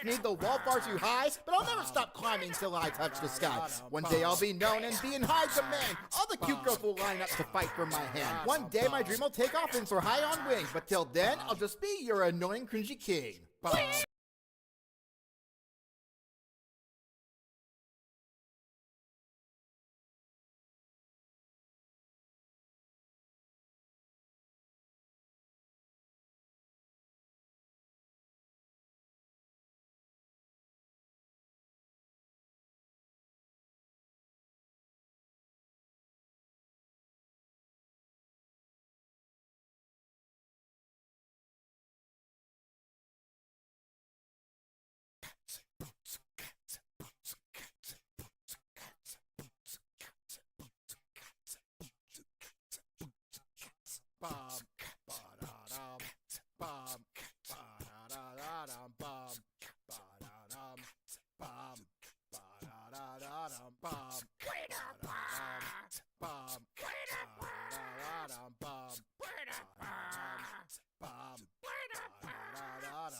me, the wall far too high, but I'll never stop climbing till I touch the sky. One day I'll be known and be in high demand. All the cute girls will line up to fight for my hand. One day my dream will take off and soar high on wings, but till then, I'll just be your annoying, cringy king.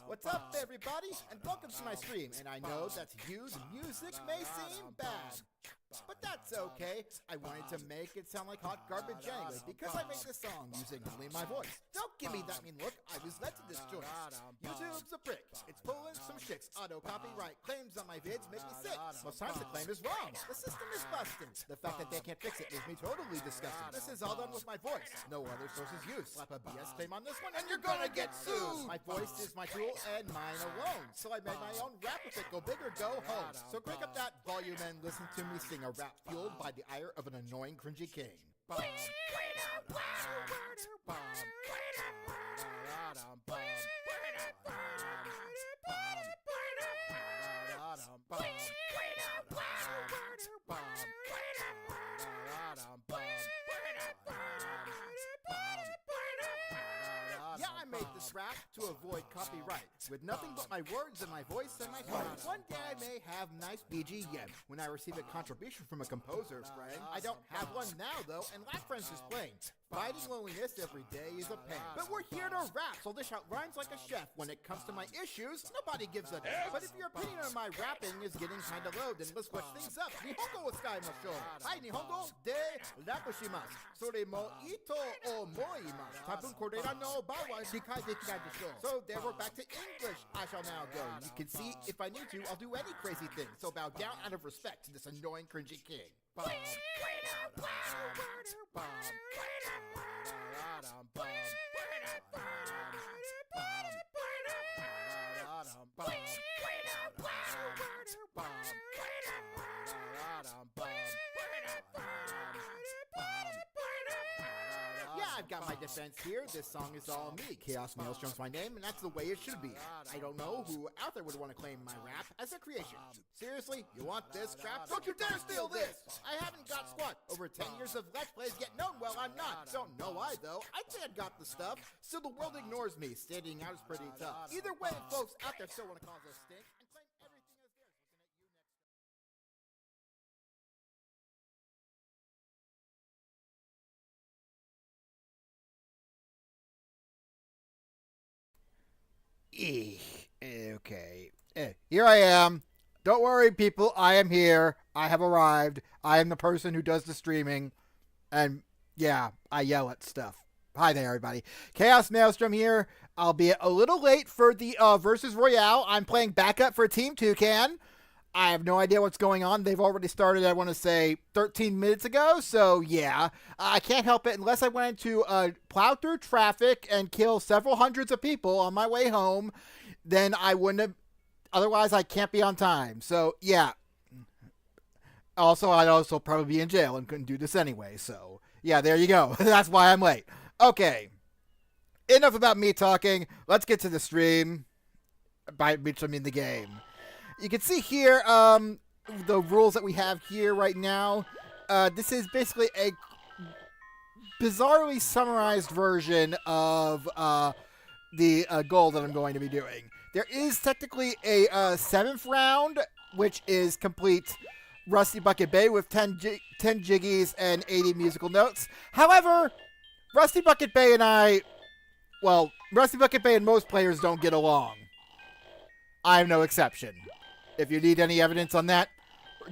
What's up, everybody, and welcome to my stream. And I know that to you, the music may seem bad, but that's okay. I wanted to make it sound like hot garbage anyway, because I made this song using only my voice. Don't give me that mean look, I was led to this choice. YouTube's a prick, it's pulling some chicks. Auto copyright claims on my vids make me sick. Most times the claim is wrong, the system is busted. The fact that they can't fix it makes me totally disgusted. This is all done with my voice, no other source is used. Slap a BS claim on this one and you're gonna get sued. My voice is my tool and mine alone, so I made my own rap with it. Go big or go home. So crank up that volume and listen to me sing a rap fueled by the ire of an annoying, cringy king. Yeah, I made this rap to avoid copyright, with nothing but my words and my voice and my heart. One day I may have nice BGM when I receive a contribution from a composer friend. I don't have one now though, and lack friends is plain. Fighting loneliness every day is a pain. But we're here to rap, so dish out rhymes like a chef. When it comes to my issues, nobody gives a damn. But if your opinion on my rapping is getting kinda low, then let's switch things up. Nihongo wa sky masho. Hi, Nihongo de rakushimasu. Sore mo ito omoimasu. Tabun korera no ba wa shikai dekinai desho. So there we're back to English. I shall now go. You can see if I need to, I'll do any crazy thing. So bow down out of respect to this annoying, cringy king. I've got my defense here. This song is all me. Chaos Maelstrom's my name, and that's the way it should be. I don't know who out there would want to claim my rap as a creation. Seriously? You want this crap? Don't you dare steal this! I haven't got squat. Over 10 years of Let's Plays, yet known well I'm not. Don't know why, though. I'd say I got the stuff. Still, the world ignores me. Standing out is pretty tough. Either way, folks out there still want to cause a stink and claim everything as theirs. Okay. Here I am. Don't worry, people. I am here. I have arrived. I am the person who does the streaming. And, yeah, I yell at stuff. Hi there, everybody. Chaos Maelstrom here. I'll be a little late for the versus Royale. I'm playing backup for Team Toucan. I have no idea what's going on. They've already started, I want to say, 13 minutes ago. So, yeah, I can't help it unless I went to plow through traffic and kill several hundreds of people on my way home. Then I wouldn't have. Otherwise, I can't be on time. So, yeah. Also, I'd also probably be in jail and couldn't do this anyway. So, yeah, there you go. That's why I'm late. Okay. Enough about me talking. Let's get to the stream. By which I mean the game. You can see here the rules that we have here right now. This is basically a bizarrely summarized version of the goal that I'm going to be doing. There is technically a 7th round, which is complete Rusty Bucket Bay with 10 jiggies and 80 musical notes. However, Rusty Bucket Bay and Rusty Bucket Bay and most players don't get along. I'm no exception. If you need any evidence on that,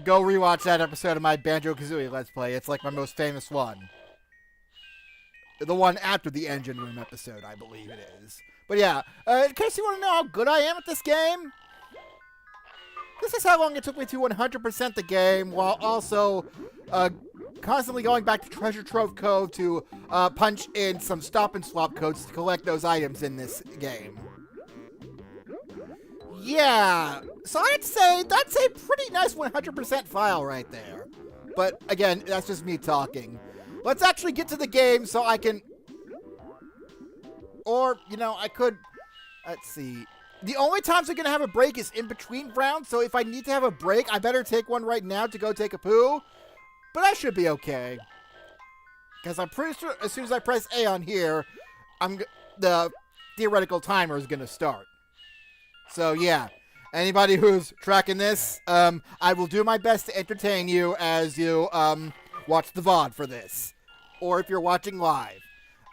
go rewatch that episode of my Banjo-Kazooie Let's Play. It's like my most famous one. The one after the engine room episode, I believe it is. But yeah, in case you want to know how good I am at this game, this is how long it took me to 100% the game, while also constantly going back to Treasure Trove Cove to punch in some stop and swap codes to collect those items in this game. Yeah, so I'd say that's a pretty nice 100% file right there. But again, that's just me talking. Let's actually get to the game so I can... Or, you know, I could... Let's see. The only times I'm going to have a break is in between rounds, so if I need to have a break, I better take one right now to go take a poo. But I should be okay. Because I'm pretty sure as soon as I press A on here, the theoretical timer is going to start. So, yeah. Anybody who's tracking this, I will do my best to entertain you as you watch the VOD for this. Or if you're watching live.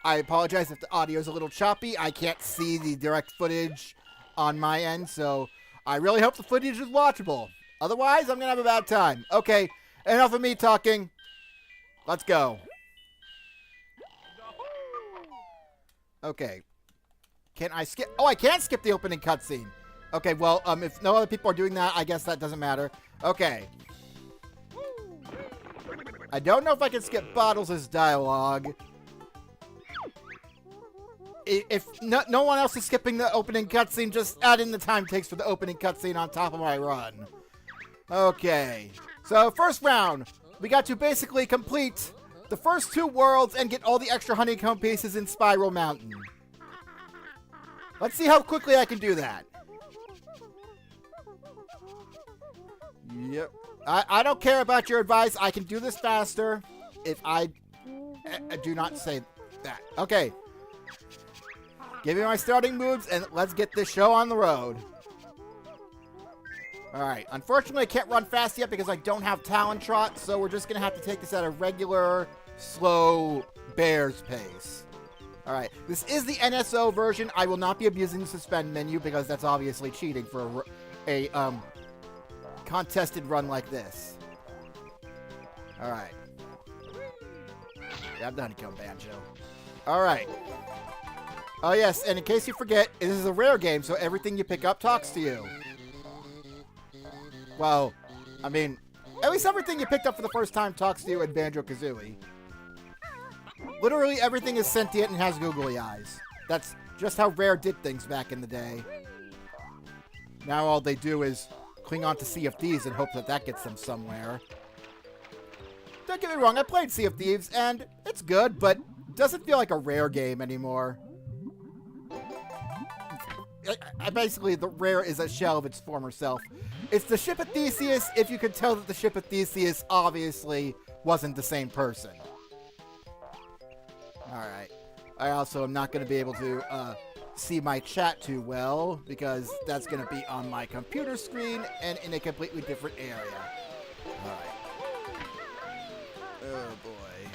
I apologize if the audio is a little choppy. I can't see the direct footage on my end, so I really hope the footage is watchable. Otherwise, I'm going to have a bad time. Okay, enough of me talking. Let's go. Okay. Can I skip? Oh, I can skip the opening cutscene. Okay, well, if no other people are doing that, I guess that doesn't matter. Okay. I don't know if I can skip Bottles' dialogue. If no one else is skipping the opening cutscene, just add in the time it takes for the opening cutscene on top of my run. Okay. So, first round. We got to basically complete the first 2 worlds and get all the extra honeycomb pieces in Spiral Mountain. Let's see how quickly I can do that. Yep. I don't care about your advice. I can do this faster if I do not say that. Okay. Give me my starting moves, and let's get this show on the road. Alright, unfortunately I can't run fast yet because I don't have Talon Trot, so we're just going to have to take this at a regular, slow, bear's pace. Alright, this is the NSO version. I will not be abusing the suspend menu because that's obviously cheating for a contested run like this. Alright. Yeah, I'm done, Honeycomb Banjo. Alright. Oh yes, and in case you forget, this is a rare game, so everything you pick up talks to you. Well, I mean, at least everything you picked up for the first time talks to you in Banjo-Kazooie. Literally everything is sentient and has googly eyes. That's just how Rare did things back in the day. Now all they do is cling on to Sea of Thieves and hope that that gets them somewhere. Don't get me wrong, I played Sea of Thieves, and it's good, but it doesn't feel like a Rare game anymore. Basically, the Rare is a shell of its former self. It's the ship of Theseus, if you could tell that the ship of Theseus obviously wasn't the same person. Alright. I also am not going to be able to see my chat too well, because that's going to be on my computer screen and in a completely different area. Alright. Oh boy.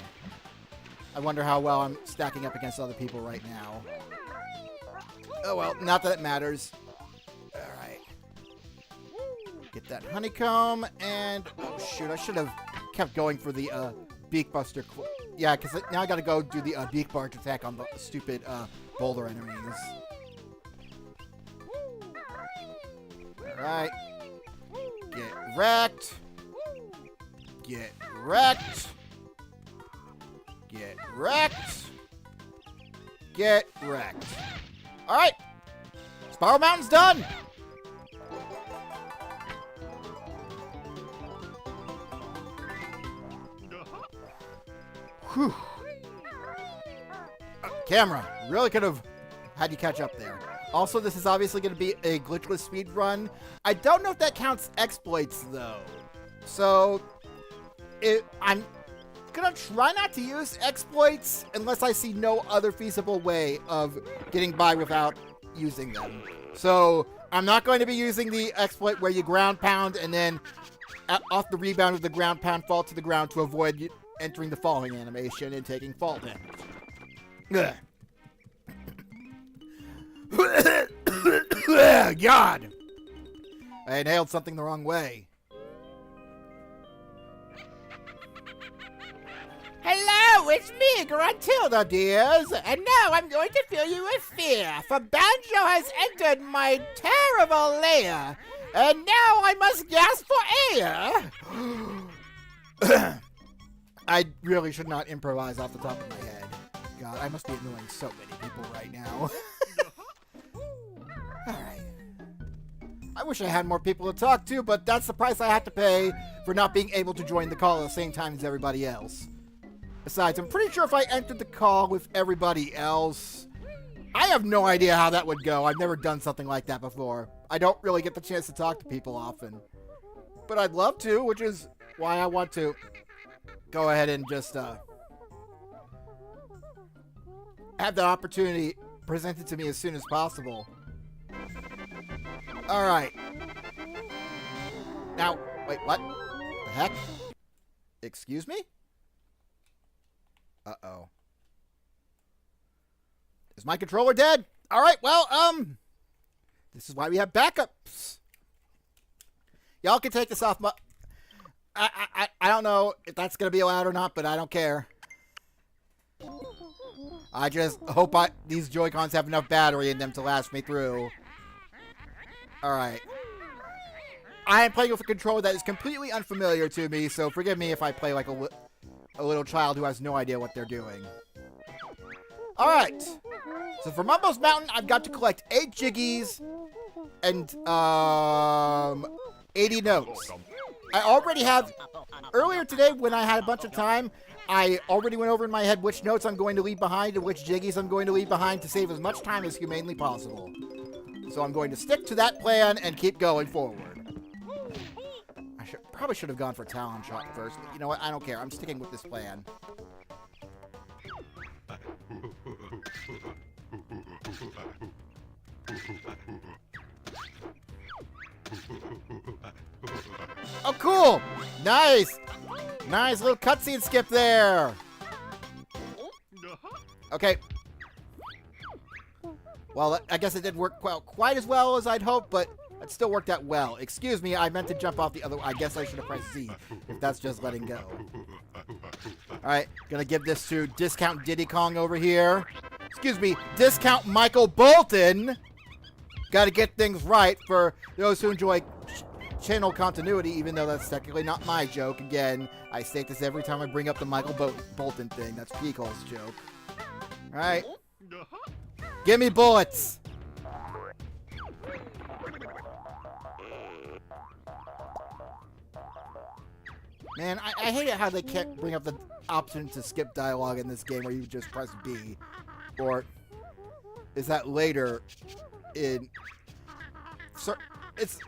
I wonder how well I'm stacking up against other people right now. Oh well, not that it matters. Alright. Get that honeycomb, and... Oh shoot, I should have kept going for the Beak Buster. Yeah, because now I gotta go do the Beak Barge attack on the stupid boulder enemies. Alright. Get wrecked. Get wrecked. Get wrecked. Get wrecked. Alright! Spiral Mountain's done! Whew. Camera. Really could have had you catch up there. Also, this is obviously going to be a glitchless speed run. I don't know if that counts exploits, though. So, I'm gonna try not to use exploits unless I see no other feasible way of getting by without using them. So I'm not going to be using the exploit where you ground pound and then off the rebound of the ground pound fall to the ground to avoid entering the falling animation and taking fall damage. God. I inhaled something the wrong way. Hello, it's me, Gruntilda, dears. And now I'm going to fill you with fear, for Banjo has entered my terrible lair. And now I must gasp for air. I really should not improvise off the top of my head. God, I must be annoying so many people right now. Alright. I wish I had more people to talk to, but that's the price I have to pay for not being able to join the call at the same time as everybody else. Besides, I'm pretty sure if I entered the call with everybody else, I have no idea how that would go. I've never done something like that before. I don't really get the chance to talk to people often. But I'd love to, which is why I want to go ahead and just have the opportunity presented to me as soon as possible. Alright. Now, wait, what? The heck? Excuse me? Uh-oh. Is my controller dead? Alright, well, this is why we have backups. Y'all can take this off my... I don't know if that's going to be allowed or not, but I don't care. I just hope these Joy-Cons have enough battery in them to last me through. Alright. I am playing with a controller that is completely unfamiliar to me, so forgive me if I play like a little child who has no idea what they're doing. Alright. So for Mumbo's Mountain, I've got to collect 8 Jiggies and 80 notes. I already have... Earlier today, when I had a bunch of time, I already went over in my head which notes I'm going to leave behind and which Jiggies I'm going to leave behind to save as much time as humanly possible. So I'm going to stick to that plan and keep going forward. I probably should have gone for Talon Shot first, but you know what? I don't care. I'm sticking with this plan. Oh, cool! Nice! Nice little cutscene skip there! Okay. Well, I guess it didn't work quite as well as I'd hoped, but it still worked out well. Excuse me, I meant to jump off the other... I guess I should have pressed Z, if that's just letting go. Alright, gonna give this to Discount Diddy Kong over here. Excuse me, Discount Michael Bolton! Gotta get things right for those who enjoy channel continuity, even though that's technically not my joke. Again, I state this every time I bring up the Michael Bolton thing. That's Peacock's joke. Alright. Give me bullets! Man, I hate it how they can't bring up the option to skip dialogue in this game where you just press B. Or is that later in...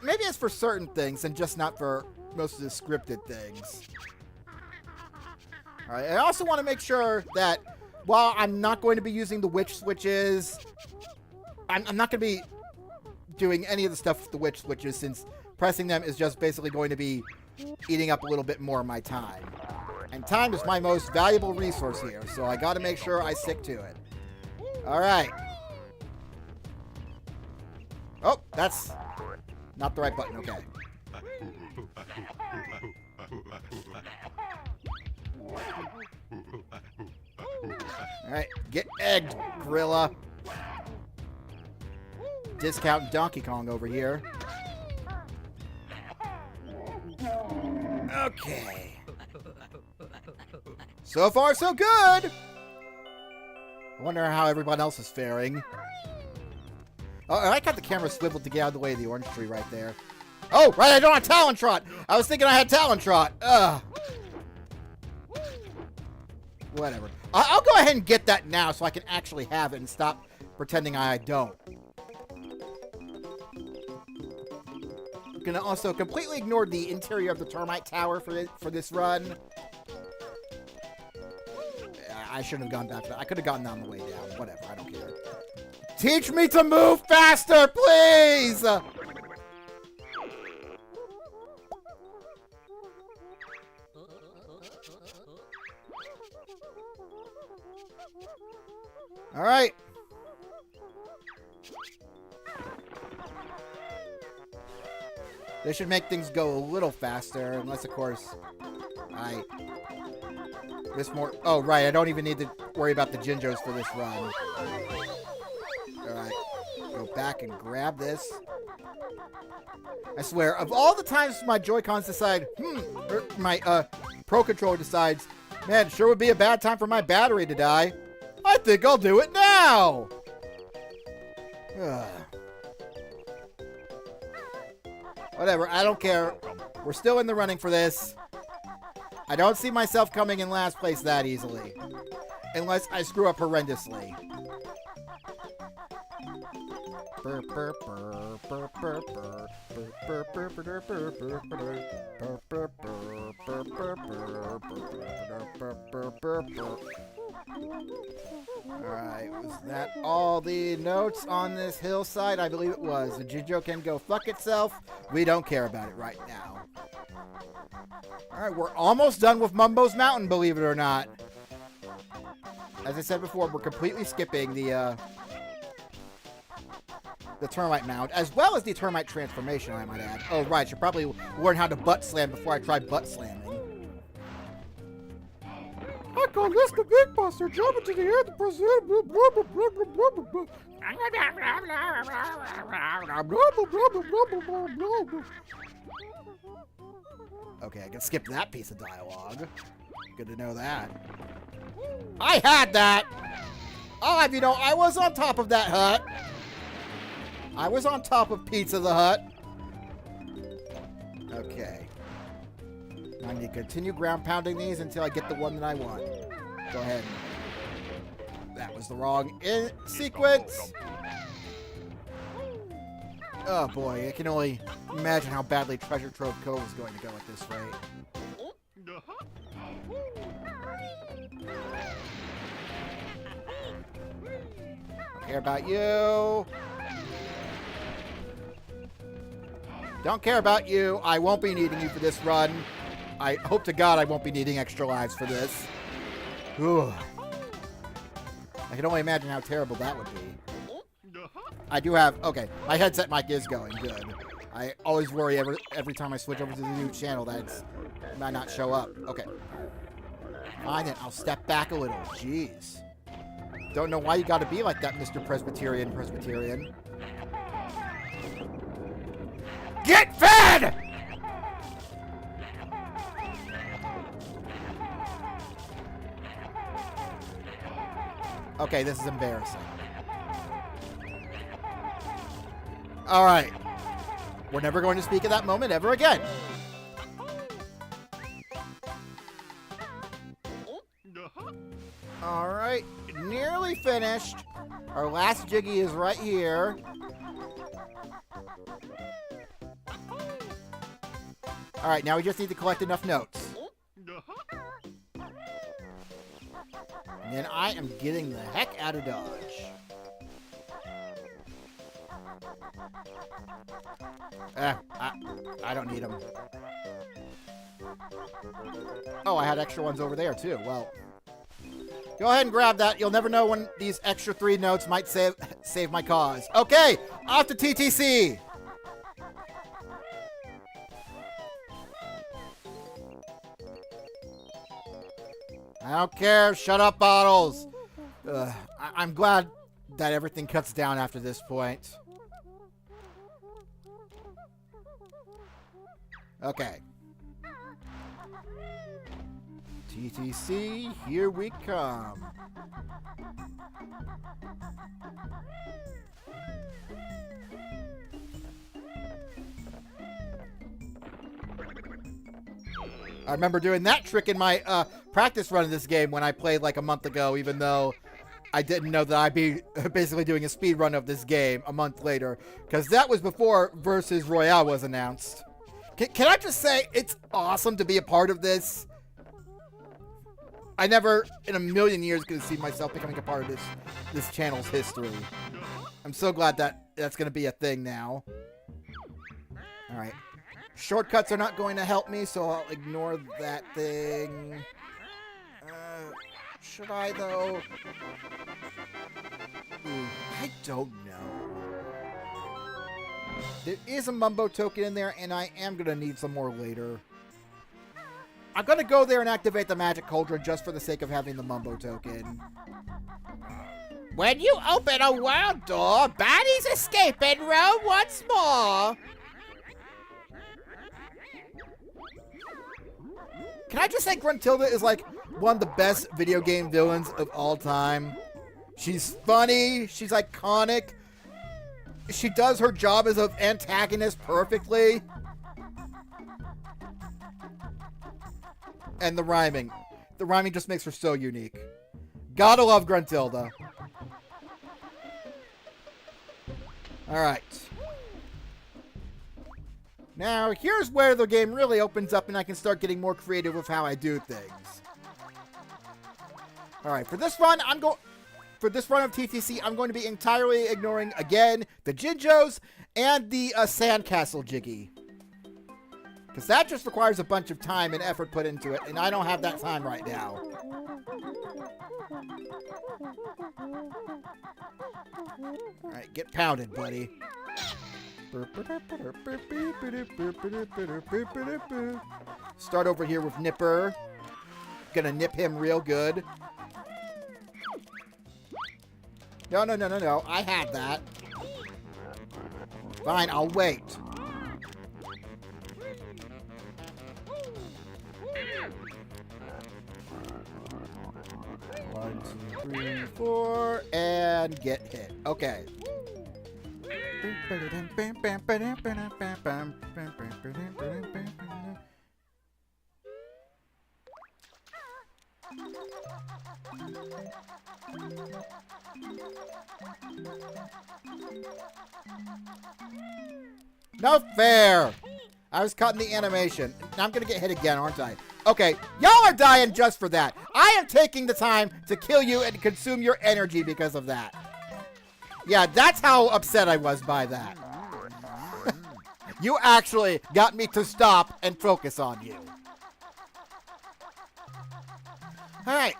Maybe it's for certain things and just not for most of the scripted things. Alright, I also want to make sure that while I'm not going to be using the witch switches, I'm not going to be doing any of the stuff with the witch switches, since pressing them is just basically going to be eating up a little bit more of my time. And time is my most valuable resource here, so I got to make sure I stick to it. Alright. Oh, that's not the right button. Okay. Alright, get egged, gorilla. Discount Donkey Kong over here. Okay. So far, so good! I wonder how everyone else is faring. Oh, I got the camera swiveled to get out of the way of the orange tree right there. Oh, right, I don't have Talon Trot! I was thinking I had Talon Trot. Ugh. Whatever. I'll go ahead and get that now so I can actually have it and stop pretending I don't. I'm gonna also completely ignore the interior of the termite tower for this run. I shouldn't have gone back to that. I could have gotten on the way down. Whatever, I don't care. Teach me to move faster, please! Alright. This should make things go a little faster, unless, of course, I miss more. Oh, right, I don't even need to worry about the Jinjos for this run. Alright, go back and grab this. I swear, of all the times my Joy-Cons decide, or my Pro Controller decides, man, sure would be a bad time for my battery to die, I think I'll do it now! Ugh. Whatever, I don't care. We're still in the running for this. I don't see myself coming in last place that easily. Unless I screw up horrendously. Alright, was that all the notes on this hillside? I believe it was. The Jinjo can go fuck itself. We don't care about it right now. Alright, we're almost done with Mumbo's Mountain, believe it or not. As I said before, we're completely skipping the termite mound, as well as the termite transformation, I might add. Oh, right, should probably learn how to butt slam before I try butt slamming. I call this the Big Buster, jump into the air to present. Okay, I can skip that piece of dialogue. Good to know that. I had that! I'll have you know, I was on top of that hut. I was on top of Pizza the Hut. Okay. I need to continue ground pounding these until I get the one that I want. Go ahead. That was the wrong sequence. Oh boy, I can only imagine how badly Treasure Trove Cove is going to go at this rate. Don't care about you. Don't care about you. I won't be needing you for this run. I hope to God I won't be needing extra lives for this. Ugh. I can only imagine how terrible that would be. I do have... Okay, my headset mic is going good. I always worry every time I switch over to the new channel that it might not show up. Okay. Fine then, I'll step back a little. Jeez. Don't know why you gotta be like that, Mr. Presbyterian. Get fed! Okay, this is embarrassing. Alright. We're never going to speak of that moment ever again. Alright, nearly finished. Our last Jiggy is right here. Alright, now we just need to collect enough notes. And then I am getting the heck out of Dodge. I don't need them. Oh, I had extra ones over there, too. Well, go ahead and grab that. You'll never know when these extra 3 notes might save my cause. Okay, off to TTC. I don't care. Shut up, Bottles. I'm glad that everything cuts down after this point. Okay. TTC, here we come. I remember doing that trick in my practice run of this game when I played like a month ago, even though I didn't know that I'd be basically doing a speed run of this game a month later, because that was before Versus Royale was announced. Can I just say, it's awesome to be a part of this. I never in a million years could see myself becoming a part of this channel's history. I'm so glad that that's going to be a thing now. All right. Shortcuts are not going to help me, so I'll ignore that thing. Should I, though? Ooh, I don't know. There is a Mumbo token in there, and I am going to need some more later. I'm going to go there and activate the Magic Cauldron just for the sake of having the Mumbo token. When you open a world door, baddies escape and roam once more. Can I just say Gruntilda is like one of the best video game villains of all time? She's funny. She's iconic. She does her job as an antagonist perfectly. And the rhyming. The rhyming just makes her so unique. Gotta love Gruntilda. Alright. Now, here's where the game really opens up and I can start getting more creative with how I do things. Alright, for this run of TTC, I'm going to be entirely ignoring, again, the Jinjos and the Sandcastle Jiggy. Because that just requires a bunch of time and effort put into it, and I don't have that time right now. Alright, get pounded, buddy. Start over here with Nipper. Gonna nip him real good. No. I had that. Fine, I'll wait. One, two, three, four, and get hit. Okay. No fair! I was caught in the animation. Now I'm gonna get hit again, aren't I? Okay, y'all are dying just for that. I am taking the time to kill you and consume your energy because of that. Yeah, that's how upset I was by that. You actually got me to stop and focus on you. Alright.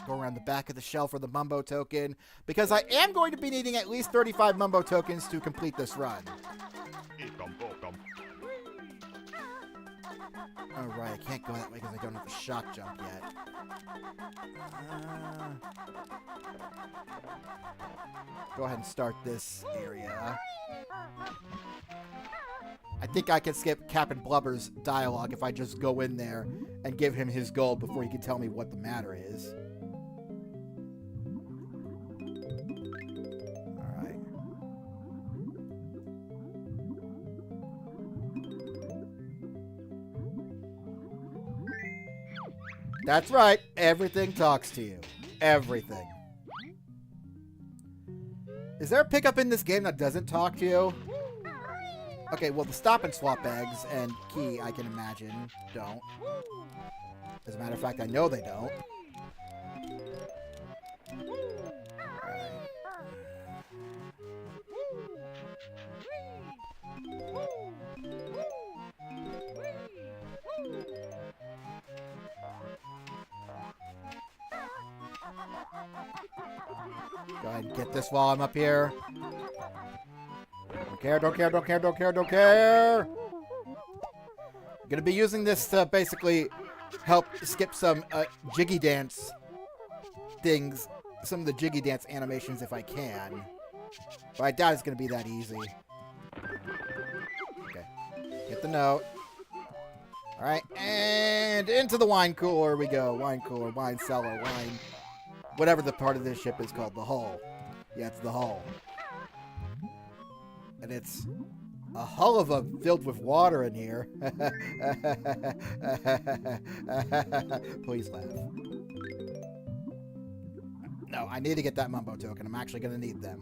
Go around the back of the shell for the Mumbo token, because I am going to be needing at least 35 Mumbo tokens to complete this run. Alright, I can't go that way because I don't have the shock jump yet. Go ahead and start this area. I think I can skip Captain Blubber's dialogue if I just go in there and give him his gold before he can tell me what the matter is. Alright. That's right. Everything talks to you. Everything. Is there a pickup in this game that doesn't talk to you? Okay, well, the stop and swap eggs and key, I can imagine, don't. As a matter of fact, I know they don't. Go ahead and get this while I'm up here. Don't care. I'm gonna be using this to basically help skip some jiggy dance things, some of the jiggy dance animations if I can. But I doubt it's gonna be that easy. Okay, get the note. Alright, and into the wine cooler we go. Wine cooler, wine cellar, wine... whatever the part of this ship is called, the hull. Yeah, it's the hull. And it's a hull of a filled with water in here. Please laugh. No, I need to get that Mumbo token. I'm actually going to need them.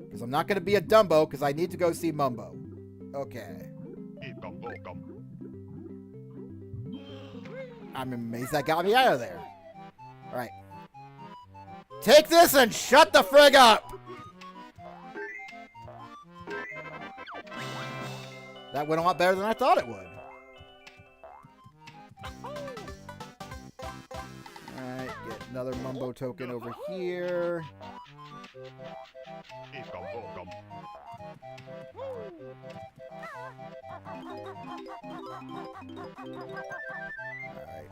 Because I'm not going to be a Dumbo, because I need to go see Mumbo. Okay. I'm amazed that got me out of there. Alright. Take this and shut the frig up! That went a lot better than I thought it would. Alright, get another Mumbo token over here. Alright.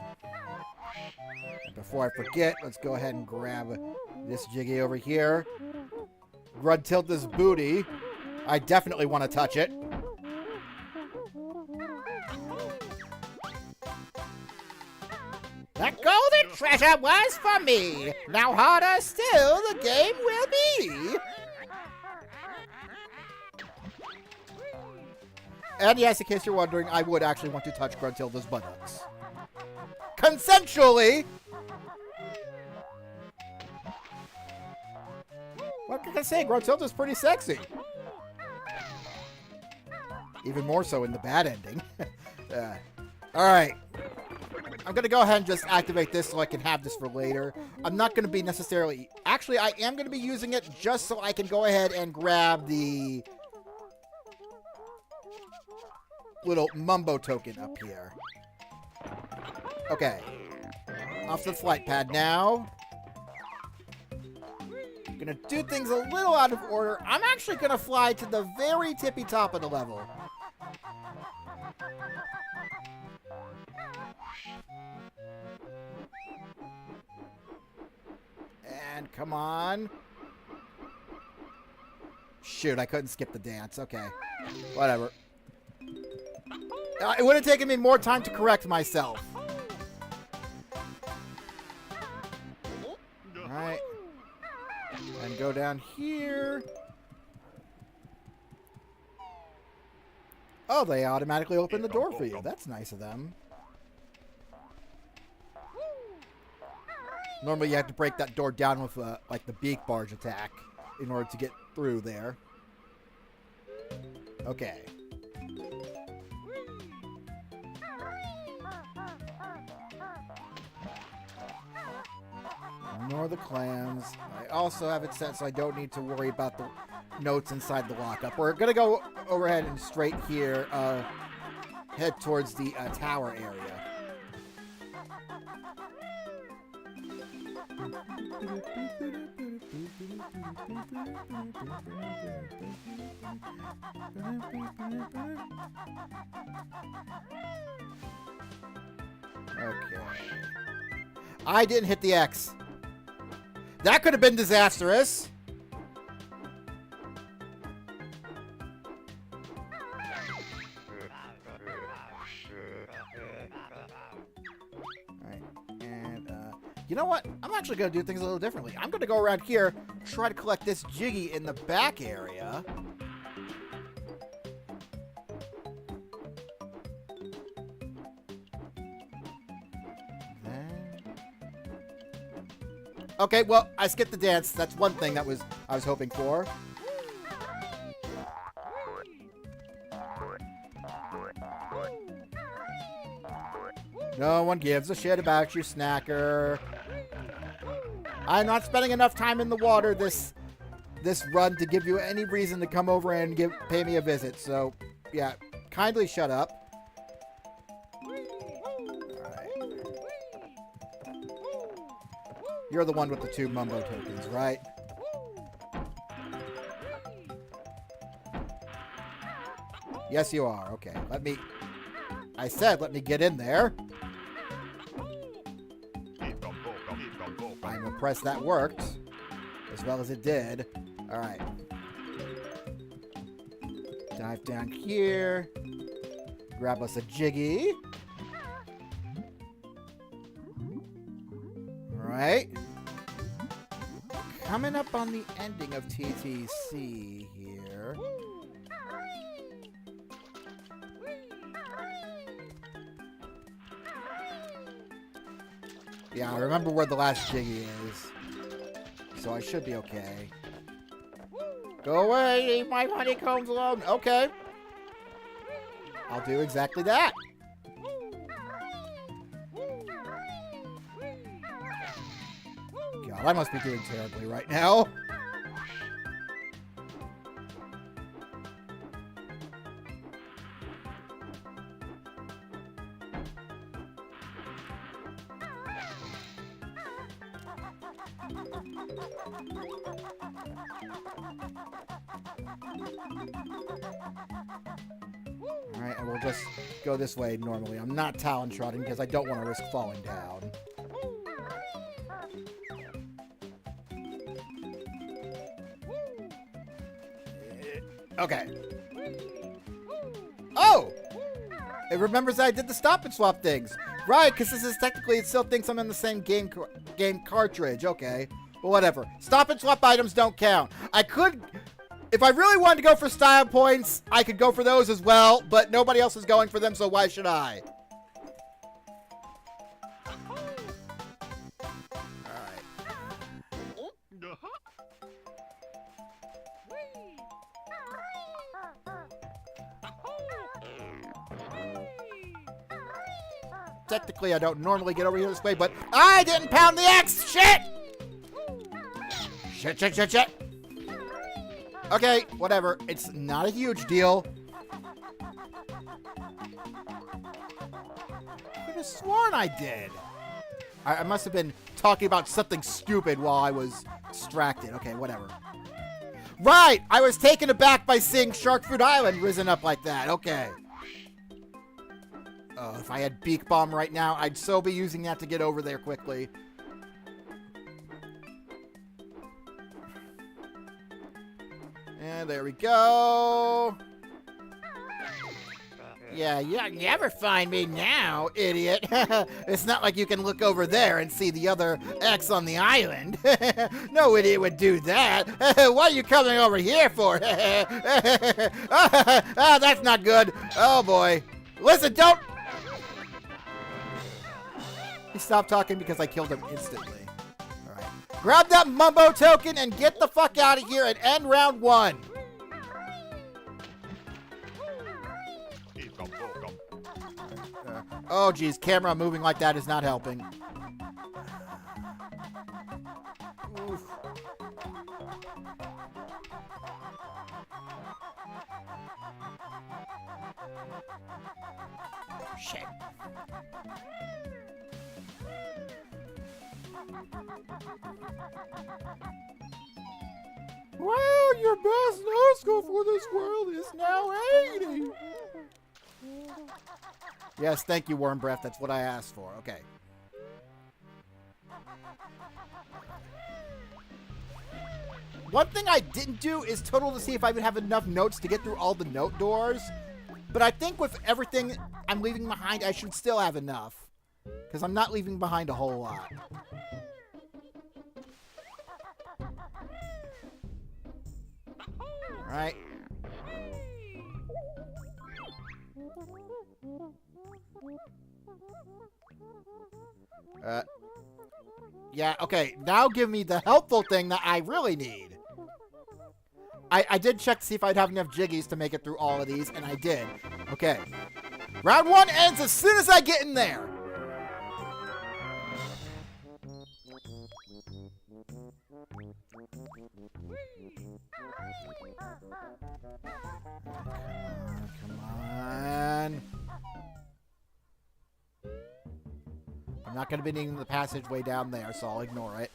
Before I forget, let's go ahead and grab this Jiggy over here. Gruntilda's booty. I definitely want to touch it. The golden treasure was for me. Now harder still the game will be. And yes, in case you're wondering, I would actually want to touch Gruntilda's buttocks. Consensually! What can I say? Gruntilda's pretty sexy. Even more so in the bad ending. Alright. I'm going to go ahead and just activate this so I can have this for later. I'm not going to be necessarily... Actually, I am going to be using it just so I can go ahead and grab the little Mumbo token up here. Okay. Off to the flight pad now. I'm going to do things a little out of order. I'm actually going to fly to the very tippy top of the level. And come on. Shoot, I couldn't skip the dance. Okay. Whatever. It would have taken me more time to correct myself. Alright. And go down here. Oh, they automatically open the door for you. That's nice of them. Normally you have to break that door down with like the beak barge attack in order to get through there. Okay. Ignore the clams. I also have it set so I don't need to worry about the notes inside the lockup. We're going to go overhead and straight here, head towards the tower area. Okay. I didn't hit the X. That could have been disastrous. Alright. And, you know what? I'm actually going to do things a little differently. I'm going to go around here, try to collect this Jiggy in the back area. Okay, well, I skipped the dance. That's one thing I was hoping for. No one gives a shit about you, Snacker. I'm not spending enough time in the water this run to give you any reason to come over and pay me a visit. So, yeah, kindly shut up. You're the one with the 2 Mumbo tokens, right? Yes, you are. Okay, I said let me get in there. I'm impressed that worked. As well as it did. Alright. Dive down here. Grab us a Jiggy. Alright. Coming up on the ending of TTC here. Yeah, I remember where the last Jiggy is. So I should be okay. Go away, leave my honeycombs alone. Okay. I'll do exactly that. God, I must be doing terribly right now. we'll just go this way normally. I'm not talon trotting because I don't want to risk falling down. Okay. Oh! It remembers that I did the stop and swap things. Right, because this is technically, it still thinks I'm in the same game cartridge. Okay. Well, whatever. Stop and swap items don't count. I could... If I really wanted to go for style points, I could go for those as well, but nobody else is going for them, so why should I? Alright. Technically, I don't normally get over here this way, but I didn't pound the X! Shit! Shit. Okay, whatever. It's not a huge deal. I could have sworn I did. I must have been talking about something stupid while I was distracted. Okay, whatever. Right! I was taken aback by seeing Shark Food Island risen up like that. Okay. Oh, if I had Beak Bomb right now, I'd so be using that to get over there quickly. And there we go. Yeah, you'll never find me now, idiot. It's not like you can look over there and see the other X on the island. No idiot would do that. What are you coming over here for? Oh, that's not good. Oh, boy. Listen, don't... He stopped talking because I killed him instantly. All right. Grab that Mumbo token and get the fuck out of here and end round 1. Oh, geez. Camera moving like that is not helping. Oof. Shit. Wow, your best no score for this world is now 80. Yes, thank you, Worm Breath. That's what I asked for. Okay. One thing I didn't do is total to see if I would have enough notes to get through all the note doors. But I think with everything I'm leaving behind, I should still have enough. Because I'm not leaving behind a whole lot. Right. Yeah, okay. Now give me the helpful thing that I really need. I did check to see if I'd have enough jiggies to make it through all of these, and I did. Okay. Round 1 ends as soon as I get in there. Come on. I'm not going to be needing the passageway down there, so I'll ignore it.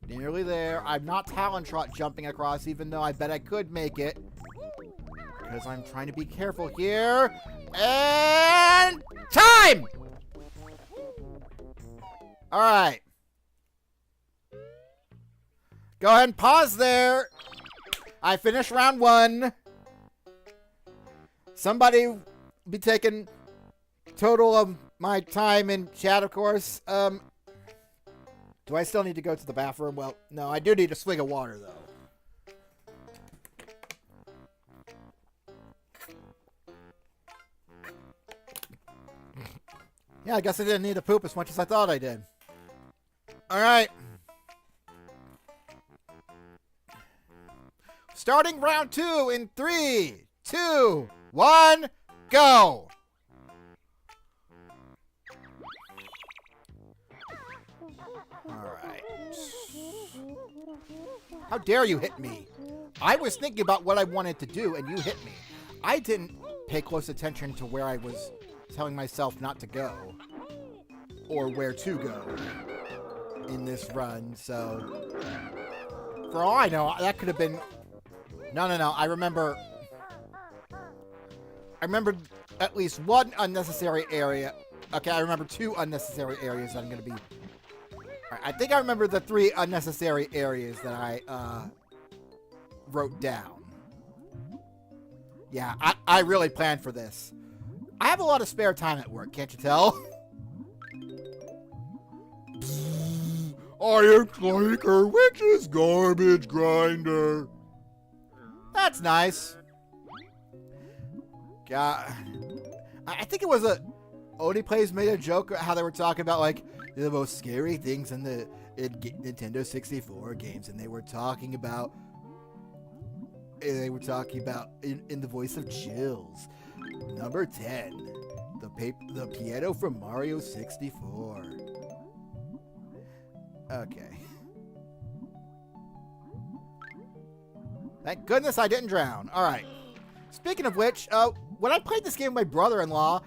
Nearly there. I'm not talon trot jumping across, even though I bet I could make it. Because I'm trying to be careful here. And... time! Alright. Go ahead and pause there. I finished round 1. Somebody be taking total of my time in chat, of course. Do I still need to go to the bathroom? Well, no, I do need a swig of water, though. Yeah, I guess I didn't need to poop as much as I thought I did. Alright. Starting round 2 in 3, 2, 1, go! Alright. How dare you hit me? I was thinking about what I wanted to do, and you hit me. I didn't pay close attention to where I was telling myself not to go. Or where to go in this run, so... For all I know, that could have been... No. I remember at least one unnecessary area. Okay, I remember 2 unnecessary areas that I'm going to be... Right, I think I remember the 3 unnecessary areas that I wrote down. Yeah, I really planned for this. I have a lot of spare time at work, can't you tell? I am Clanker, Witch's garbage grinder. That's nice. God, I think it was Oni Plays made a joke how they were talking about like the most scary things in the Nintendo 64 games, and they were talking about in the voice of Chills. Number 10, the piano from Mario 64. Okay. Thank goodness I didn't drown. Alright. Speaking of which, when I played this game with my brother-in-law,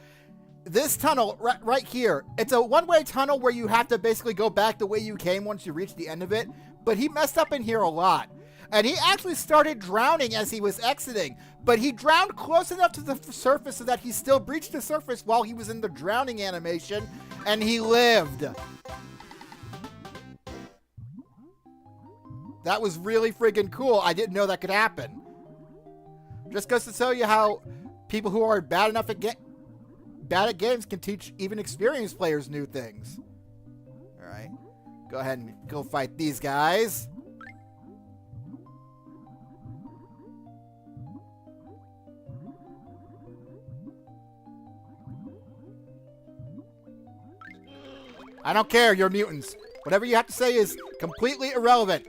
this tunnel right here, it's a one-way tunnel where you have to basically go back the way you came once you reach the end of it, but he messed up in here a lot. And he actually started drowning as he was exiting, but he drowned close enough to the surface so that he still breached the surface while he was in the drowning animation, and he lived. That was really friggin' cool. I didn't know that could happen. Just goes to tell you how people who are bad at games can teach even experienced players new things. Alright. Go ahead and go fight these guys. I don't care, you're mutants. Whatever you have to say is completely irrelevant.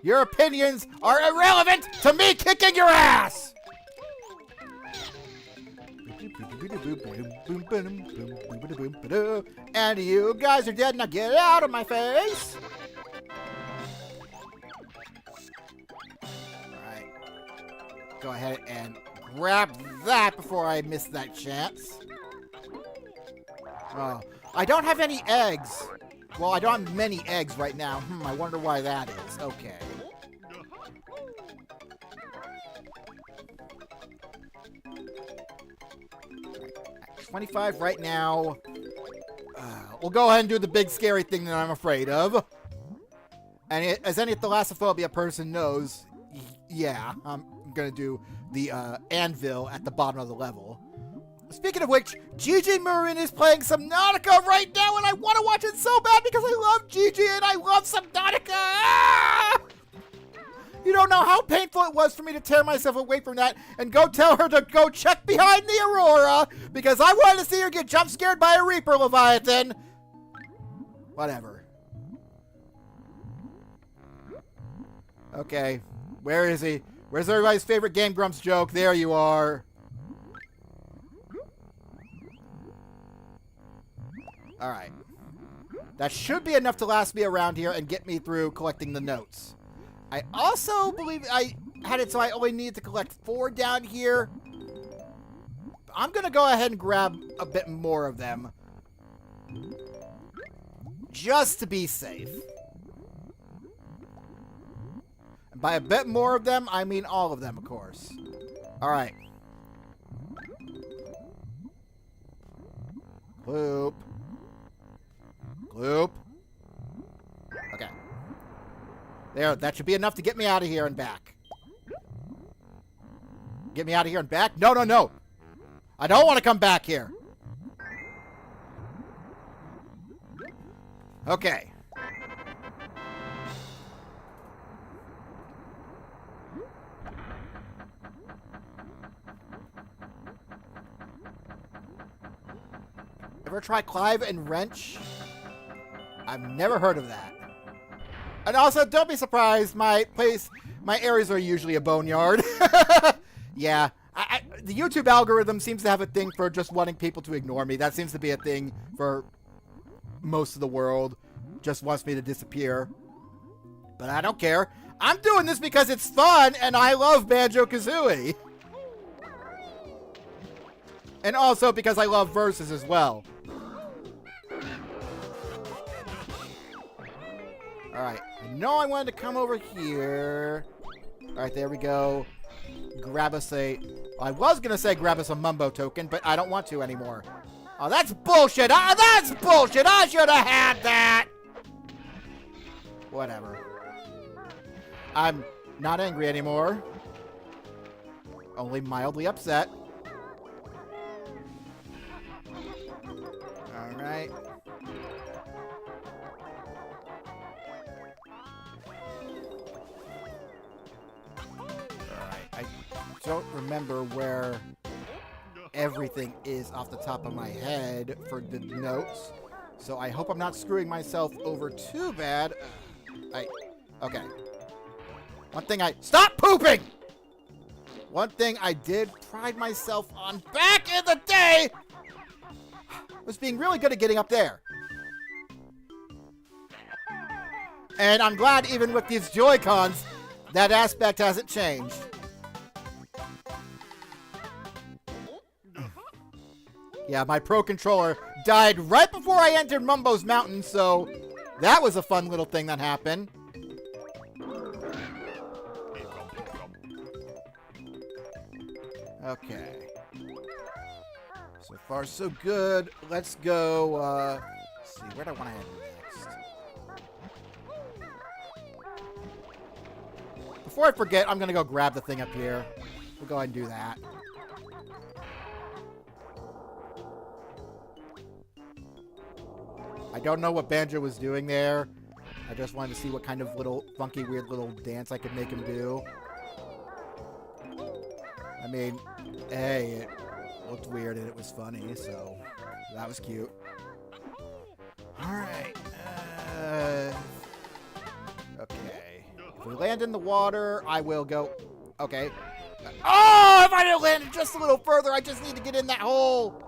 Your opinions are irrelevant to me kicking your ass! And you guys are dead, now get out of my face! Alright. Go ahead and grab that before I miss that chance. Oh, I don't have any eggs. Well, I don't have many eggs right now. I wonder why that is. Okay. 25 right now. We'll go ahead and do the big scary thing that I'm afraid of. And as any thalassophobia person knows, yeah, I'm going to do the anvil at the bottom of the level. Speaking of which, Gigi Marin is playing Subnautica right now, and I want to watch it so bad because I love Gigi and I love Subnautica! Ah! You don't know how painful it was for me to tear myself away from that and go tell her to go check behind the Aurora because I wanted to see her get jump scared by a Reaper Leviathan. Whatever. Okay, where is he? Where's everybody's favorite Game Grumps joke? There you are. Alright. That should be enough to last me around here and get me through collecting the notes. I also believe I had it so I only needed to collect 4 down here. I'm going to go ahead and grab a bit more of them. Just to be safe. And by a bit more of them, I mean all of them, of course. Alright. Gloop. Gloop. Okay. There, that should be enough to get me out of here and back. Get me out of here and back? No, no, no. I don't want to come back here. Okay. Ever try Clive and Wrench? I've never heard of that. And also, don't be surprised, my areas are usually a boneyard. Yeah, the YouTube algorithm seems to have a thing for just wanting people to ignore me. That seems to be a thing for most of the world. Just wants me to disappear. But I don't care. I'm doing this because it's fun, and I love Banjo-Kazooie. And also because I love verses as well. Alright, I know I wanted to come over here. Alright, there we go. Grab us a... I was going to say grab us a Mumbo token, but I don't want to anymore. Oh, that's bullshit! That's bullshit! I should have had that! Whatever. I'm not angry anymore. Only mildly upset. Alright. I don't remember where everything is off the top of my head for the notes. So I hope I'm not screwing myself over too bad. Okay. Stop pooping! One thing I did pride myself on back in the day was being really good at getting up there. And I'm glad even with these Joy-Cons, that aspect hasn't changed. Yeah, my Pro Controller died right before I entered Mumbo's Mountain, so that was a fun little thing that happened. Okay. So far, so good. Let's go, let's see, where do I want to head next? Before I forget, I'm going to go grab the thing up here. We'll go ahead and do that. I don't know what Banjo was doing there. I just wanted to see what kind of little funky, weird little dance I could make him do. I mean, hey, it looked weird and it was funny, so that was cute. Alright. Okay. If we land in the water, I will go... Okay. Oh, if I had landed just a little further, I just need to get in that hole.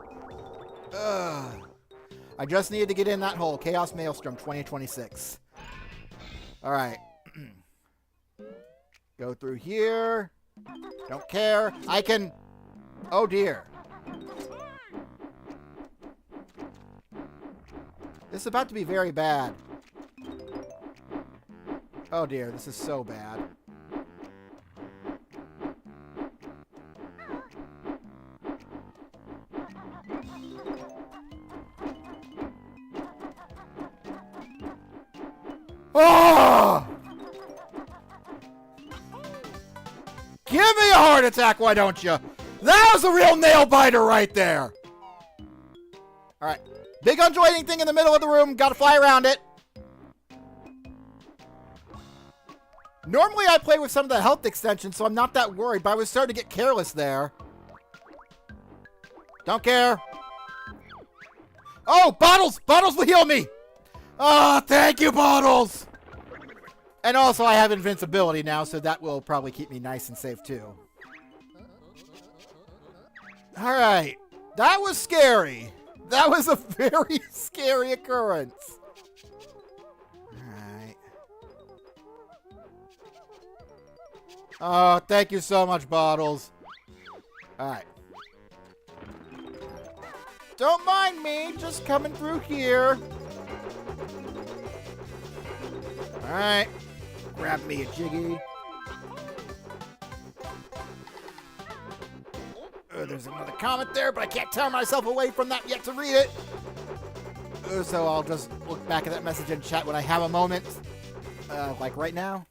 I just needed to get in that hole. Chaos Maelstrom 2026. Alright. Go through here. Don't care. I can... Oh, dear. This is about to be very bad. Oh, dear. This is so bad. Oh! Give me a heart attack, why don't you? That was a real nail biter right there. Alright. Big undulating thing in the middle of the room. Gotta fly around it. Normally I play with some of the health extensions, so I'm not that worried, but I was starting to get careless there. Don't care. Oh, Bottles! Bottles will heal me! Oh, thank you, Bottles! And also, I have invincibility now, so that will probably keep me nice and safe, too. Alright. That was scary. That was a very scary occurrence. Alright. Oh, thank you so much, Bottles. Alright. Don't mind me, just coming through here. Alright. Grab me a jiggy. There's another comment there, but I can't tear myself away from that yet to read it. So I'll just look back at that message in chat when I have a moment. Like right now.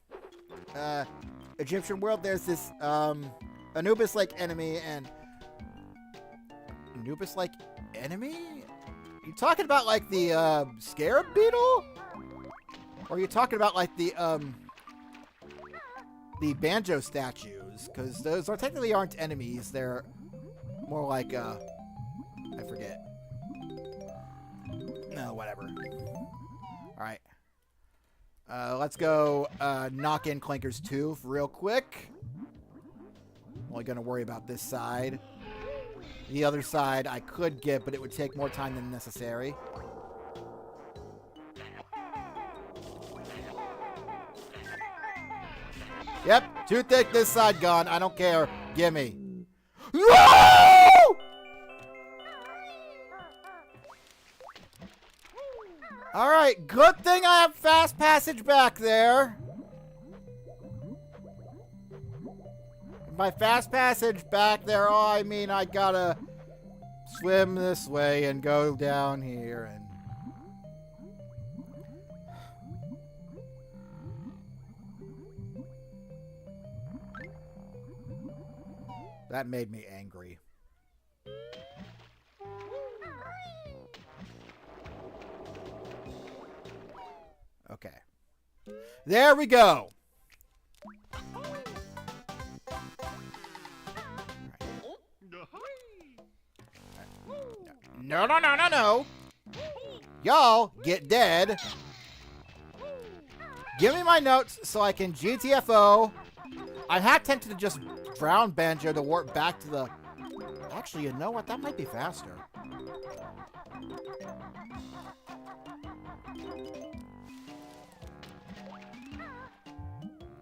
Egyptian world, there's this Anubis-like enemy and... Anubis-like enemy? You talking about like the scarab beetle? Or are you talking about like the banjo statues? Because those are technically aren't enemies. They're more like I forget. No, whatever. Alright. Let's go knock in Clankers 2 real quick. Only gonna worry about this side. The other side I could get, but it would take more time than necessary. Yep, too thick this side gone. I don't care. Gimme. No! Alright, good thing I have fast passage back there. By fast passage back there, oh, I mean I gotta swim this way and go down here and... That made me angry. Okay. There we go. No, no, no, no, no. Y'all get dead. Give me my notes so I can GTFO. I have tempted to just drown Banjo to warp back to the... Actually, you know what? That might be faster.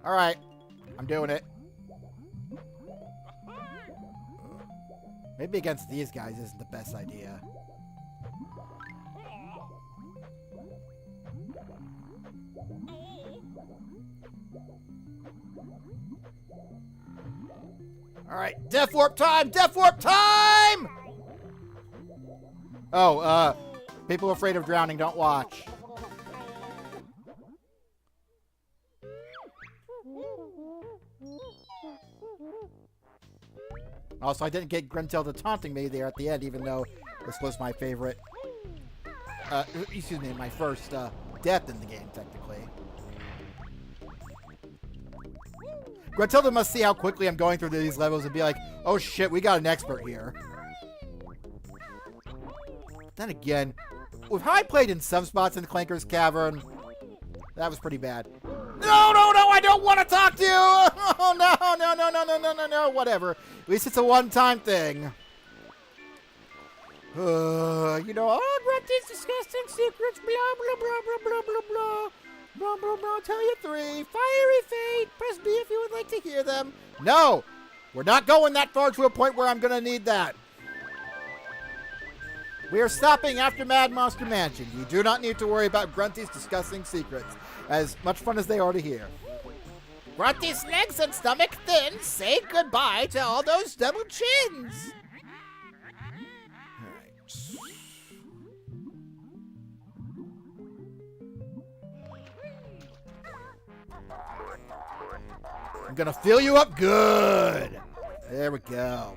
Alright. I'm doing it. Maybe against these guys isn't the best idea. Alright, Death Warp time! Death Warp time! Oh, people afraid of drowning don't watch. Also, I didn't get Gruntilda taunting me there at the end, even though this was my favorite... excuse me, my first death in the game, technically. Gruntilda must see how quickly I'm going through these levels and be like, oh shit, we got an expert here. Then again, with how I played in some spots in the Clanker's Cavern, that was pretty bad. No, no, no, I don't want to talk to you! Oh, no, no, no, no, no, no, no, no, whatever. At least it's a one-time thing. You know, oh, Grunty's disgusting secrets, blah, blah, blah, blah, blah, blah, blah. Blah, blah, blah, tell you 3. Fiery Fate. Press B if you would like to hear them. No! We're not going that far to a point where I'm going to need that. We are stopping after Mad Monster Mansion. You do not need to worry about Grunty's disgusting secrets. As much fun as they are to hear. Grunty's legs and stomach thin. Say goodbye to all those double chins. I'm gonna fill you up good. There we go.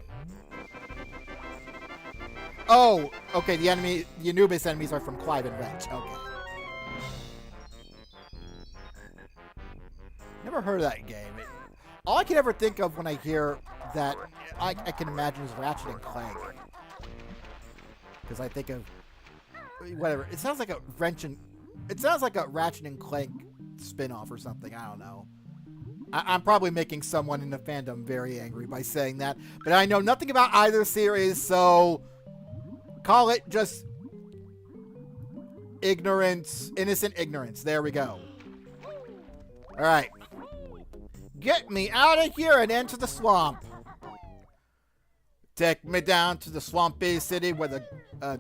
Oh, okay. The Anubis enemies are from Clive and Wrench. Okay. Never heard of that game. All I can ever think of when I hear that, I can imagine is Ratchet and Clank. Because I think of whatever. It sounds like a It sounds like a Ratchet and Clank spin-off or something. I don't know. I'm probably making someone in the fandom very angry by saying that, but I know nothing about either series, so call it just ignorance, innocent ignorance. There we go. All right. Get me out of here and into the swamp. Take me down to the swampy city where the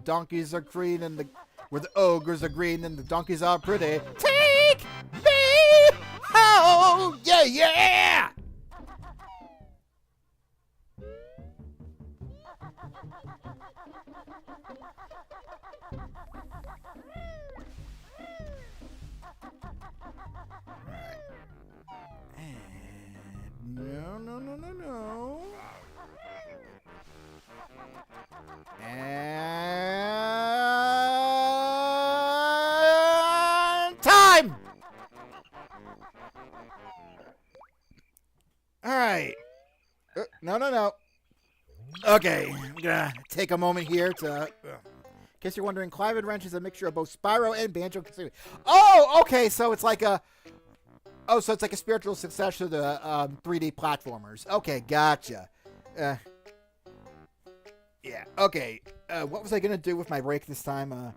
donkeys are green and where the ogres are green and the donkeys are pretty. Take me home, yeah, yeah. No, no, no, no, no. And time! All right. No, no, no. Okay, I'm gonna take a moment here to... in case you're wondering, Clive and Wrench is a mixture of both Spyro and Banjo-Kazooie. Oh, okay, so it's like a... Oh, so it's like a spiritual successor to the 3D platformers. Okay, gotcha. Yeah, okay. What was I going to do with my break this time?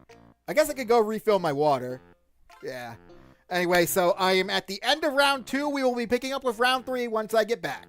I guess I could go refill my water. Yeah. Anyway, so I am at the end of round 2. We will be picking up with round 3 once I get back.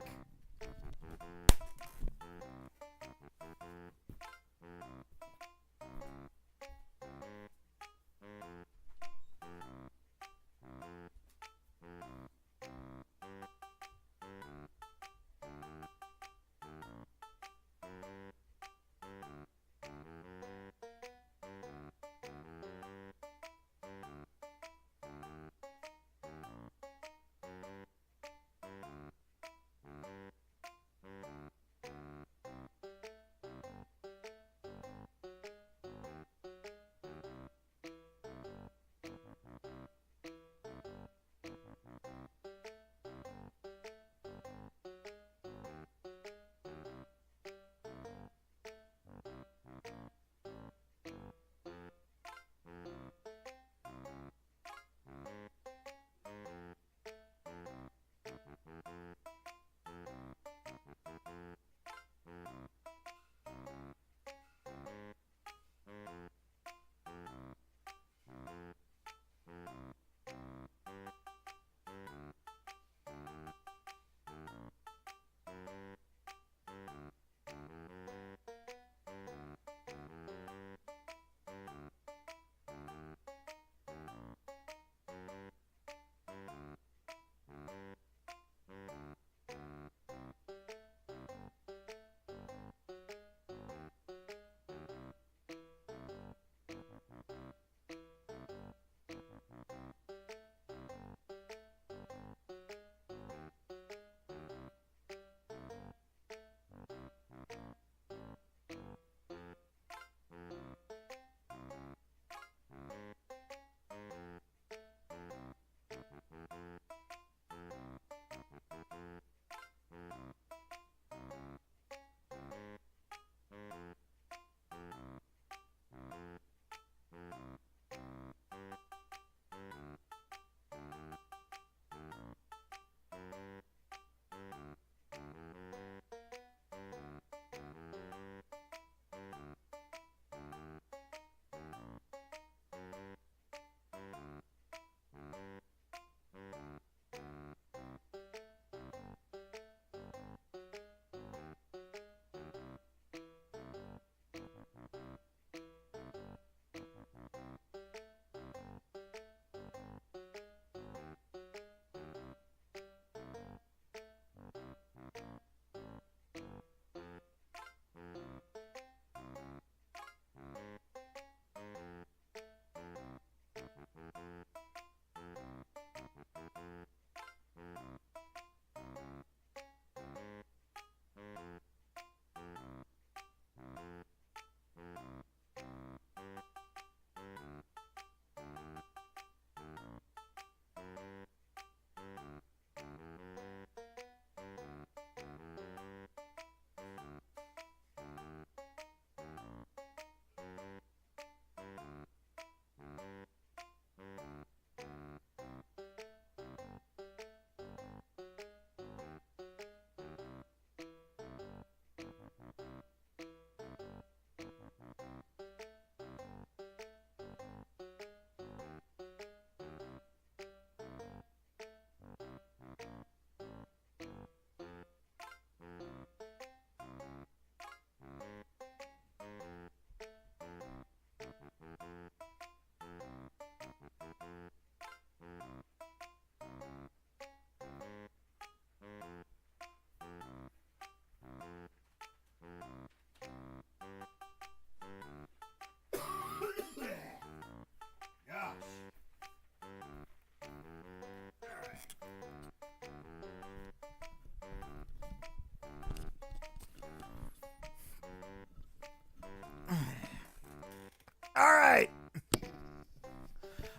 Alright.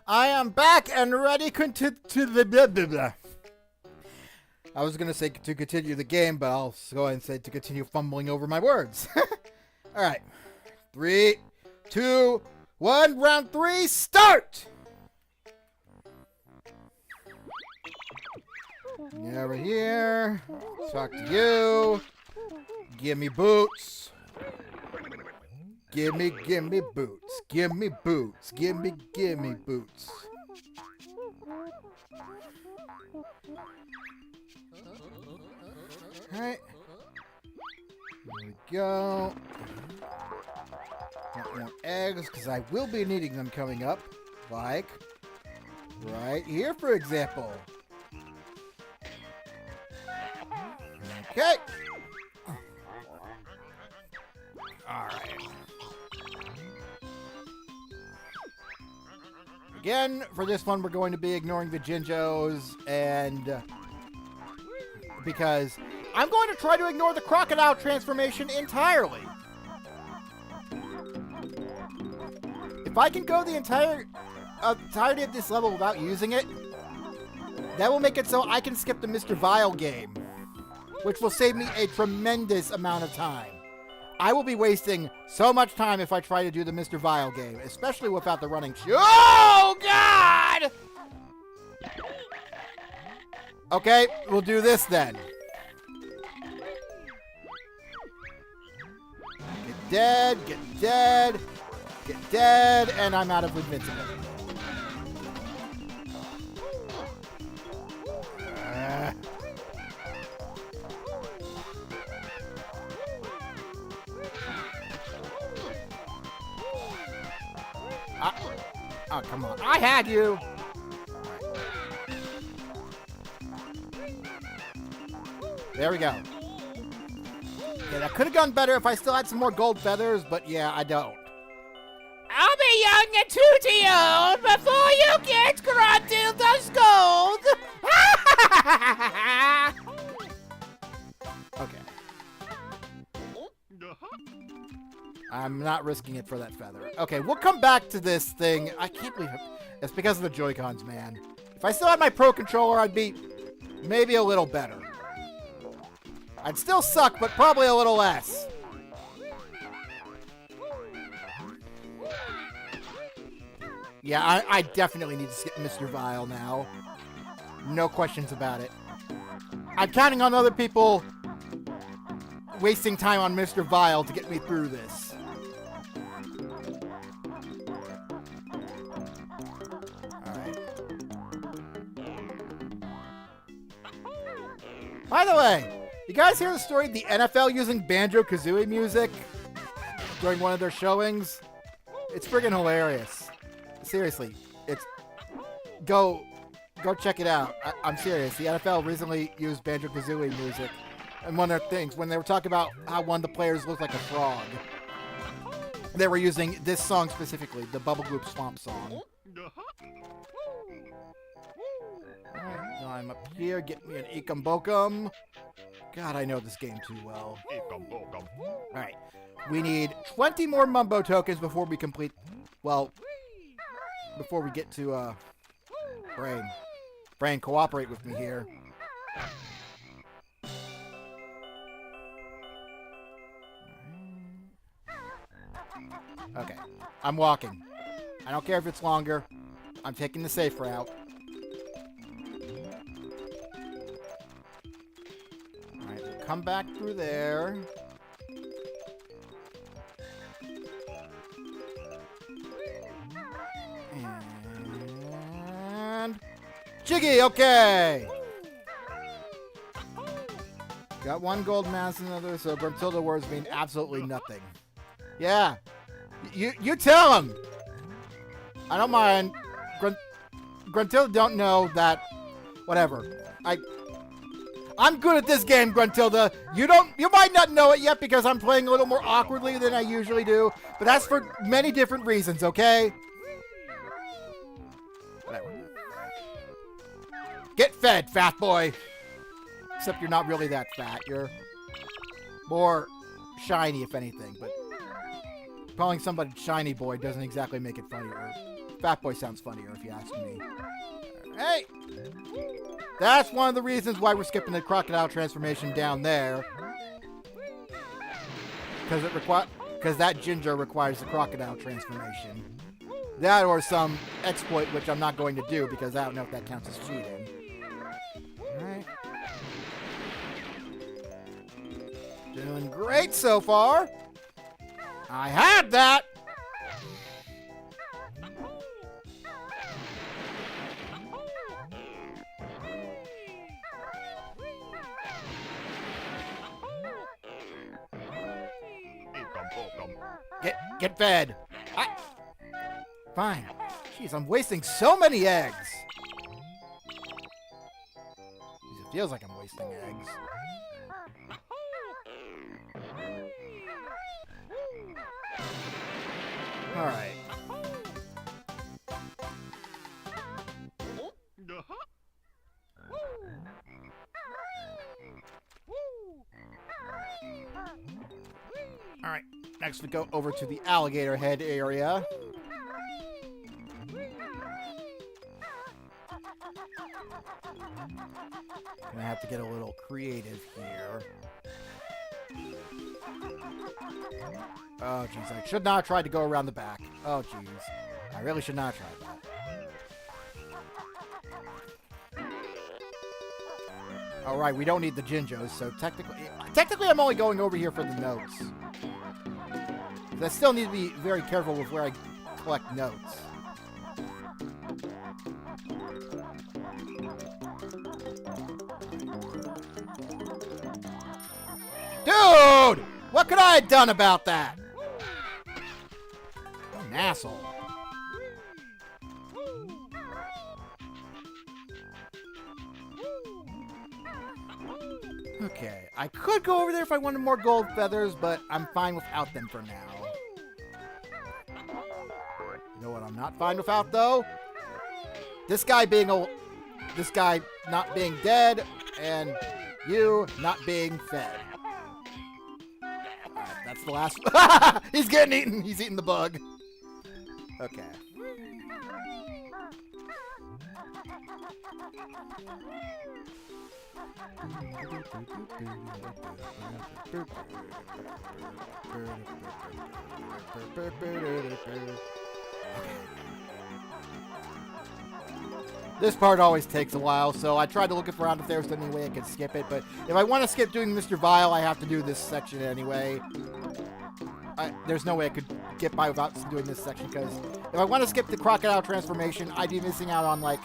I am back and ready to the blah, blah, blah. I was going to say to continue the game, but I'll go ahead and say to continue fumbling over my words. Alright. 3, 2, 1, round 3, start! Over here. Talk to you. Give me boots. Give me boots. Give me boots. Give me boots. Alright. There we go. Got more eggs, because I will be needing them coming up. Like, right here, for example. Okay. Alright. Again, for this one, we're going to be ignoring the Jinjos, and because I'm going to try to ignore the crocodile transformation entirely. If I can go the entirety of this level without using it, that will make it so I can skip the Mr. Vile game, which will save me a tremendous amount of time. I will be wasting so much time if I try to do the Mr. Vile game, especially without the running Oh, God! Okay, we'll do this then. Get dead, get dead, get dead, and I'm out of invincible. Oh, come on. I had you! There we go. Yeah, that could have gone better if I still had some more gold feathers, but yeah, I don't. I'll be young and tooty-old before you get Gruntilda's gold! Okay. I'm not risking it for that feather. Okay, we'll come back to this thing. I can't believe it. It's because of the Joy-Cons, man. If I still had my Pro Controller, I'd be maybe a little better. I'd still suck, but probably a little less. Yeah, I definitely need to skip Mr. Vile now. No questions about it. I'm counting on other people wasting time on Mr. Vile to get me through this. Alright. By the way, you guys hear the story of the NFL using Banjo-Kazooie music during one of their showings? It's friggin' hilarious. Seriously, it's... Go check it out. I'm serious. The NFL recently used Banjo-Kazooie music in one of their things when they were talking about how one of the players looked like a frog. They were using this song specifically, the Bubble Gloop Swamp song. Alright, I'm up here. Get me an Ekum Bokum. God, I know this game too well. Alright, we need 20 more Mumbo tokens before we complete... Well, before we get to, Brain. Brain, cooperate with me here. Okay, I'm walking. I don't care if it's longer. I'm taking the safe route. Alright, we'll come back through there. And... Jiggy, okay! Got one gold mass and another, so Gruntilda words mean absolutely nothing. Yeah. You tell him! I don't mind. Gruntilda don't know that... Whatever. I'm good at this game, Gruntilda. You might not know it yet because I'm playing a little more awkwardly than I usually do, but that's for many different reasons, okay? Whatever. Get fed, fat boy! Except you're not really that fat. You're more shiny, if anything, but calling somebody shiny boy doesn't exactly make it funnier. Fat boy sounds funnier, if you ask me. Hey! That's one of the reasons why we're skipping the crocodile transformation down there. Because that ginger requires the crocodile transformation. That or some exploit, which I'm not going to do because I don't know if that counts as cheating. Alright. Doing great so far. I had that! Get fed. Fine. Jeez, I'm wasting so many eggs. Jeez, it feels like I'm wasting eggs. Alright. Alright, next we go over to the alligator head area. Gonna have to get a little creative here. Oh, jeez. I should not have tried to go around the back. Oh, jeez. I really should not have tried that. Alright, we don't need the Jinjos, so technically I'm only going over here for the notes. I still need to be very careful with where I collect notes. Dude! What could I have done about that? I'm an asshole. Okay, I could go over there if I wanted more gold feathers, but I'm fine without them for now. You know what I'm not fine without, though? This guy not being dead, and you not being fed. Alright, that's the last. He's getting eaten. He's eating the bug. Okay. This part always takes a while, so I tried to look around if there was any way I could skip it, but if I want to skip doing Mr. Vile, I have to do this section anyway. There's no way I could get by without doing this section, because if I want to skip the crocodile transformation, I'd be missing out on, like,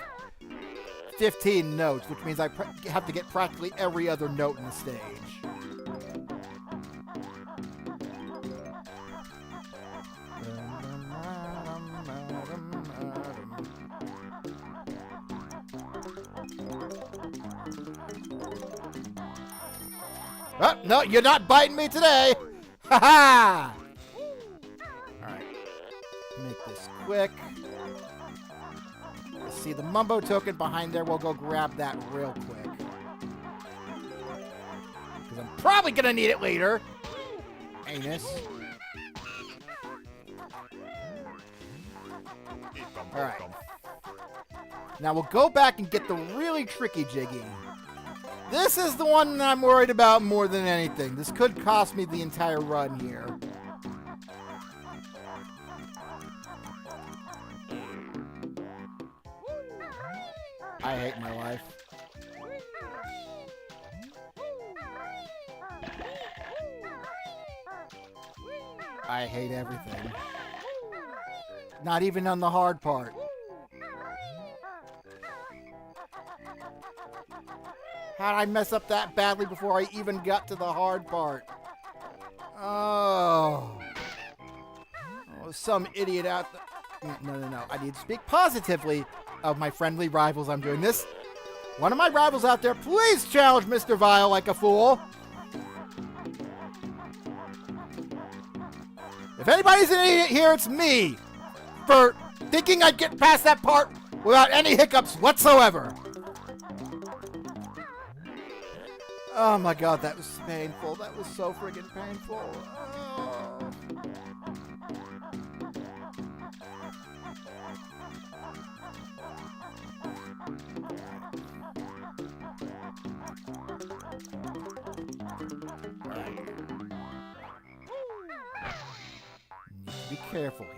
15 notes, which means I have to get practically every other note in the stage. Oh, no, you're not biting me today! Ha ha! Alright. Make this quick. See the Mumbo token behind there. We'll go grab that real quick. Because I'm probably going to need it later. Anus. Alright. Now we'll go back and get the really tricky Jiggy. This is the one I'm worried about more than anything. This could cost me the entire run here. I hate my life. I hate everything. Not even on the hard part. How did I mess up that badly before I even got to the hard part? Oh, some idiot out there. No. I need to speak positively of my friendly rivals. I'm doing this. One of my rivals out there, please challenge Mr. Vile like a fool. If anybody's an idiot here, it's me. For thinking I'd get past that part without any hiccups whatsoever. Oh my god, that was painful. That was so friggin' painful. Oh. Need to be careful here.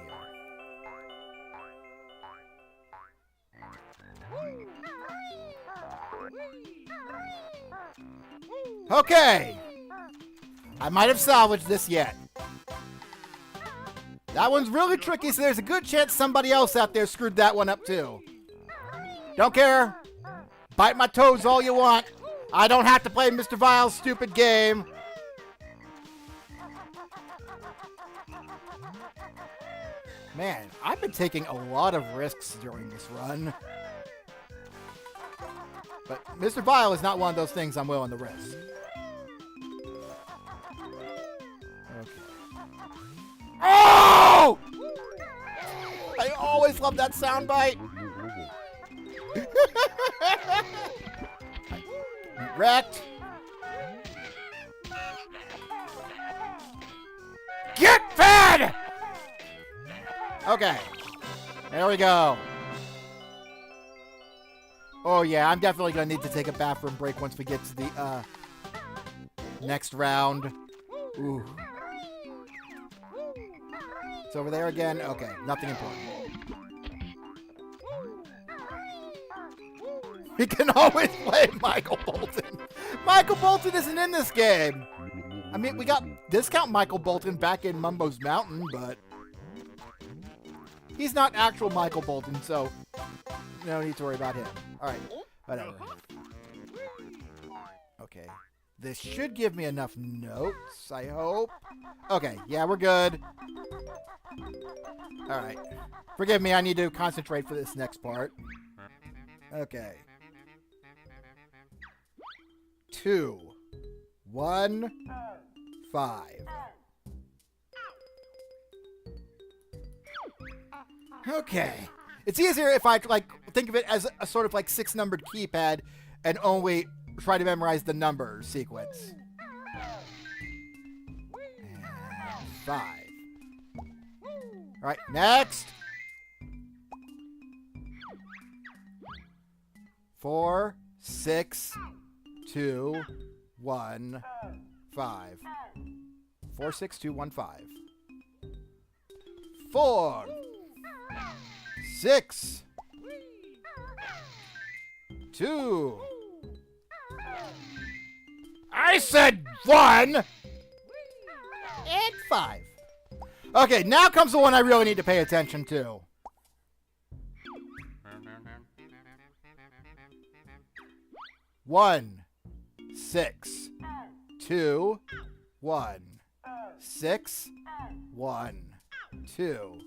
Okay! I might have salvaged this yet. That one's really tricky, so there's a good chance somebody else out there screwed that one up too. Don't care. Bite my toes all you want. I don't have to play Mr. Vile's stupid game. Man, I've been taking a lot of risks during this run. But Mr. Vile is not one of those things I'm willing to risk. Okay. Oh! I always love that soundbite. Wrecked. Get fed! Okay. There we go. Oh yeah, I'm definitely going to need to take a bathroom break once we get to the next round. Ooh. It's over there again. Okay, nothing important. We can always play Michael Bolton. Michael Bolton isn't in this game. I mean, we got discount Michael Bolton back in Mumbo's Mountain, but he's not actual Michael Bolton, so no need to worry about him. All right, whatever. Okay, this should give me enough notes, I hope. Okay, yeah, we're good. All right. Forgive me, I need to concentrate for this next part. Okay. 2, 1, 5. Okay. It's easier if I like think of it as a sort of like 6-numbered keypad and only try to memorize the number sequence. And 5. All right, next. 4, 6, 2, 1, 5. 4, 6, 2, 1, 5. 4, 6, 2. I said 1 and 5. Okay, now comes the one I really need to pay attention to. 1, 6, 2, 1, 6, 1, 2.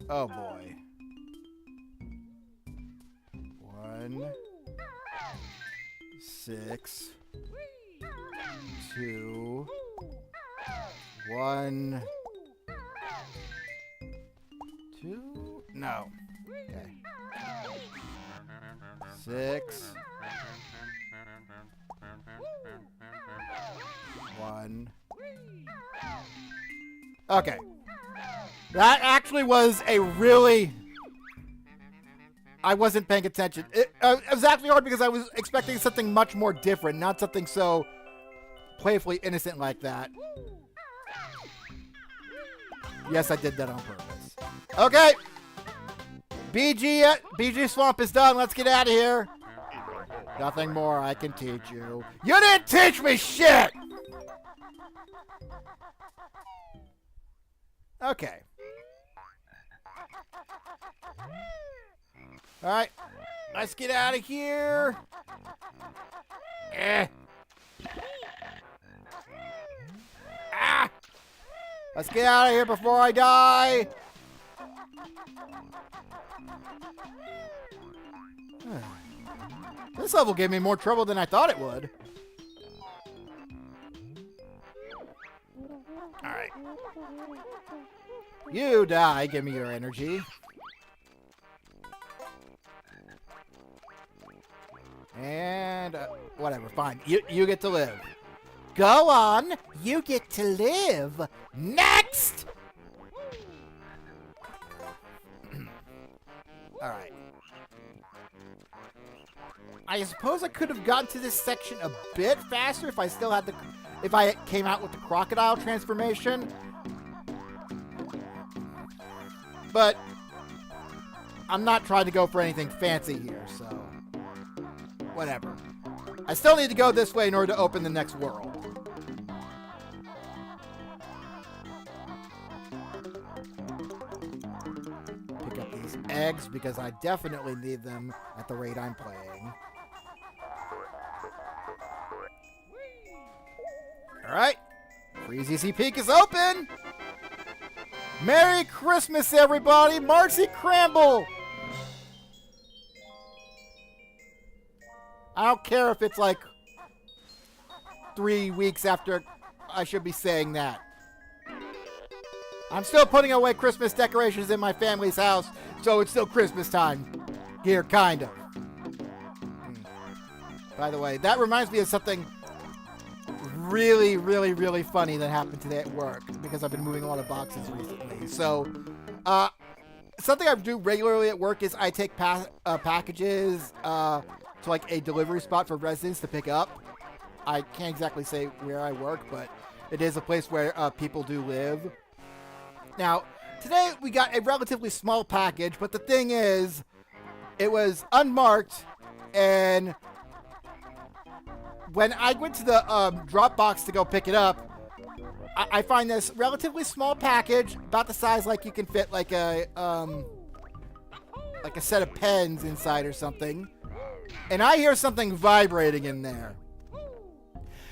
Oh boy. 1, 6, 2, 1, 2. No. Okay. 6, 1. Okay. That actually was a really... I wasn't paying attention. It was actually hard because I was expecting something much more different, not something so playfully innocent like that. Yes, I did that on purpose. Okay. BG Swamp is done. Let's get out of here. Nothing more I can teach you. You didn't teach me shit! Okay. Alright. Let's get out of here. Ah! Let's get out of here before I die. This level gave me more trouble than I thought it would. Alright. You die. Give me your energy. And whatever, fine. You get to live. Go on. You get to live. Next! Alright. I suppose I could have gotten to this section a bit faster if I still had if I came out with the crocodile transformation. But I'm not trying to go for anything fancy here, so whatever. I still need to go this way in order to open the next world. Pick up these eggs because I definitely need them at the rate I'm playing. Alright. Freezy Peak is open! Merry Christmas, everybody! Marcy Cramble! I don't care if it's like 3 weeks after I should be saying that. I'm still putting away Christmas decorations in my family's house, so it's still Christmas time. Here, kind of. By the way, that reminds me of something really, really, really funny that happened today at work, because I've been moving a lot of boxes recently. So, something I do regularly at work is I take packages to like a delivery spot for residents to pick up. I can't exactly say where I work, but it is a place where people do live. Now, today we got a relatively small package, but the thing is, it was unmarked, and when I went to the drop box to go pick it up, I find this relatively small package, about the size like you can fit like a set of pens inside or something, and I hear something vibrating in there.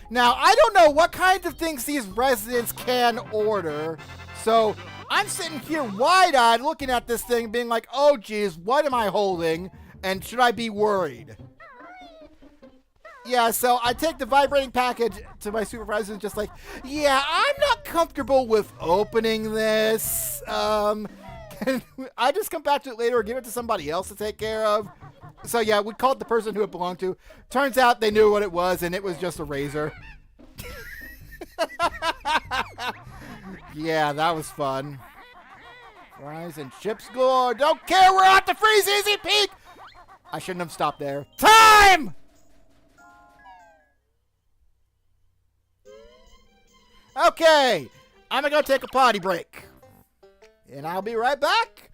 Now, I don't know what kinds of things these residents can order, so I'm sitting here wide-eyed looking at this thing being like, oh geez, what am I holding, and should I be worried? Yeah, so I take the vibrating package to my supervisor and just like, yeah, I'm not comfortable with opening this. Can I just come back to it later or give it to somebody else to take care of? So yeah, we called the person who it belonged to. Turns out they knew what it was, and it was just a razor. Yeah, that was fun. Fries and chips galore. Don't care, we're at the Freeze Easy Peak! I shouldn't have stopped there. Time! Okay, I'm gonna go take a potty break. And I'll be right back.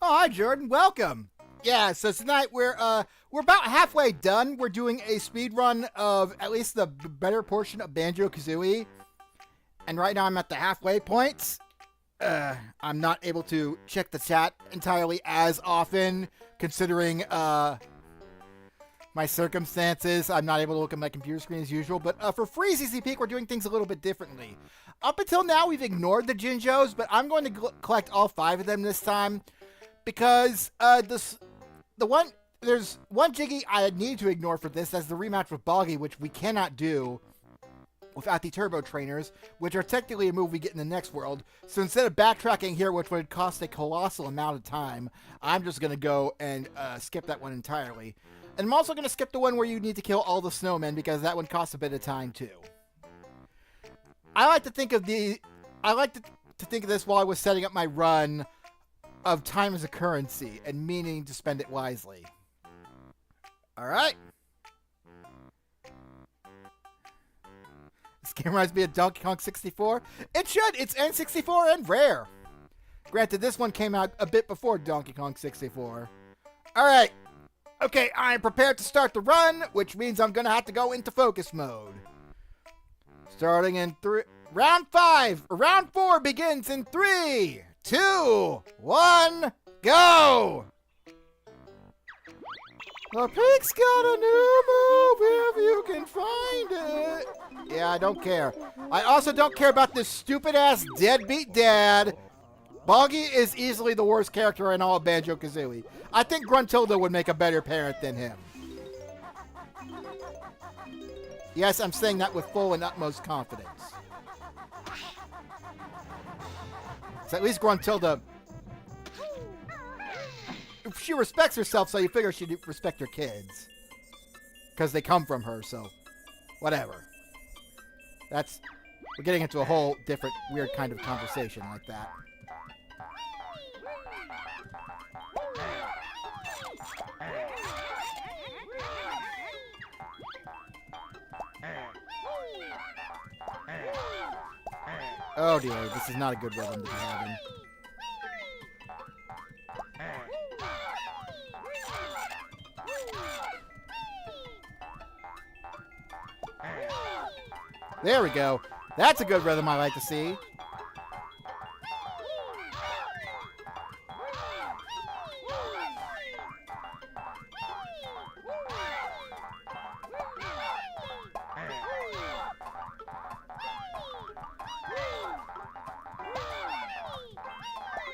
Oh, hi, Jordan. Welcome. Yeah, so tonight we're about halfway done. We're doing a speed run of at least the better portion of Banjo-Kazooie. And right now I'm at the halfway point. I'm not able to check the chat entirely as often, considering my circumstances. I'm not able to look at my computer screen as usual. But for Freeze Easy Peak, we're doing things a little bit differently. Up until now, we've ignored the Jinjos, but I'm going to collect all 5 of them this time. Because there's one Jiggy I need to ignore for this. That's the rematch with Boggy, which we cannot do without the Turbo Trainers, which are technically a move we get in the next world. So instead of backtracking here, which would cost a colossal amount of time, I'm just going to go and skip that one entirely. And I'm also going to skip the one where you need to kill all the snowmen, because that one costs a bit of time too. I like to think of this while I was setting up my run of time as a currency and meaning to spend it wisely. Alright. This game reminds me of Donkey Kong 64. It should! It's N64 and rare. Granted, this one came out a bit before Donkey Kong 64. Alright. Okay, I'm prepared to start the run, which means I'm gonna have to go into focus mode. Starting in round 4 begins in 3, 2, 1, go! The pig's got a new move if you can find it. Yeah, I don't care. I also don't care about this stupid-ass deadbeat dad. Boggy is easily the worst character in all of Banjo-Kazooie. I think Gruntilda would make a better parent than him. Yes, I'm saying that with full and utmost confidence. So at least Gruntilda, she respects herself, so you figure she'd respect her kids. Because they come from her, so whatever. We're getting into a whole different weird kind of conversation like that. Oh dear, this is not a good rhythm to be having. There we go. That's a good rhythm I like to see.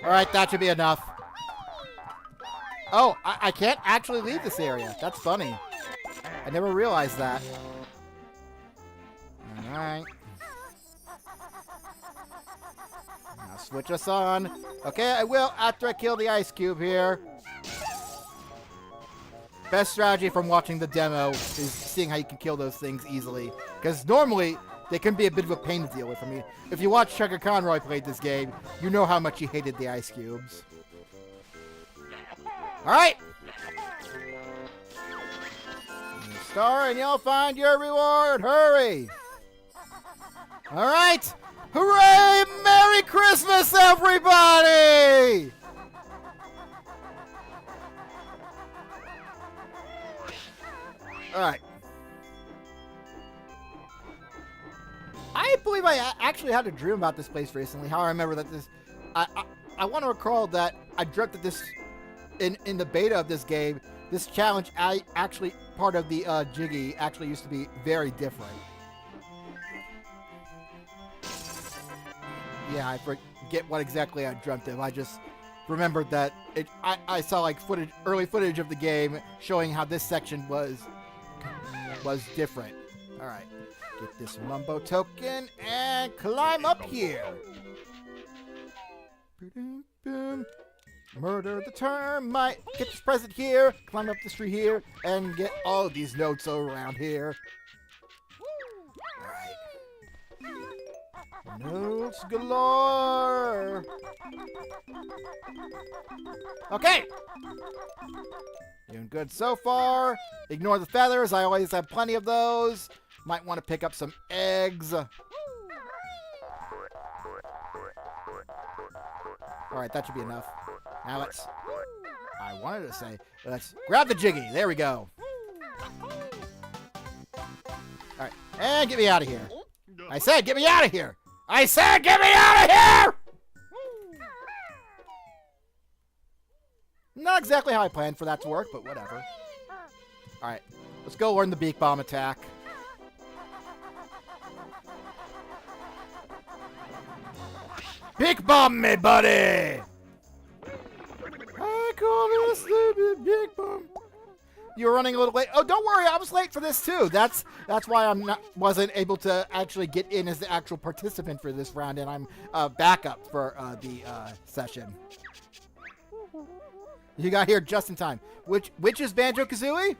Alright, that should be enough. Oh, I can't actually leave this area. That's funny. I never realized that. Alright. Now switch us on. Okay, I will after I kill the ice cube here. Best strategy from watching the demo is seeing how you can kill those things easily. Because normally, they can be a bit of a pain to deal with. I mean, if you watch Chugga Conroy play this game, you know how much he hated the ice cubes. Alright! Star and you'll find your reward. Hurry! Alright! Hooray! Merry Christmas, everybody! Alright. I believe I actually had a dream about this place recently. How I remember that this... I want to recall that I dreamt that this... In the beta of this game, this challenge, part of the Jiggy, actually used to be very different. Yeah, I forget what exactly I dreamt of. I just remembered that I saw like early footage of the game showing how this section was different. All right, get this Mumbo token and climb up here. Murder the termite. Get this present here. Climb up this tree here and get all of these notes around here. All right. Notes galore. Okay. Doing good so far. Ignore the feathers. I always have plenty of those. Might want to pick up some eggs. Alright, that should be enough. Now let's grab the Jiggy. There we go. Alright, and get me out of here. I said get me out of here. I said get me out of here! Not exactly how I planned for that to work, but whatever. Alright, let's go learn the Beak Bomb attack. Beak Bomb me, buddy! I call this the Beak Bomb. You were running a little late. Oh, don't worry, I was late for this too. That's why wasn't able to actually get in as the actual participant for this round, and I'm backup for the session. You got here just in time. Which is Banjo-Kazooie?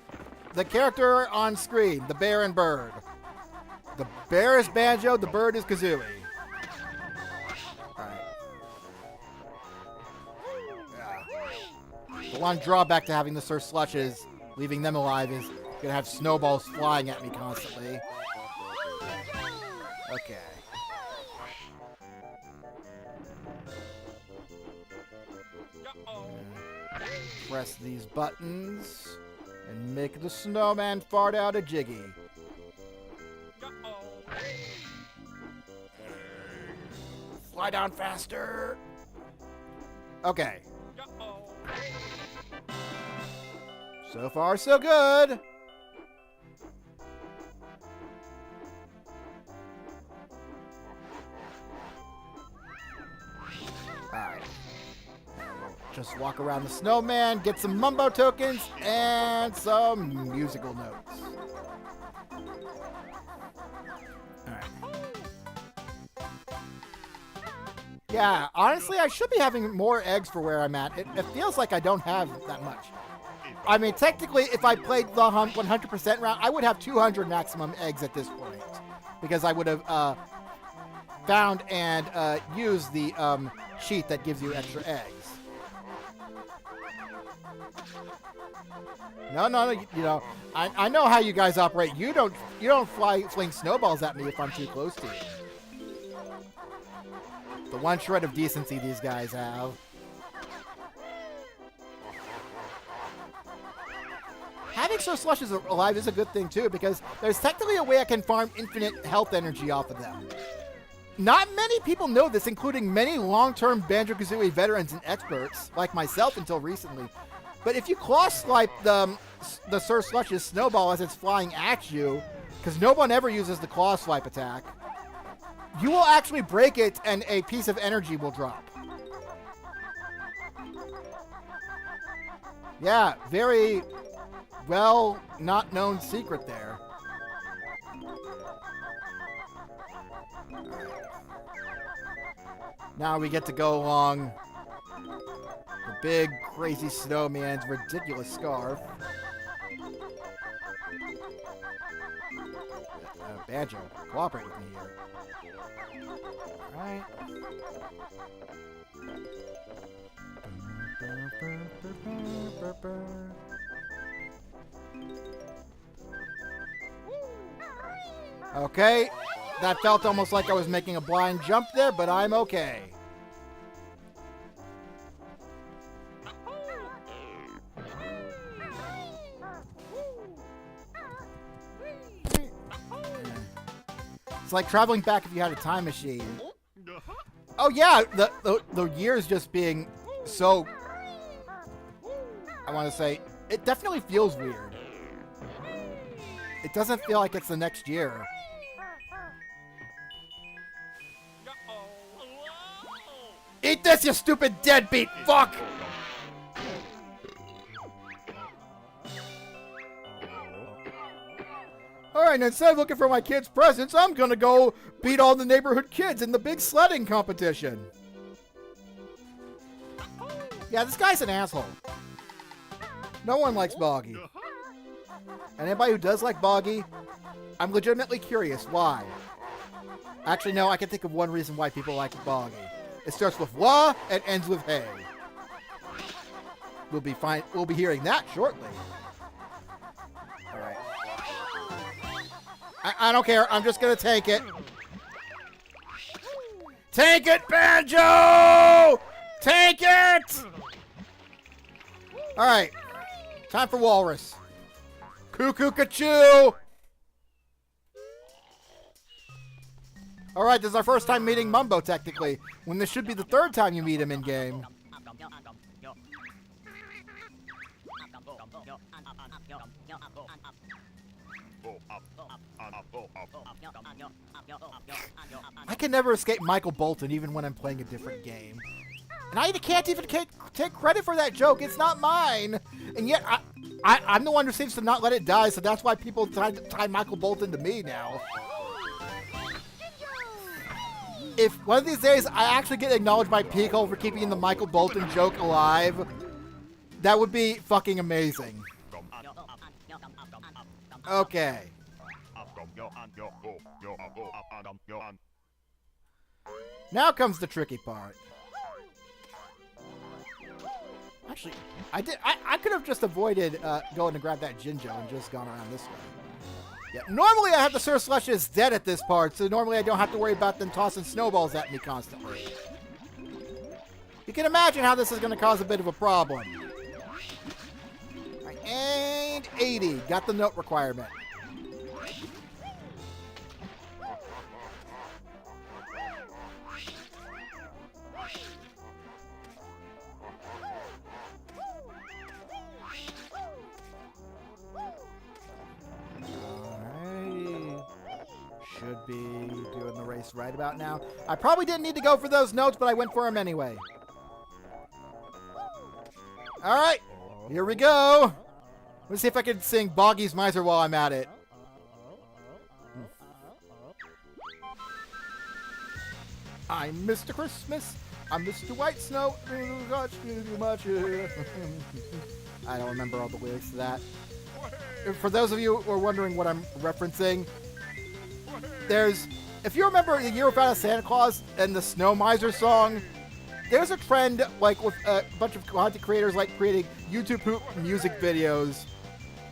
The character on screen, the bear and bird. The bear is Banjo, the bird is Kazooie. The one drawback to having the Sir Slushes, leaving them alive, is gonna have snowballs flying at me constantly. Okay. Press these buttons. And make the snowman fart out a jiggy. Fly down faster. Okay. So far, so good. Alright. Just walk around the snowman, get some mumbo tokens, and some musical notes. Alright. Yeah, honestly, I should be having more eggs for where I'm at. It feels like I don't have that much. I mean, technically, if I played the 100% round, I would have 200 maximum eggs at this point. Because I would have found and used the sheet that gives you extra eggs. No, you know, I know how you guys operate. You don't fling snowballs at me if I'm too close to you. The one shred of decency these guys have. Having Sir Slushes alive is a good thing too, because there's technically a way I can farm infinite health energy off of them. Not many people know this, including many long-term Banjo-Kazooie veterans and experts, like myself until recently. But if you claw swipe the Sir Slush's snowball as it's flying at you, because no one ever uses the claw swipe attack, you will actually break it and a piece of energy will drop. Yeah, very well not known secret there. Now we get to go along the big, crazy snowman's ridiculous scarf. Banjo, cooperate with me here. Alright. Okay, that felt almost like I was making a blind jump there, but I'm okay. It's like traveling back if you had a time machine. Oh yeah, the years just being so... I want to say, it definitely feels weird. It doesn't feel like it's the next year. Eat this, you stupid deadbeat fuck! Alright, instead of looking for my kids' presents, I'm gonna go beat all the neighborhood kids in the big sledding competition. Yeah, this guy's an asshole. No one likes Boggy. And anybody who does like Boggy, I'm legitimately curious why. Actually, no, I can think of one reason why people like Boggy. It starts with wah and ends with hey. We'll be hearing that shortly. Alright. I don't care. I'm just gonna take it. Take it, Banjo! Take it! Alright. Time for Walrus. Cuckoo-ca-choo! Alright, this is our first time meeting Mumbo, technically, when this should be the third time you meet him in-game. I can never escape Michael Bolton, even when I'm playing a different game. And I can't even take credit for that joke. It's not mine. And yet, I'm the one who seems to not let it die, so that's why people tie Michael Bolton to me now. If one of these days I actually get acknowledged by Pico for keeping the Michael Bolton joke alive, that would be fucking amazing. Okay. Now comes the tricky part. Actually, I could have just avoided going to grab that Jinjo and just gone around this way. Yeah, normally I have the Sir Slushes dead at this part, so normally I don't have to worry about them tossing snowballs at me constantly. You can imagine how this is going to cause a bit of a problem. Right, and 80. Got the note requirement. Should be doing the race right about now. I probably didn't need to go for those notes, but I went for them anyway. All right, here we go. Let's see if I can sing Boggy's Miser while I'm at it. I'm Mr. Christmas. I'm Mr. White Snow. I don't remember all the lyrics to that. For those of you who are wondering what I'm referencing, if you remember the Year Without a Santa Claus and the Snow Miser song, there's a trend like with a bunch of content creators like creating YouTube poop music videos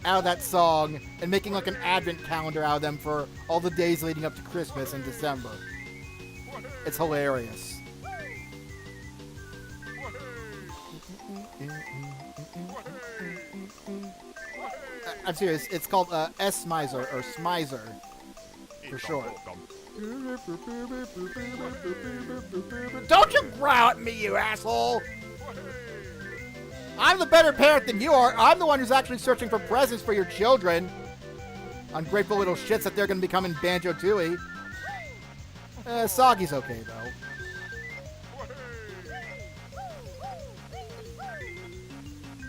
out of that song and making like an advent calendar out of them for all the days leading up to Christmas in December. It's hilarious. I'm serious. It's called S-Miser or Smizer for short. Don't you growl at me, you asshole! I'm the better parent than you are. I'm the one who's actually searching for presents for your children. Ungrateful little shits that they're going to become in Banjo-Kazooie. Soggy's okay, though.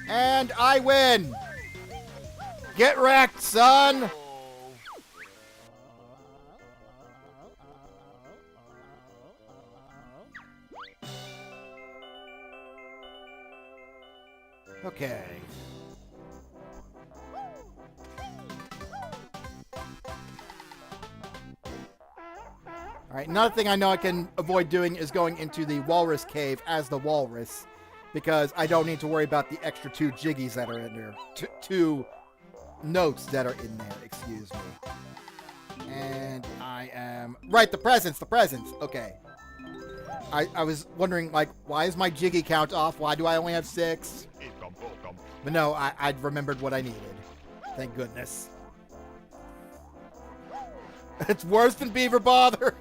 And I win! Get wrecked, son! Okay. Alright, another thing I know I can avoid doing is going into the Walrus Cave as the Walrus, because I don't need to worry about the extra 2 jiggies that are in there. Two notes that are in there, excuse me. And I am... Right, the presents! Okay. I was wondering, like, why is my jiggy count off? Why do I only have 6? But no, I'd remembered what I needed. Thank goodness. It's worse than Beaver Bother!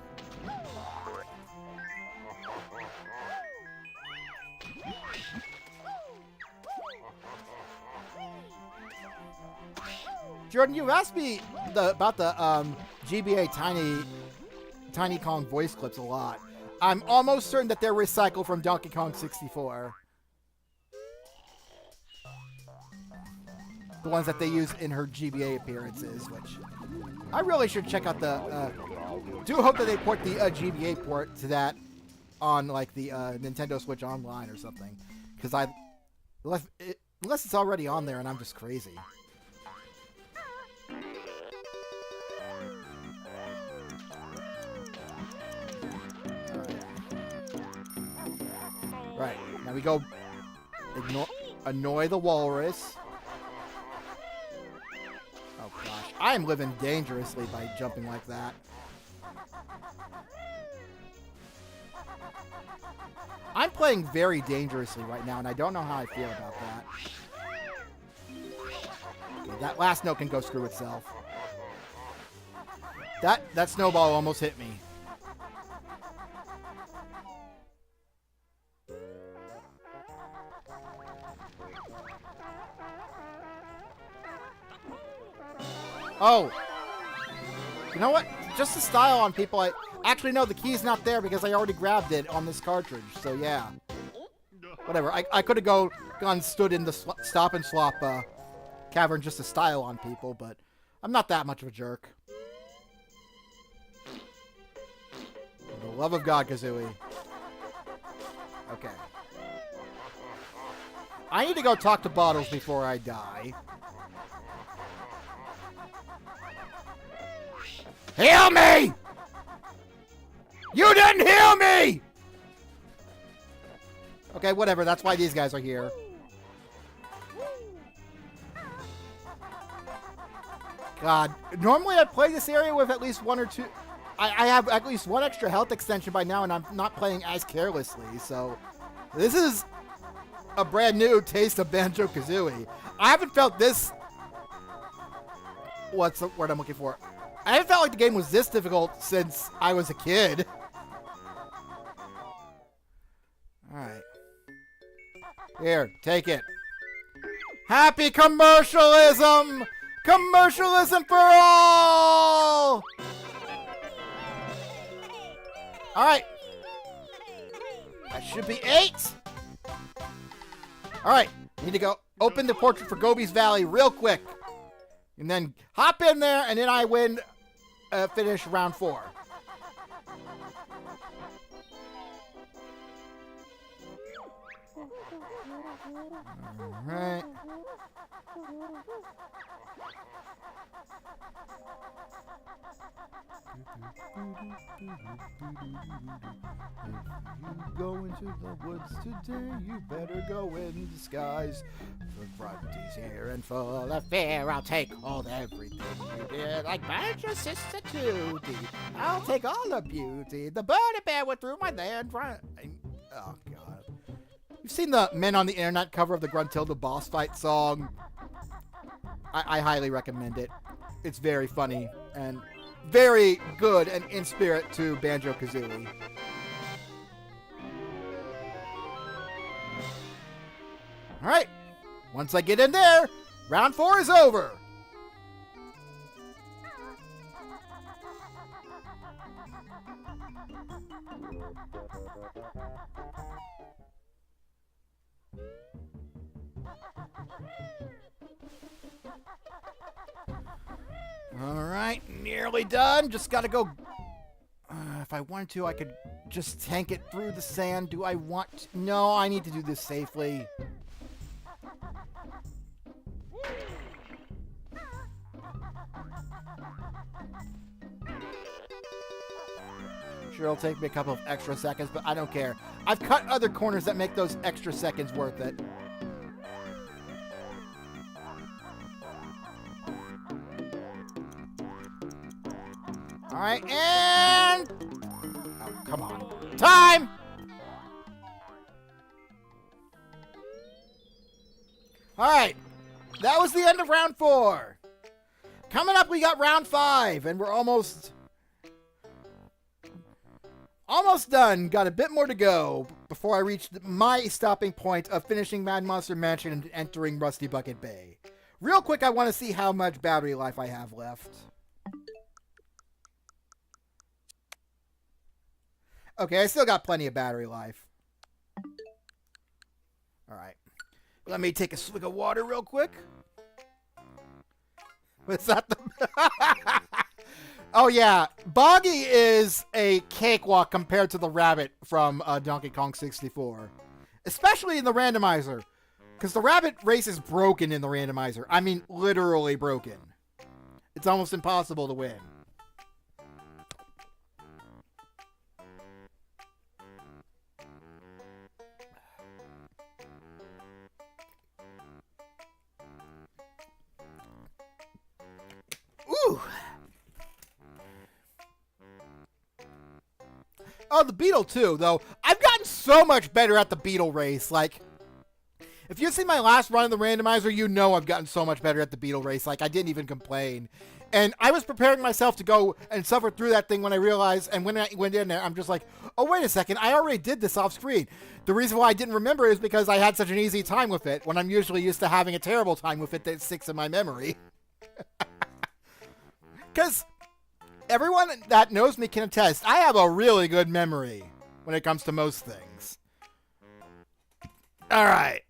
Jordan, you asked me about the GBA Tiny Kong voice clips a lot. I'm almost certain that they're recycled from Donkey Kong 64. The ones that they use in her GBA appearances, which I really should check out the... do hope that they port the GBA port to that on, like, the Nintendo Switch Online or something. Because unless it's already on there and I'm just crazy. Right, now we go annoy the walrus. Oh gosh, I am living dangerously by jumping like that. I'm playing very dangerously right now, and I don't know how I feel about that. Okay, that last note can go screw itself. That snowball almost hit me. Oh, you know what? Just the style on people. Actually, no, the key's not there because I already grabbed it on this cartridge. So, yeah. Whatever. I could have gone stood in the stop and slop cavern just to style on people, but I'm not that much of a jerk. For the love of God, Kazooie. Okay. I need to go talk to Bottles before I die. Heal me! You didn't heal me! Okay, whatever. That's why these guys are here. God. Normally I play this area with at least 1 or 2... I have at least 1 extra health extension by now, and I'm not playing as carelessly, so... This is a brand new taste of Banjo-Kazooie. I haven't felt this what's the word I'm looking for? I haven't felt like the game was this difficult since I was a kid. Alright. Here, take it. Happy commercialism! Commercialism for all! Alright. That should be 8. Alright. Need to go open the portrait for Gobi's Valley real quick. And then hop in there, and then I win, finish round 4. Alright. If you go into the woods today, you better go in disguise. For Grundy's here and full of fear, I'll take all everything you did. Like Banjo Sister Judy, I'll take all the beauty. The birdie bear went through my land. Oh, God. You've seen the Men on the Internet cover of the Gruntilda boss fight song? I highly recommend it. It's very funny and very good and in spirit to Banjo-Kazooie. Alright, once I get in there, round 4 is over. Alright, nearly done. Just gotta go. If I wanted to, I could just tank it through the sand. Do I want to? No, I need to do this safely. Sure, it'll take me a couple of extra seconds, but I don't care. I've cut other corners that make those extra seconds worth it. Alright, and... Oh, come on. Time! Alright, that was the end of round 4. Coming up, we got round 5, and we're almost done. Got a bit more to go before I reach my stopping point of finishing Mad Monster Mansion and entering Rusty Bucket Bay. Real quick, I want to see how much battery life I have left. Okay, I still got plenty of battery life. Alright. Let me take a swig of water real quick. What's that? Oh, yeah. Boggy is a cakewalk compared to the rabbit from Donkey Kong 64. Especially in the randomizer. Because the rabbit race is broken in the randomizer. I mean, literally broken. It's almost impossible to win. Ooh. Oh, the beetle too, though. I've gotten so much better at the beetle race. Like, if you've seen my last run in the randomizer, you know I've gotten so much better at the beetle race. Like, I didn't even complain. And I was preparing myself to go and suffer through that thing when I realized, and when I went in there, I'm just like, oh, wait a second, I already did this off screen. The reason why I didn't remember is because I had such an easy time with it, when I'm usually used to having a terrible time with it that sticks in my memory. Because everyone that knows me can attest, I have a really good memory when it comes to most things. Alright.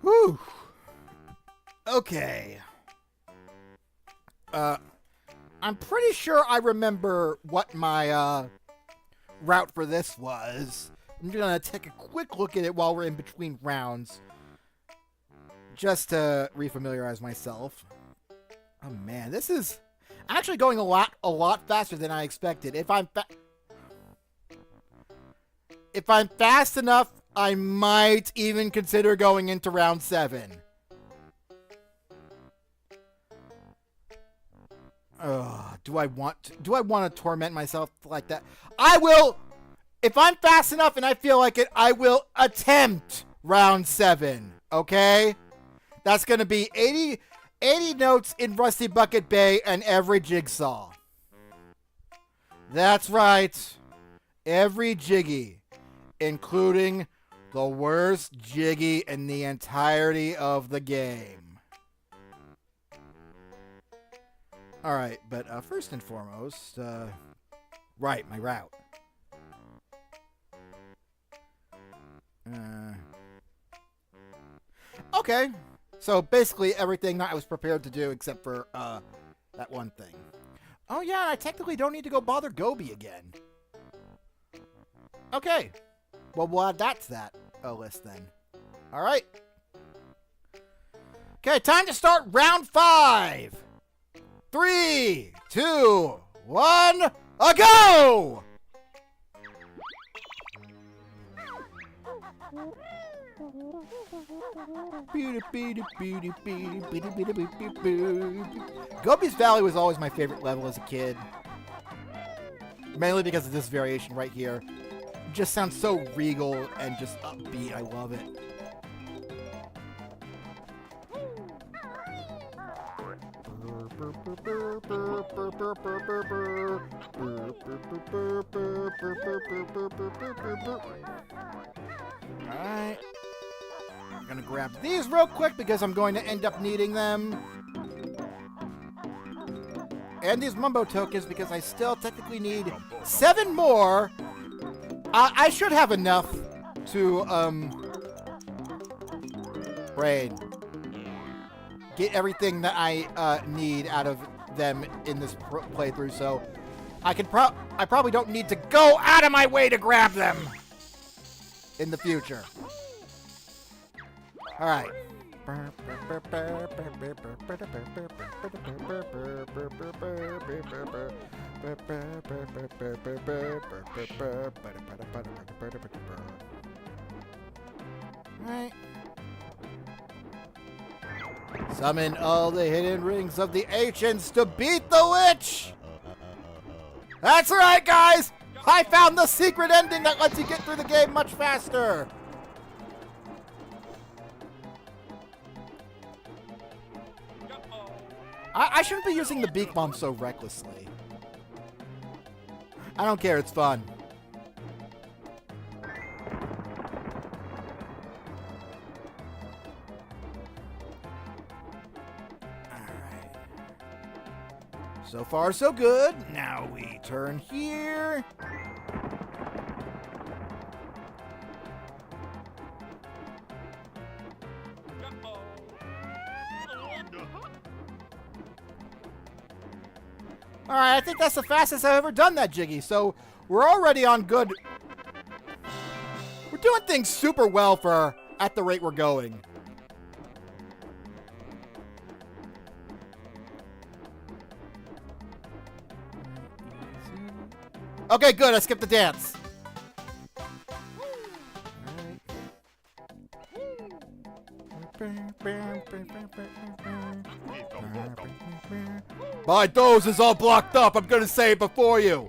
Whew. Okay. I'm pretty sure I remember what my route for this was. I'm gonna take a quick look at it while we're in between rounds. Just to refamiliarize myself. Oh man, this is actually going a lot faster than I expected. If I'm fast enough, I might even consider going into round 7. Do I want to torment myself like that? I will. If I'm fast enough and I feel like it, I will attempt round 7. Okay? That's going to be 80 notes in Rusty Bucket Bay and every jigsaw. That's right. Every jiggy, including the worst jiggy in the entirety of the game. Alright, but first and foremost, right, my route. Okay, so basically everything that I was prepared to do except for that one thing. Oh yeah, I technically don't need to go bother Gobi again. Okay, well we'll add that to that list then. Alright. Okay, time to start round 5. 3, 2, 1, a go! Gobi's Valley was always my favorite level as a kid. Mainly because of this variation right here. It just sounds so regal and just upbeat. I love it. Alright. I'm gonna grab these real quick because I'm going to end up needing them. And these Mumbo tokens because I still technically need 7 more. I should have enough to, get everything that I need out of them in this playthrough, so I probably don't need to go out of my way to grab them in the future. All right. Alright. Summon all the hidden rings of the ancients to beat the witch! That's right, guys! I found the secret ending that lets you get through the game much faster! I shouldn't be using the beak bomb so recklessly. I don't care, it's fun. Alright. So far, so good. Now we turn here. Alright, I think that's the fastest I've ever done that, Jiggy. So, we're already on good... We're doing things super well for at the rate we're going. Okay, good. I skipped the dance. My nose is all blocked up. I'm gonna say it before you.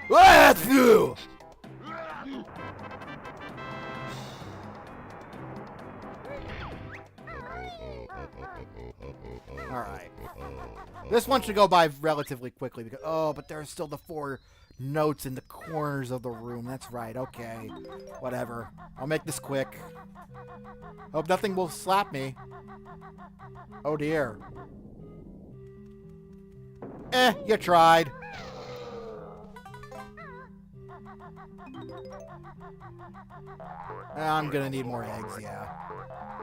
Let's go. All right. This one should go by relatively quickly because but there are still the 4 notes in the corners of the room. That's right. Okay. Whatever. I'll make this quick. Hope nothing will slap me. Oh dear. You tried. I'm gonna need more eggs, yeah.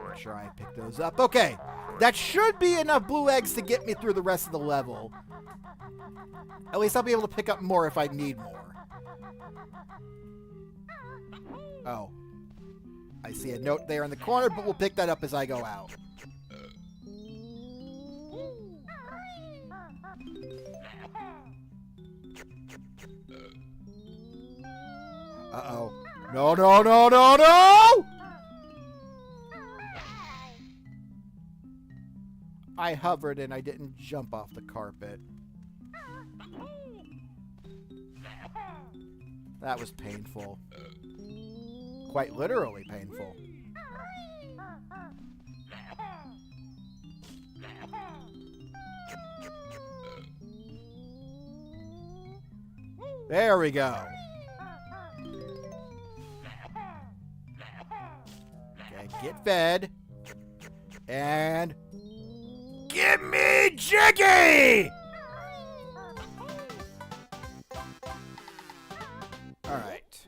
Make sure I pick those up. Okay. That should be enough blue eggs to get me through the rest of the level. At least I'll be able to pick up more if I need more. Oh. I see a note there in the corner, but we'll pick that up as I go out. Uh-oh. No, no, no, no, no! I hovered and I didn't jump off the carpet. That was painful. Quite literally painful. There we go. Okay, get fed. And... give me Jiggy! Alright.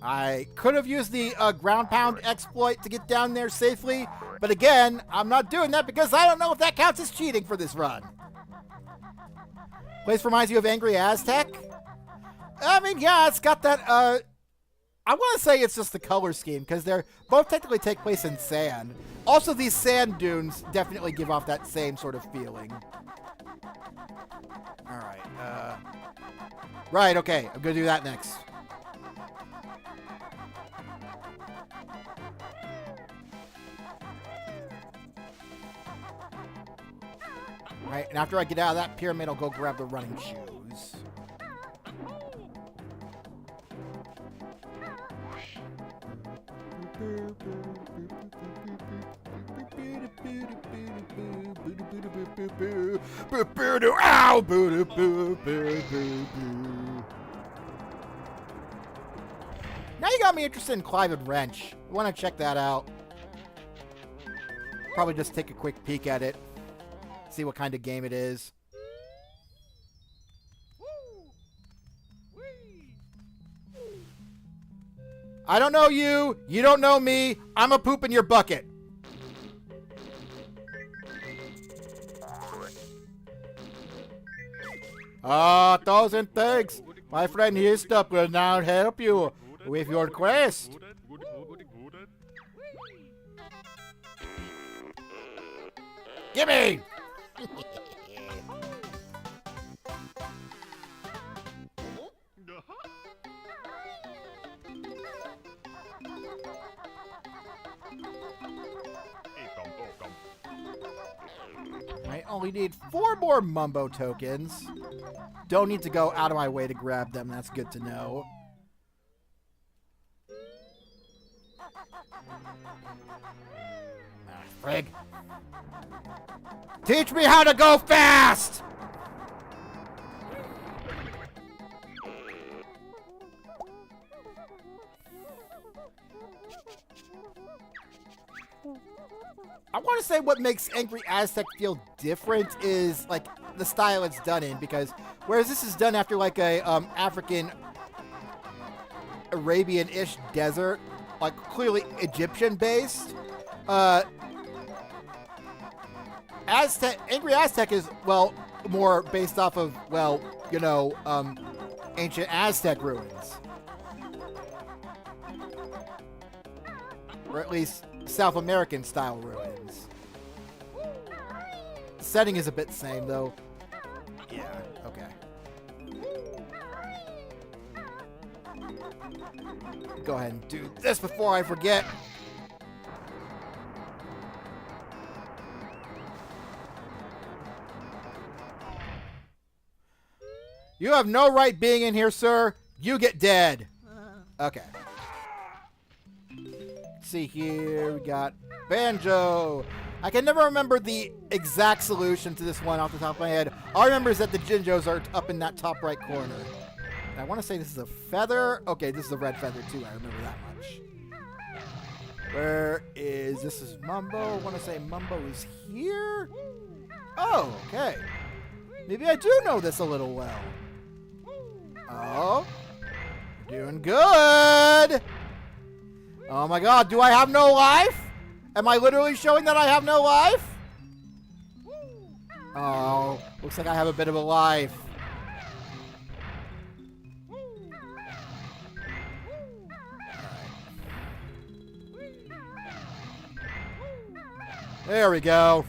I could have used the ground pound exploit to get down there safely, but again, I'm not doing that because I don't know if that counts as cheating for this run. Place reminds you of Angry Aztec? I mean, yeah, it's got that, I want to say it's just the color scheme, because they're both technically take place in sand. Also, these sand dunes definitely give off that same sort of feeling. Alright, right, okay, I'm gonna do that next. Right, and after I get out of that pyramid, I'll go grab the running shoes. Ow! Now you got me interested in Clive and Wrench. I want to check that out. Probably just take a quick peek at it. See what kind of game it is. I don't know you. You don't know me. I'm a poop in your bucket. Ah, 1,000 thanks. My friend here stop will now help you with your quest. Gimme! I only need 4 more Mumbo tokens. Don't need to go out of my way to grab them. That's good to know. Ah, frig. Teach me how to go fast! I want to say what makes Angry Aztec feel different is like the style it's done in, because whereas this is done after like a African Arabian-ish desert, like clearly Egyptian based, Angry Aztec is, well, more based off of, well, you know, ancient Aztec ruins. Or at least South American style ruins. The setting is a bit same though. Yeah, okay. Go ahead and do this before I forget. You have no right being in here, sir. You get dead. Okay. Let's see here. We got Banjo. I can never remember the exact solution to this one off the top of my head. All I remember is that the Jinjos are up in that top right corner. And I want to say this is a feather. Okay, this is a red feather too. I remember that much. Where is... This is Mumbo. I want to say Mumbo is here. Oh, okay. Maybe I do know this a little well. Oh. You're doing good. Oh my god, do I have no life? Am I literally showing that I have no life? Oh, looks like I have a bit of a life. There we go.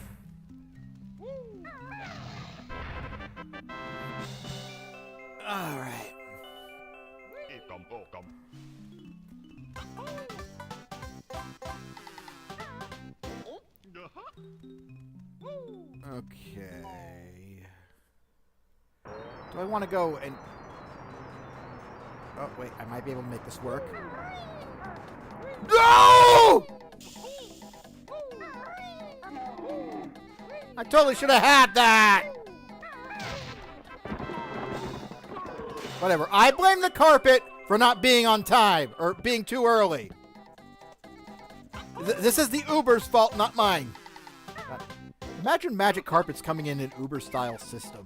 All right. Okay. Do I want to go and... Oh, wait. I might be able to make this work. No! I totally should have had that! Whatever. I blame the carpet for not being on time, or being too early. This is the Uber's fault, not mine. Imagine magic carpets coming in an Uber-style system.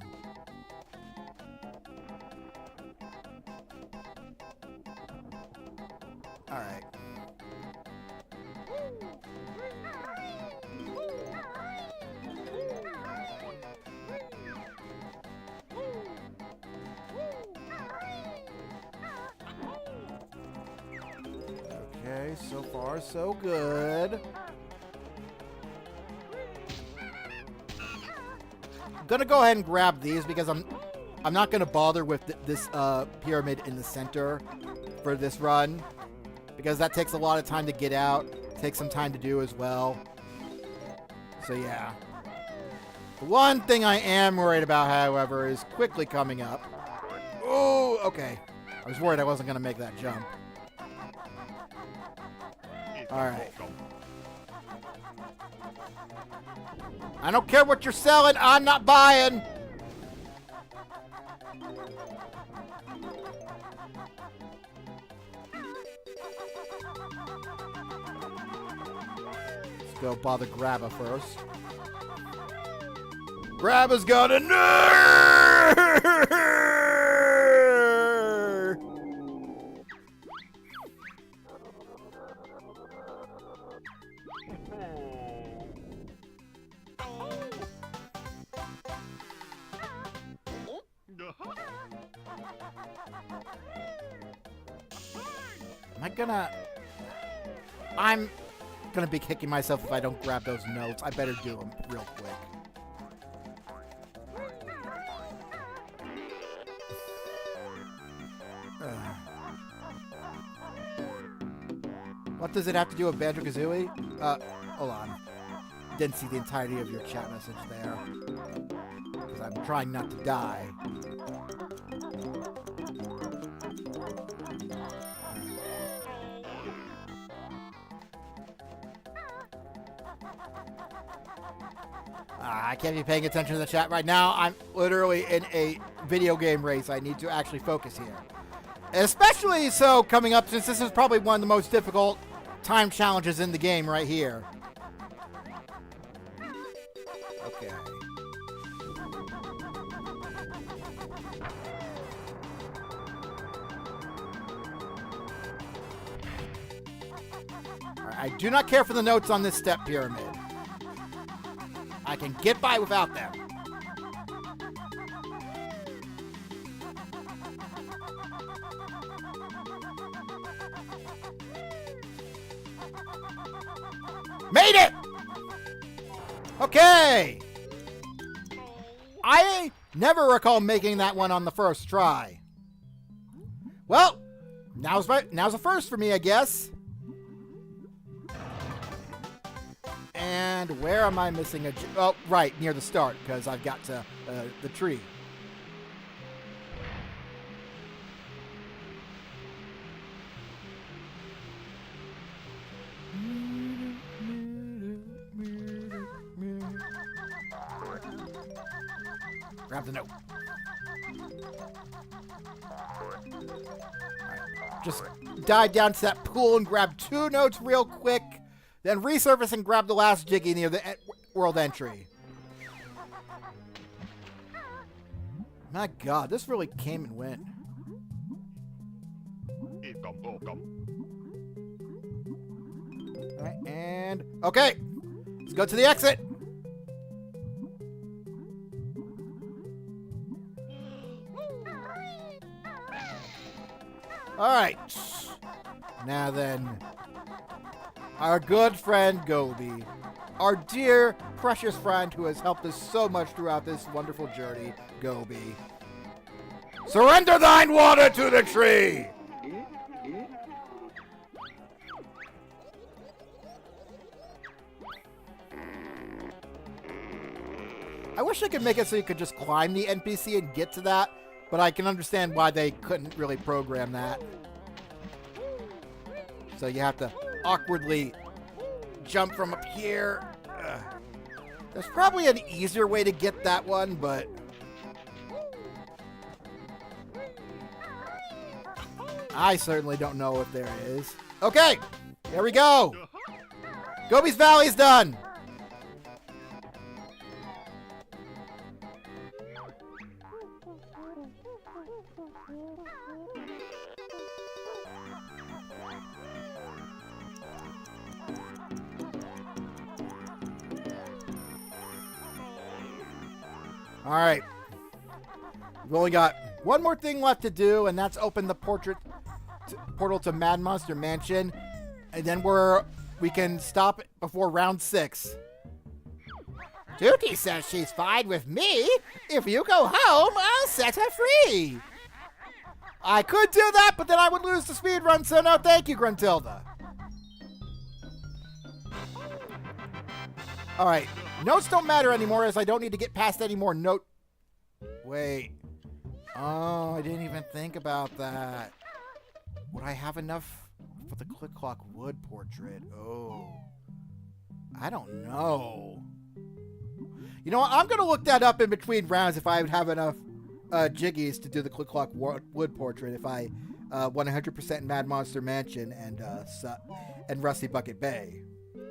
Alright. Okay, so far so good. I'm gonna go ahead and grab these because I'm not gonna bother with this pyramid in the center for this run because that takes a lot of time to get out. Takes some time to do as well. So yeah. The one thing I am worried about, however, is quickly coming up. Oh, okay. I was worried I wasn't gonna make that jump. Alright. I don't care what you're selling, I'm not buying! Let's go bother Grabba first. Grabba's got a nerd! I'm gonna be kicking myself if I don't grab those notes. I better do them real quick. What does it have to do with Banjo-Kazooie? Hold on. Didn't see the entirety of your chat message there. Because I'm trying not to die. I can't be paying attention to the chat right now. I'm literally in a video game race. I need to actually focus here. Especially so coming up, since this is probably one of the most difficult time challenges in the game right here. Okay. Alright, I do not care for the notes on this step pyramid. I can get by without them. Made it! Okay! I never recall making that one on the first try. Well, now's a first for me, I guess. And where am I missing a... Oh, right, near the start, because I've got to the tree. Grab the note. Right. Just dive down to that pool and grab 2 notes real quick. Then resurface and grab the last Jiggy near the world entry. My god, this really came and went. Alright, and... Okay! Let's go to the exit! Alright. Now then... Our good friend Gobi. Our dear, precious friend who has helped us so much throughout this wonderful journey, Gobi. Surrender thine water to the tree! I wish I could make it so you could just climb the NPC and get to that, But I can understand why they couldn't really program that. So you have to awkwardly jump from up here. Ugh. There's probably an easier way to get that one, but... I certainly don't know if there is. Okay, here we go. Gobi's Valley's done. All right. We've only got one more thing left to do, and that's open the portal to Mad Monster Mansion, and then we can stop before round 6. Tootie says she's fine with me. If you go home, I'll set her free. I could do that, but then I would lose the speed run, so no thank you, Gruntilda. All right. Notes don't matter anymore, as I don't need to get past any more note... Wait. Oh, I didn't even think about that. Would I have enough for the Click Clock Wood portrait? Oh. I don't know. You know what? I'm going to look that up in between rounds if I would have enough jiggies to do the Click Clock Wood portrait if I 100% Mad Monster Mansion and Rusty Bucket Bay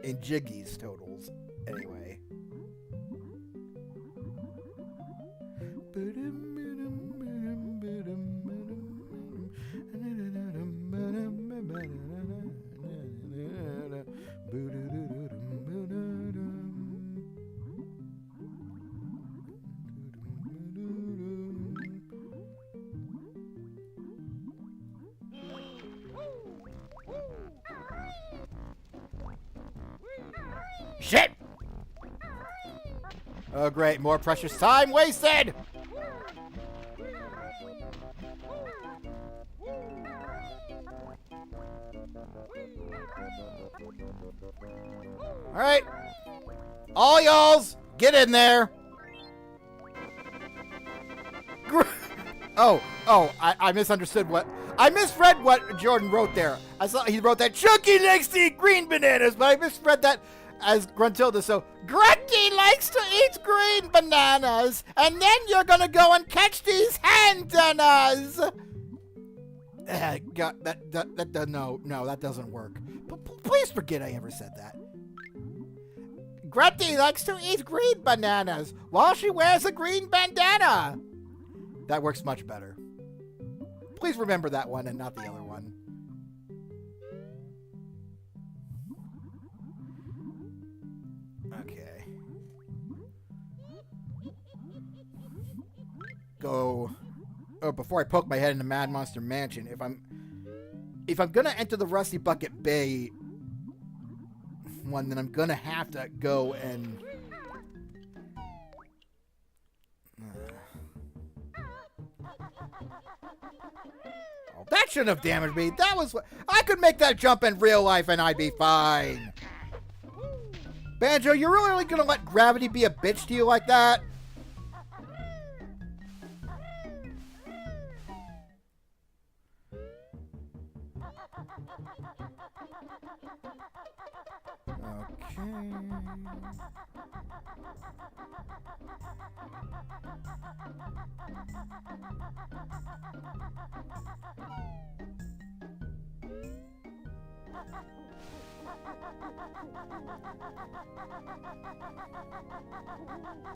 in jiggies totals. Anyway. Shit! Oh, great. More precious time wasted! All right. All y'alls, get in there. I misunderstood I misread what Jordan wrote there. I saw he wrote that Chunky likes to eat green bananas, but I misread that as Gruntilda. So Grunty likes to eat green bananas, and then you're gonna go and catch these handanas. God, no, that doesn't work. Please forget I ever said that. Grunty likes to eat green bananas while she wears a green bandana. That works much better. Please remember that one and not the other one. Okay. Go. Oh, before I poke my head into Mad Monster Mansion, if I'm gonna enter the Rusty Bucket Bay one, then I'm gonna have to go and oh, that shouldn't have damaged me. That was I could make that jump in real life and I'd be fine. Banjo, you're really gonna let gravity be a bitch to you like that?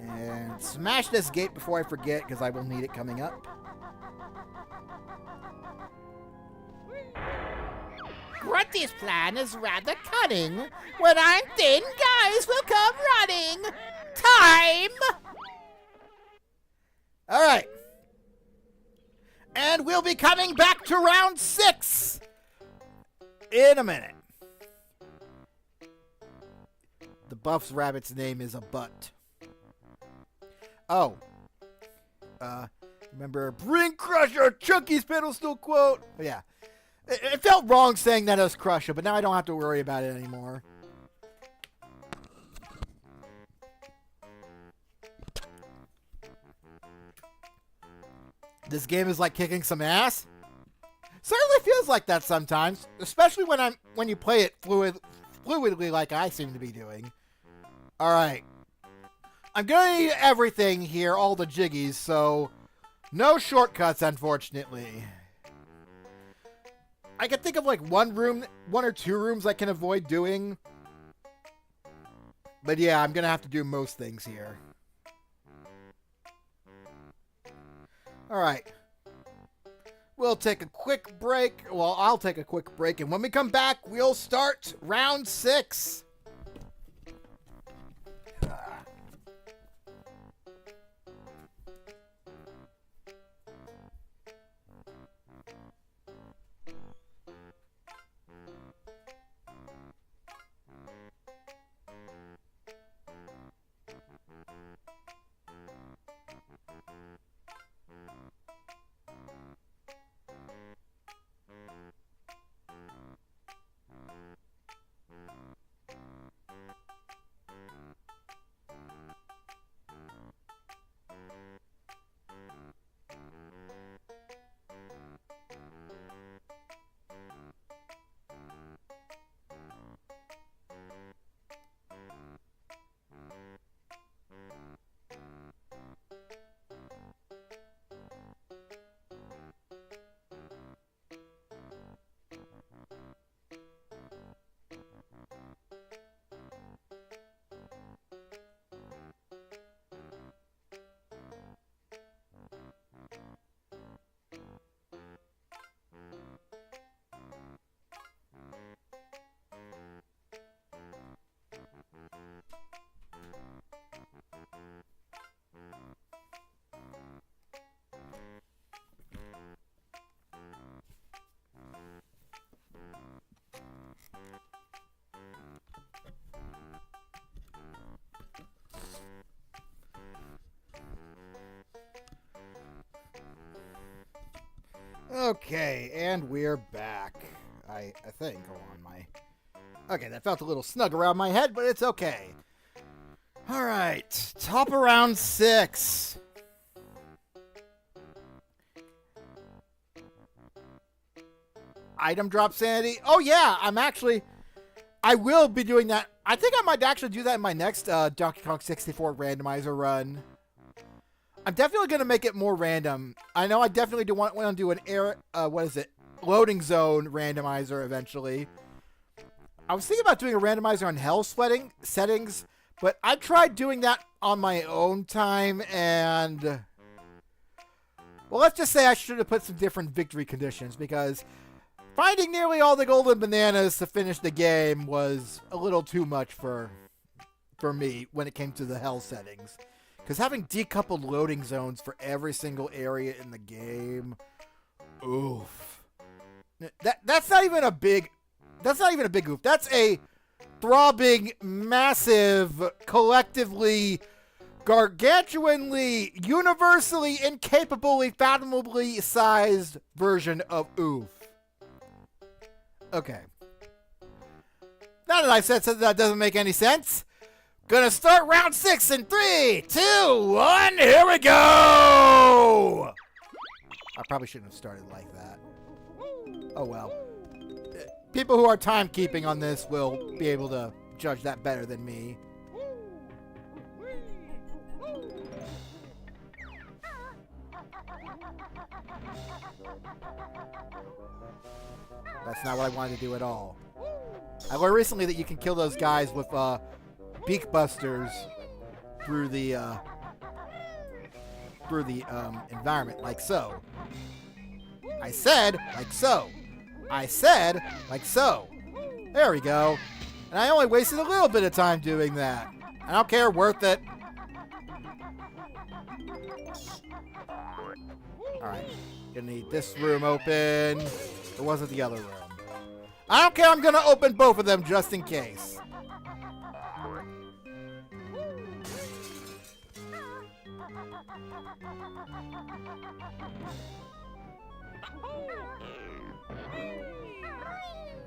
And smash this gate before I forget, because I will need it coming up. Grunty's plan is rather cunning. When I'm thin, guys will come running. Time! All right. And we'll be coming back to round 6 in a minute. The Buff's rabbit's name is a butt. Oh. Remember, bring Crusher, Chunky's pedestal quote. Yeah. It felt wrong saying that as Crusher, but now I don't have to worry about it anymore. This game is like kicking some ass. Certainly feels like that sometimes, especially when you play it fluidly like I seem to be doing. All right. I'm going to need everything here, all the jiggies, so no shortcuts, unfortunately. I can think of like one or two rooms I can avoid doing. But yeah, I'm going to have to do most things here. All right. We'll take a quick break. Well, I'll take a quick break, and when we come back, we'll start round 6. Okay, and we're back. I think. Hold on, Okay, that felt a little snug around my head, but it's okay. All right, top of round 6. Item drop sanity. Oh yeah, I will be doing that. I think I might actually do that in my next Donkey Kong 64 randomizer run. I'm definitely going to make it more random. I know I definitely do want to do an loading zone randomizer eventually. I was thinking about doing a randomizer on hell settings, but I tried doing that on my own time, and well, let's just say I should have put some different victory conditions, because finding nearly all the golden bananas to finish the game was a little too much for me when it came to the hell settings. Because having decoupled loading zones for every single area in the game, oof. That's not even a big oof. That's a throbbing, massive, collectively, gargantuanly, universally, incapably, fathomably sized version of oof. Okay. Now that I've said something that doesn't make any sense, gonna start round 6 in 3, 2, 1, here we go! I probably shouldn't have started like that. Oh well. People who are timekeeping on this will be able to judge that better than me. That's not what I wanted to do at all. I learned recently that you can kill those guys with beak busters through the environment, like so. I said, like so. I said, like so. There we go. And I only wasted a little bit of time doing that. I don't care, worth it. Alright, gonna need this room open. It wasn't the other room. I don't care, I'm gonna open both of them just in case.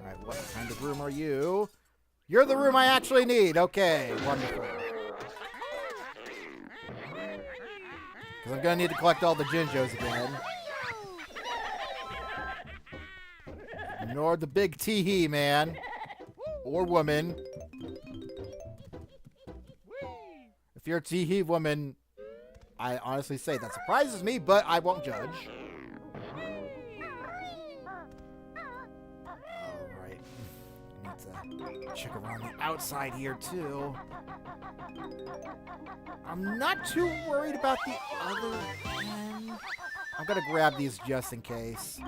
Alright, what kind of room are you? You're the room I actually need. Okay, wonderful. Because I'm gonna need to collect all the Jinjos again. Nor the big tee-hee man. Or woman. If you're a tee-hee woman, I honestly say that surprises me, but I won't judge. Alright. Need to check around the outside here, too. I'm not too worried about the other end. I'm gonna grab these just in case.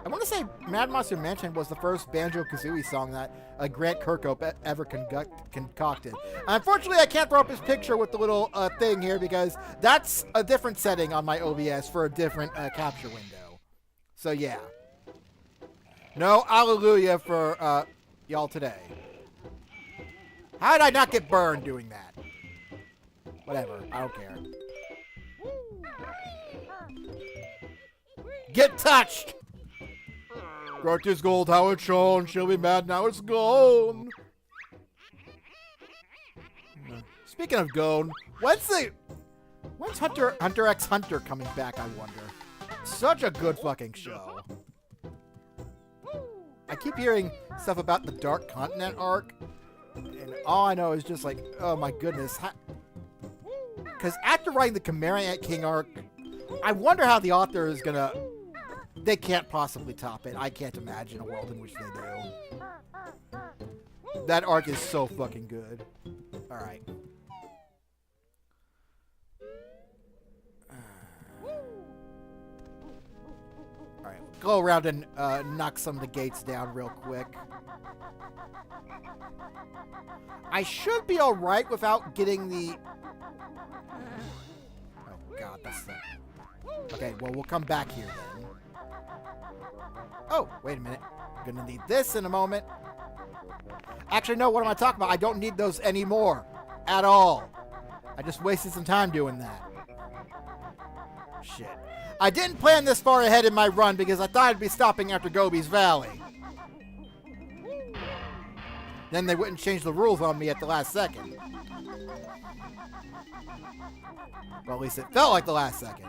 I want to say Mad Monster Mansion was the first Banjo-Kazooie song that Grant Kirkhope ever concocted. Unfortunately, I can't throw up his picture with the little thing here because that's a different setting on my OBS for a different capture window. So yeah. No hallelujah for y'all today. How did I not get burned doing that? Whatever, I don't care. Get touched! Brought this gold how it shone. She'll be mad now it's gone. Speaking of gone, when's Hunter x Hunter coming back, I wonder? Such a good fucking show. I keep hearing stuff about the Dark Continent arc, and all I know is just like, oh my goodness. Because after writing the Chimera Ant King arc, I wonder how the author is gonna... They can't possibly top it. I can't imagine a world in which they do. That arc is so fucking good. Alright. Alright, go around and knock some of the gates down real quick. I should be alright without getting the... Oh god, that's that. Okay, well, we'll come back here then. Oh, wait a minute. I'm gonna need this in a moment. Actually, no, what am I talking about? I don't need those anymore. At all. I just wasted some time doing that. Shit. I didn't plan this far ahead in my run because I thought I'd be stopping after Gobi's Valley. Then they wouldn't change the rules on me at the last second. Well, at least it felt like the last second.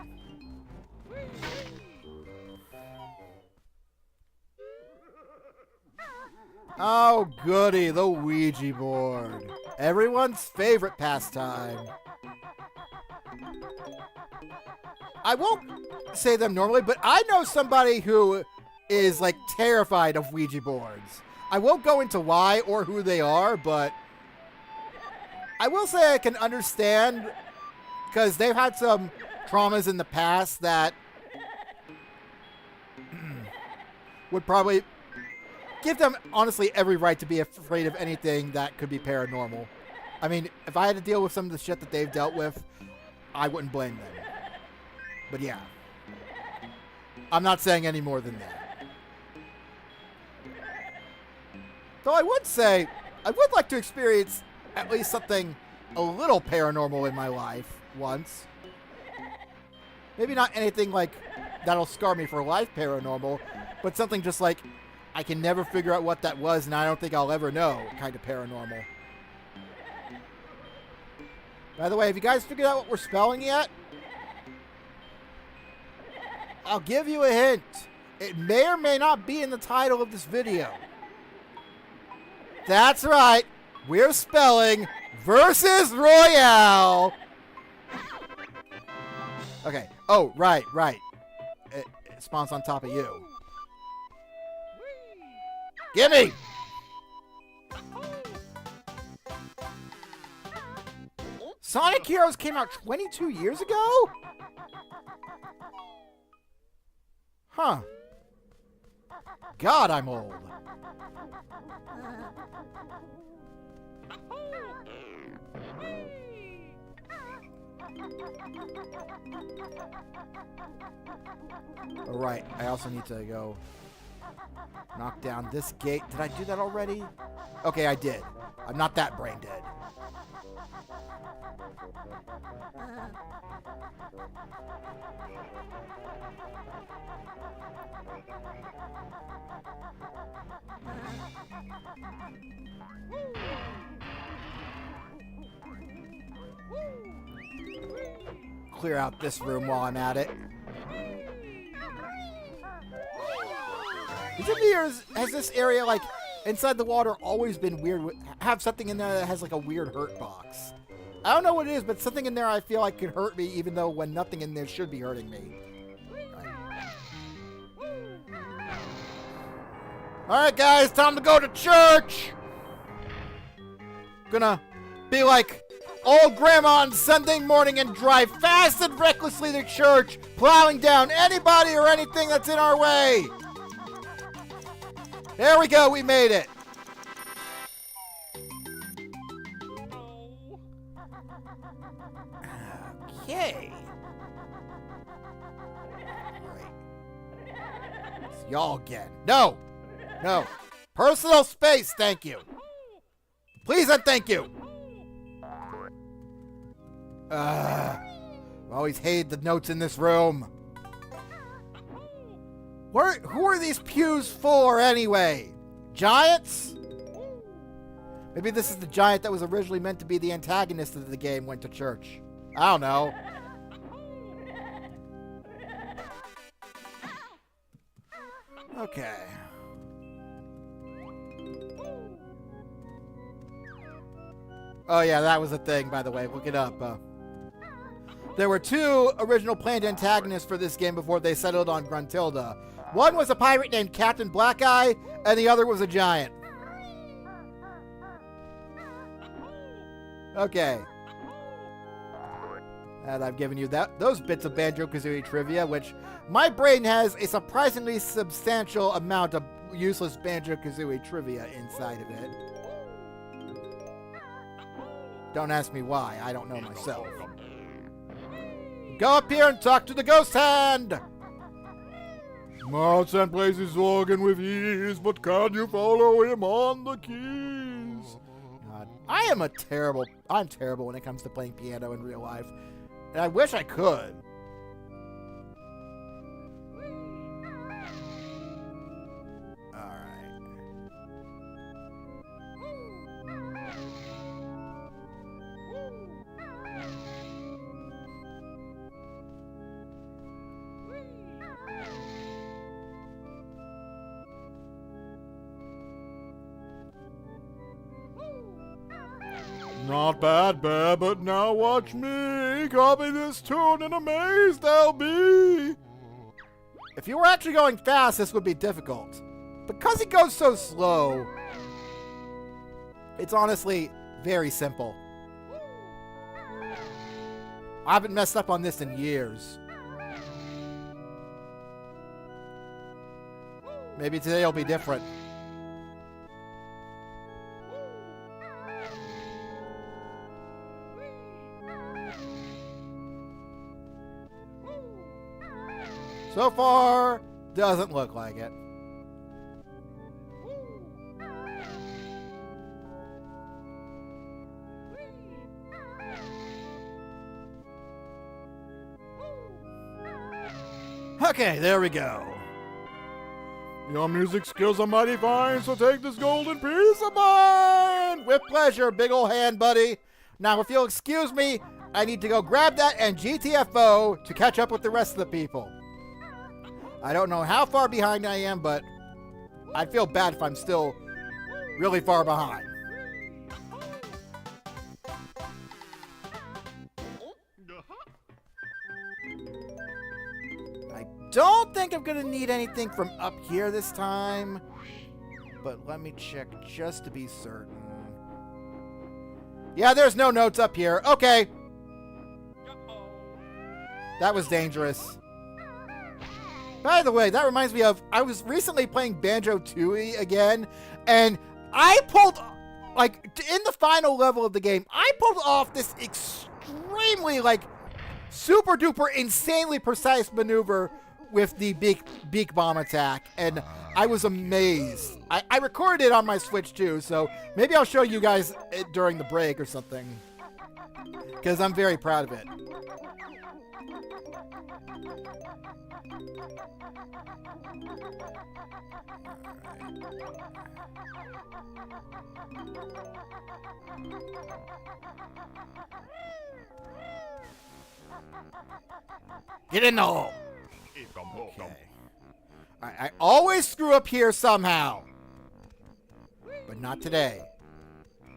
Oh, goody, the Ouija board. Everyone's favorite pastime. I won't say them normally, but I know somebody who is, like, terrified of Ouija boards. I won't go into why or who they are, but I will say I can understand because they've had some traumas in the past that would probably give them, honestly, every right to be afraid of anything that could be paranormal. I mean, if I had to deal with some of the shit that they've dealt with, I wouldn't blame them. But yeah. I'm not saying any more than that. Though I would say, I would like to experience at least something a little paranormal in my life once. Maybe not anything like that'll scar me for life paranormal, but something just like, I can never figure out what that was, and I don't think I'll ever know, kind of paranormal. By the way, have you guys figured out what we're spelling yet? I'll give you a hint. It may or may not be in the title of this video. That's right. We're spelling versus Royale. Okay. Oh, right. It spawns on top of you. Gimme! Sonic Heroes came out 22 years ago? Huh. God, I'm old. Alright, I also need to go knock down this gate. Did I do that already? Okay, I did. I'm not that brain dead. Clear out this room while I'm at it. Is it me, or has this area, like, inside the water always been weird? Have something in there that has, like, a weird hurt box? I don't know what it is, but something in there I feel like could hurt me, even though when nothing in there should be hurting me. Alright, guys, time to go to church! Gonna be like old grandma on Sunday morning and drive fast and recklessly to church, plowing down anybody or anything that's in our way. There we go, we made it. Okay. Right. It's y'all again. No. No. Personal space, thank you. Please and thank you. I've always hated the notes in this room. Who are these pews for anyway? Giants? Maybe this is the giant that was originally meant to be the antagonist of the game went to church. I don't know. Okay. Oh yeah, that was a thing, by the way. Look it up. There were two original planned antagonists for this game before they settled on Gruntilda. One was a pirate named Captain Blackeye, and the other was a giant. Okay. And I've given you those bits of Banjo-Kazooie trivia, which my brain has a surprisingly substantial amount of useless Banjo-Kazooie trivia inside of it. Don't ask me why, I don't know myself. Go up here and talk to the ghost hand! Mounts and plays his organ with ease, but can you follow him on the keys? God, I'm terrible when it comes to playing piano in real life. And I wish I could. Not bad, Bear, but now watch me copy this tune and amazed I'll be. If you were actually going fast, this would be difficult. Because it goes so slow, it's honestly very simple. I haven't messed up on this in years. Maybe today will be different. So far, doesn't look like it. Okay, there we go. Your music skills are mighty fine, so take this golden piece of mine! With pleasure, big ol' hand, buddy. Now, if you'll excuse me, I need to go grab that and GTFO to catch up with the rest of the people. I don't know how far behind I am, but I'd feel bad if I'm still really far behind. I don't think I'm going to need anything from up here this time, but let me check just to be certain. Yeah, there's no notes up here. Okay. That was dangerous. By the way, that reminds me of, I was recently playing Banjo-Tooie again, and I pulled, like, in the final level of the game, I pulled off this extremely, like, super duper insanely precise maneuver with the beak bomb attack, and I was amazed. I recorded it on my Switch too, so maybe I'll show you guys it during the break or something, because I'm very proud of it. Get in the hole. Okay. I always screw up here somehow. But not today.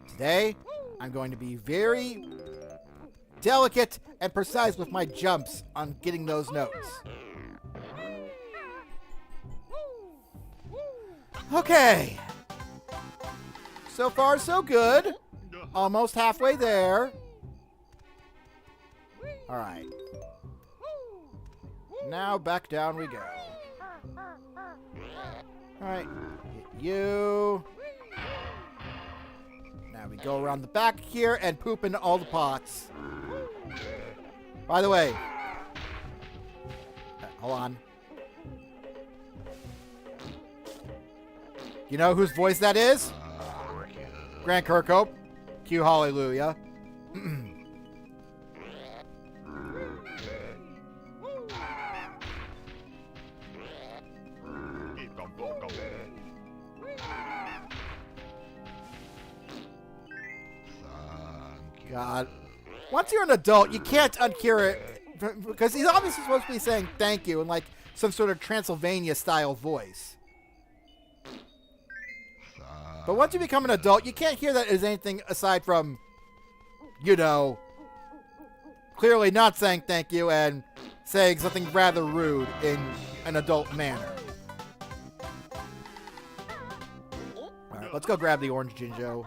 Today, I'm going to be very delicate and precise with my jumps on getting those notes. Okay. So far, so good. Almost halfway there. Alright. Now back down we go. Alright. Hit you. Now we go around the back here and poop into all the pots. By the way. Hold on. You know whose voice that is? Grant Kirkhope. Cue hallelujah. God. Once you're an adult, you can't unhear it. Because he's obviously supposed to be saying thank you in like some sort of Transylvania-style voice. But once you become an adult, you can't hear that as anything aside from, you know, clearly not saying thank you and saying something rather rude in an adult manner. Alright, let's go grab the orange Jinjo.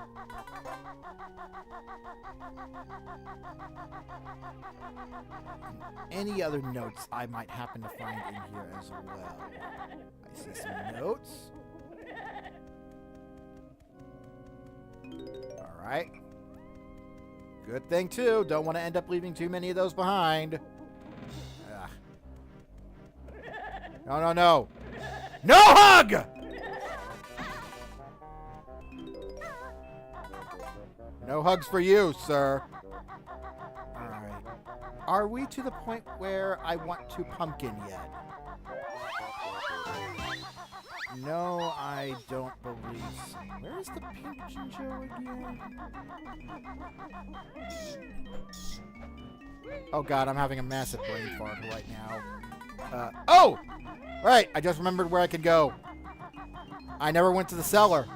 Any other notes I might happen to find in here as well. I see some notes. Alright. Good thing, too. Don't want to end up leaving too many of those behind. Ugh. No, no, no. No hug! No hugs for you, sir. Alright. Are we to the point where I want to pumpkin yet? No, I don't believe so. Where is the pink Jinjo again? Oh god, I'm having a massive brain fart right now. Oh! Right, I just remembered where I could go. I never went to the cellar.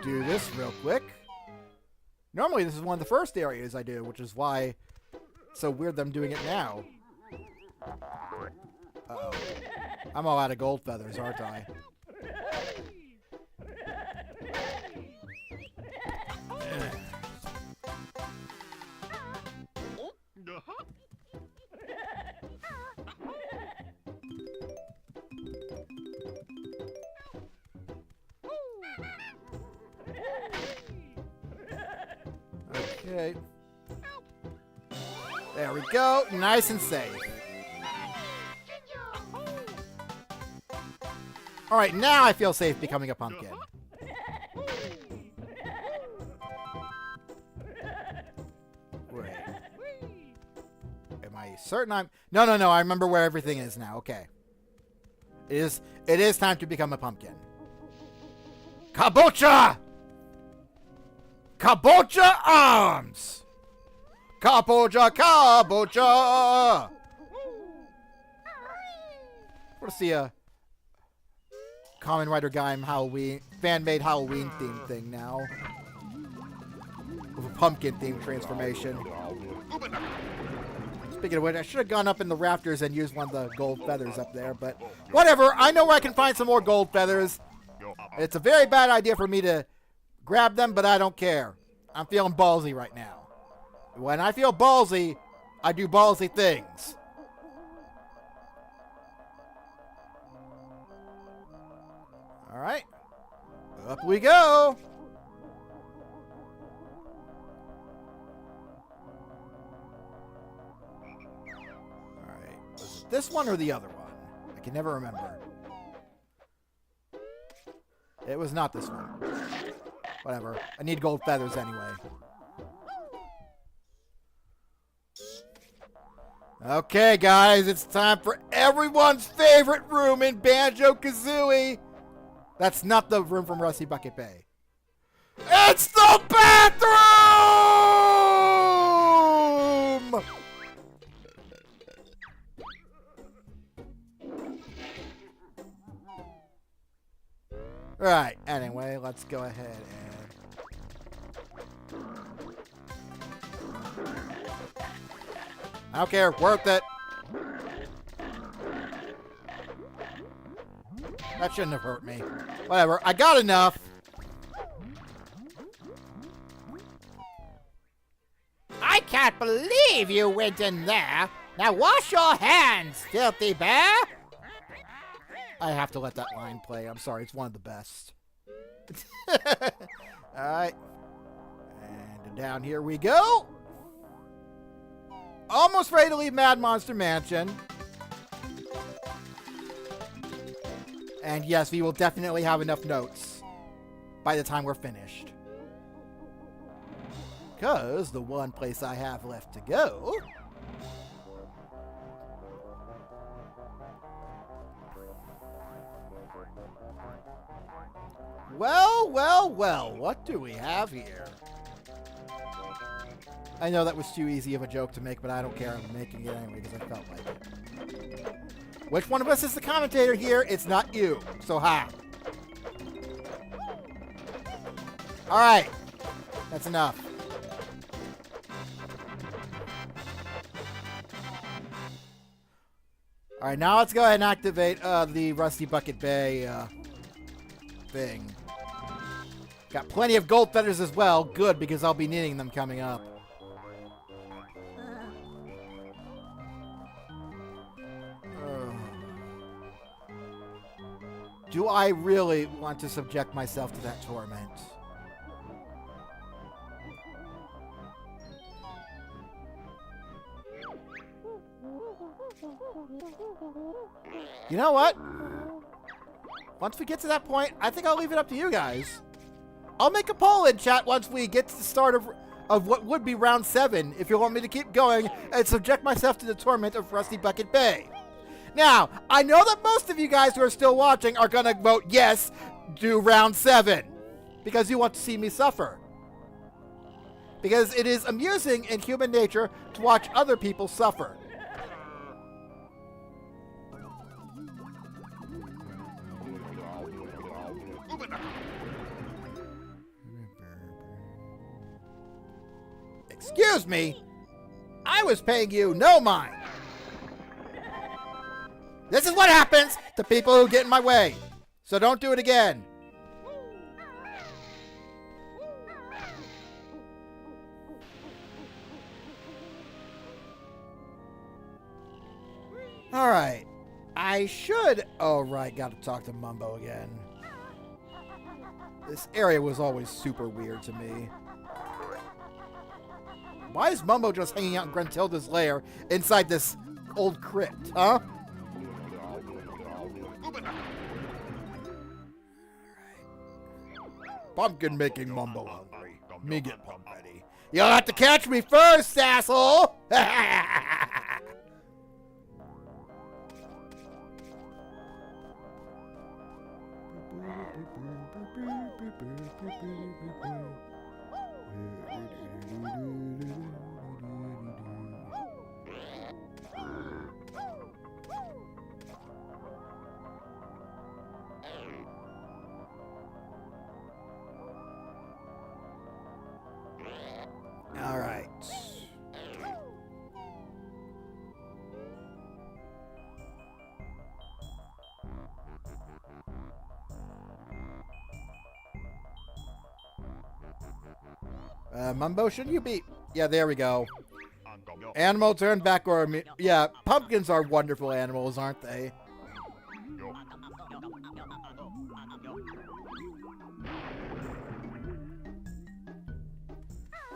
Do this real quick. Normally, this is one of the first areas I do, which is why it's so weird that I'm doing it now. Uh-oh. I'm all out of gold feathers, aren't I? Okay. There we go. Nice and safe. Alright, now I feel safe becoming a pumpkin. Wait. Am I certain I'm... No, no, no. I remember where everything is now. Okay. It is time to become a pumpkin. Kabocha! Kabocha arms! Kabocha, kabocha! I want to see a Common Rider Gaim Halloween, fan-made Halloween theme thing now. With a pumpkin themed transformation. Speaking of which, I should have gone up in the rafters and used one of the gold feathers up there, but whatever. I know where I can find some more gold feathers. It's a very bad idea for me to grab them, but I don't care. I'm feeling ballsy right now. When I feel ballsy, I do ballsy things. Alright. Up we go. Alright. Was it this one or the other one? I can never remember. It was not this one. Whatever. I need gold feathers anyway. Okay, guys. It's time for everyone's favorite room in Banjo-Kazooie. That's not the room from Rusty Bucket Bay. It's the bathroom! Right, anyway, let's go ahead and... I don't care, worth it. That shouldn't have hurt me. Whatever, I got enough. I can't believe you went in there. Now wash your hands, filthy bear. I have to let that line play. I'm sorry, it's one of the best. Alright. And down here we go. Almost ready to leave Mad Monster Mansion. And yes, we will definitely have enough notes by the time we're finished. Because the one place I have left to go... Well, well, well, what do we have here? I know that was too easy of a joke to make, but I don't care. I'm making it anyway because I felt like it. Which one of us is the commentator here? It's not you. So ha. Alright. That's enough. Alright, now let's go ahead and activate the Rusty Bucket Bay thing. Got plenty of gold feathers as well. Good, because I'll be needing them coming up. Do I really want to subject myself to that torment? You know what? Once we get to that point, I think I'll leave it up to you guys. I'll make a poll in chat once we get to the start of what would be round 7, if you want me to keep going and subject myself to the torment of Rusty Bucket Bay. Now, I know that most of you guys who are still watching are going to vote yes, do round 7, because you want to see me suffer. Because it is amusing in human nature to watch other people suffer. Excuse me? I was paying you no mind. This is what happens to people who get in my way. So don't do it again. Alright. I should... Oh, right. Got to talk to Mumbo again. This area was always super weird to me. Why is Mumbo just hanging out in Gruntilda's lair inside this old crypt, huh? Pumpkin making Mumbo hungry. Me get pump ready. You'll have to catch me first, asshole! All right. Mumbo, shouldn't you be... Yeah, there we go. Animal turn back or... Yeah, pumpkins are wonderful animals, aren't they?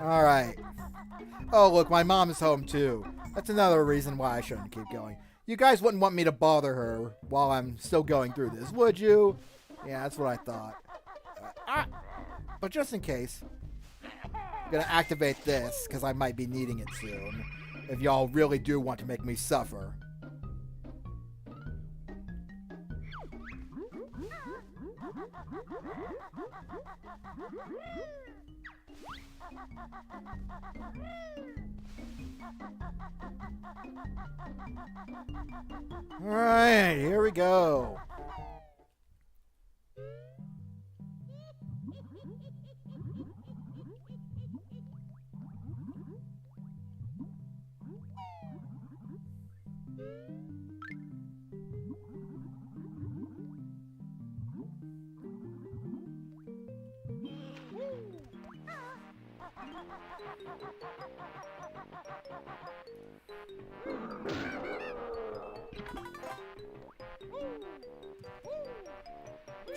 Alright. Oh, look, my mom is home, too. That's another reason why I shouldn't keep going. You guys wouldn't want me to bother her while I'm still going through this, would you? Yeah, that's what I thought. But just in case, I'm going to activate this, because I might be needing it soon, if y'all really do want to make me suffer. Alright, here we go.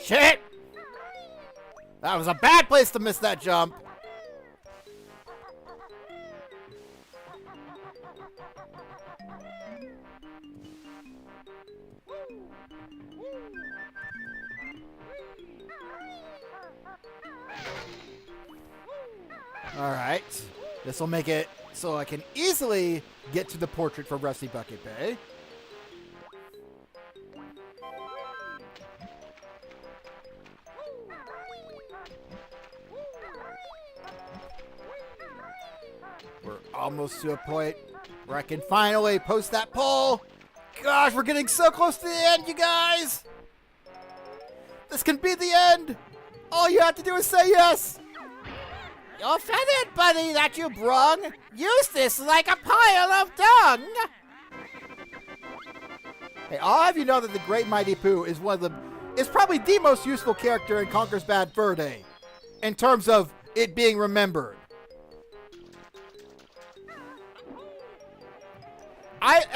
Shit! That was a bad place to miss that jump. Alright. This will make it so I can easily get to the portrait for Rusty Bucket Bay. We're almost to a point where I can finally post that poll. Gosh, we're getting so close to the end, you guys. This can be the end. All you have to do is say yes. Your feathered buddy that you brung used this like a pile of dung. Hey, I'll have you know that the Great Mighty Pooh is is probably the most useful character in Conker's Bad Fur Day, in terms of it being remembered.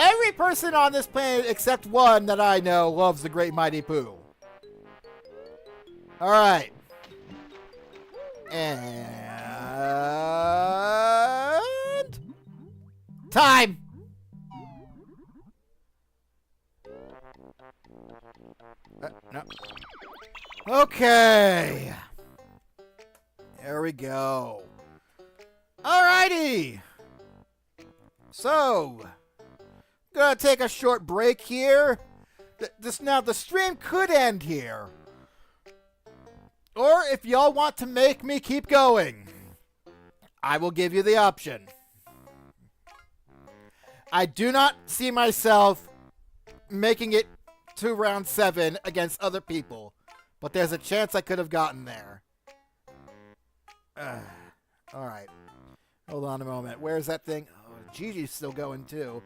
Every person on this planet except one that I know loves the Great Mighty Pooh. All right. And time. No. Okay. There we go. Alrighty. So, gonna take a short break here. Now the stream could end here. Or if y'all want to make me keep going, I will give you the option. I do not see myself making it to round 7 against other people, but there's a chance I could have gotten there. Alright. Hold on a moment. Where's that thing? Oh, Gigi's still going too.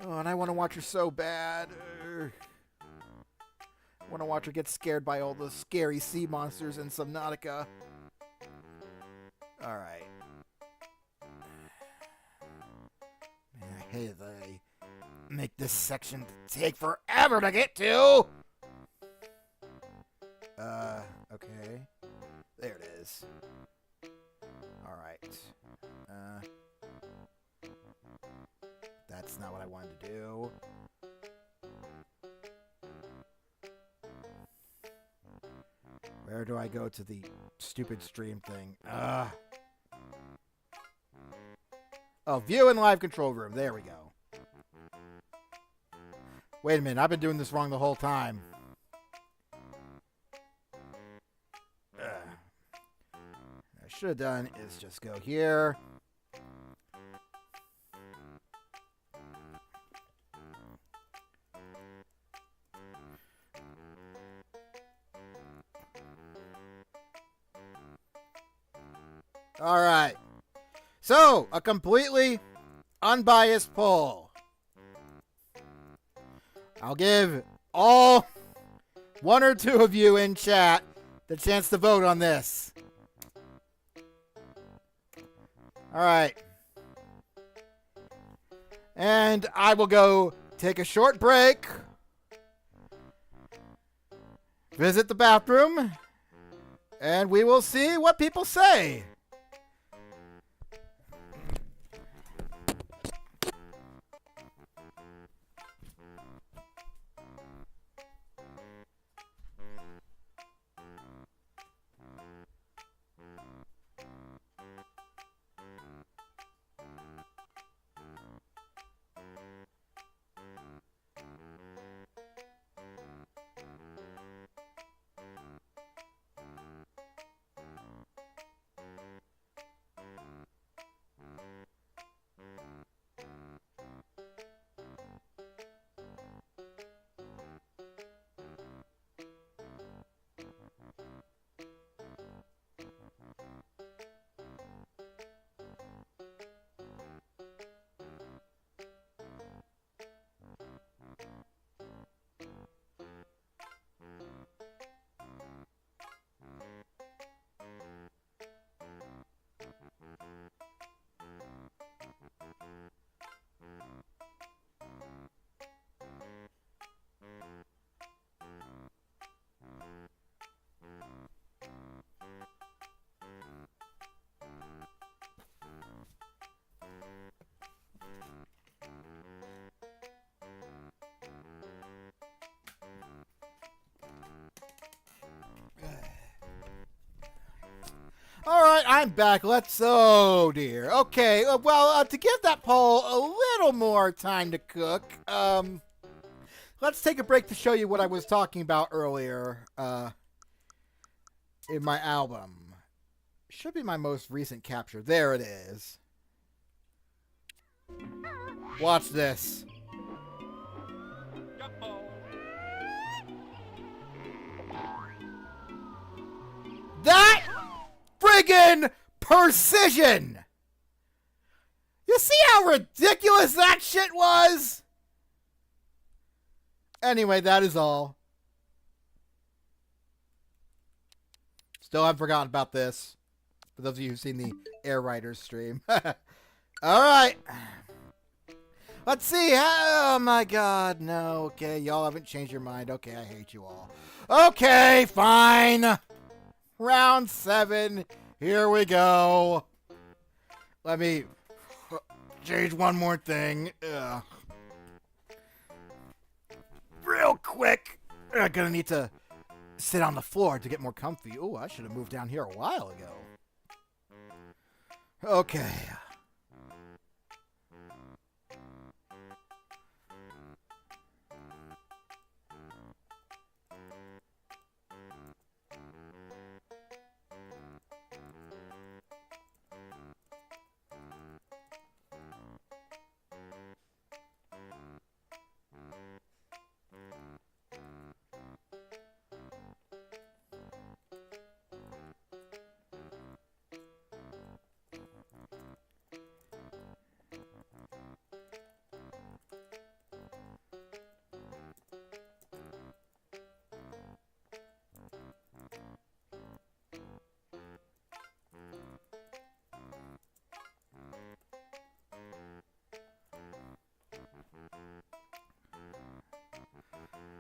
Oh, and I want to watch her so bad. I want to watch her get scared by all the scary sea monsters in Subnautica. Alright. Man, I hate they make this section take forever to get to! Okay. There it is. Alright. That's not what I wanted to do. Where do I go to the stupid stream thing? Oh, view in live control room. There we go. Wait a minute. I've been doing this wrong the whole time. What I should have done is just go here. All right. So, a completely unbiased poll. I'll give all 1 or 2 of you in chat the chance to vote on this. All right. And I will go take a short break, visit the bathroom, and we will see what people say. All right, I'm back. Oh dear. Okay, well, to give that poll a little more time to cook, let's take a break to show you what I was talking about earlier, in my album. Should be my most recent capture. There it is. Watch this. That friggin' precision! You see how ridiculous that shit was? Anyway, that is all. Still haven't forgotten about this. For those of you who've seen the Air Riders stream. Alright. Let's see. Oh my god, no. Okay, y'all haven't changed your mind. Okay, I hate you all. Okay, fine. Round 7. Here we go. Let me change one more thing. Ugh. Real quick. I'm gonna need to sit on the floor to get more comfy. Oh, I should have moved down here a while ago. Okay.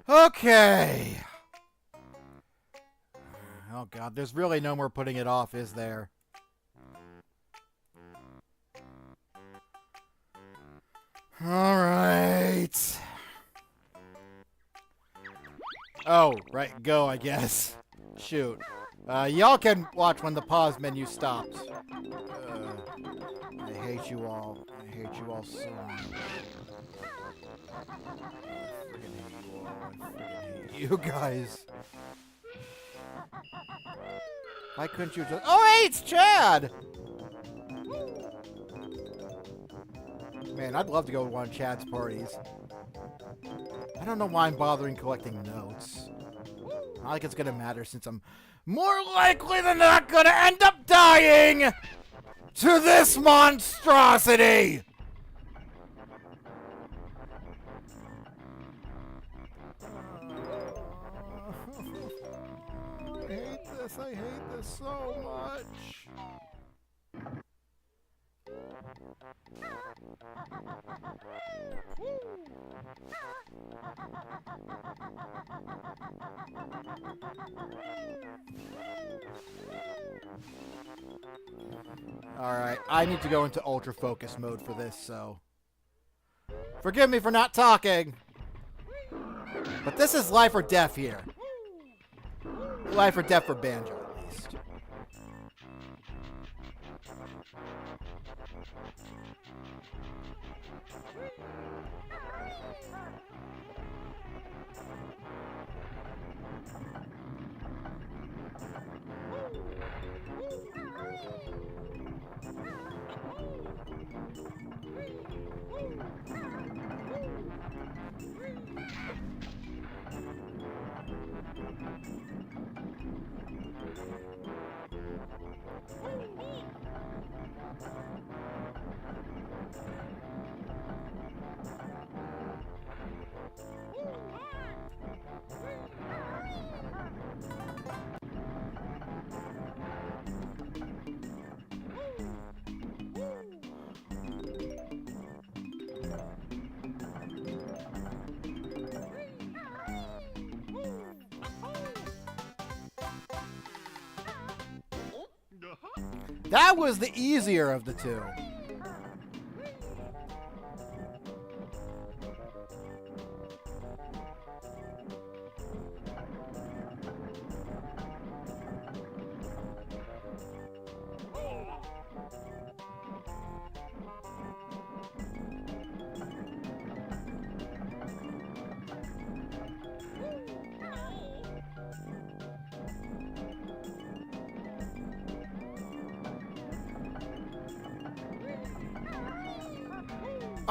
Okay. Oh god, there's really no more putting it off, is there? Alright. Oh, right, go, I guess. Shoot. Y'all can watch when the pause menu stops. I hate you all. I hate you all so much. You guys. Why couldn't you just... Oh, hey, it's Chad! Man, I'd love to go to one of Chad's parties. I don't know why I'm bothering collecting notes. Not like it's gonna matter since I'm more likely than not gonna end up dying to this monstrosity! I hate this so much. Alright, I need to go into ultra focus mode for this, so forgive me for not talking. But this is life or death here. Life or death for Banjo, at least. That was the easier of the two.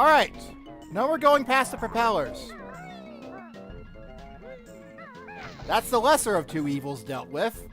Alright. Now we're going past the propellers. That's the lesser of two evils dealt with.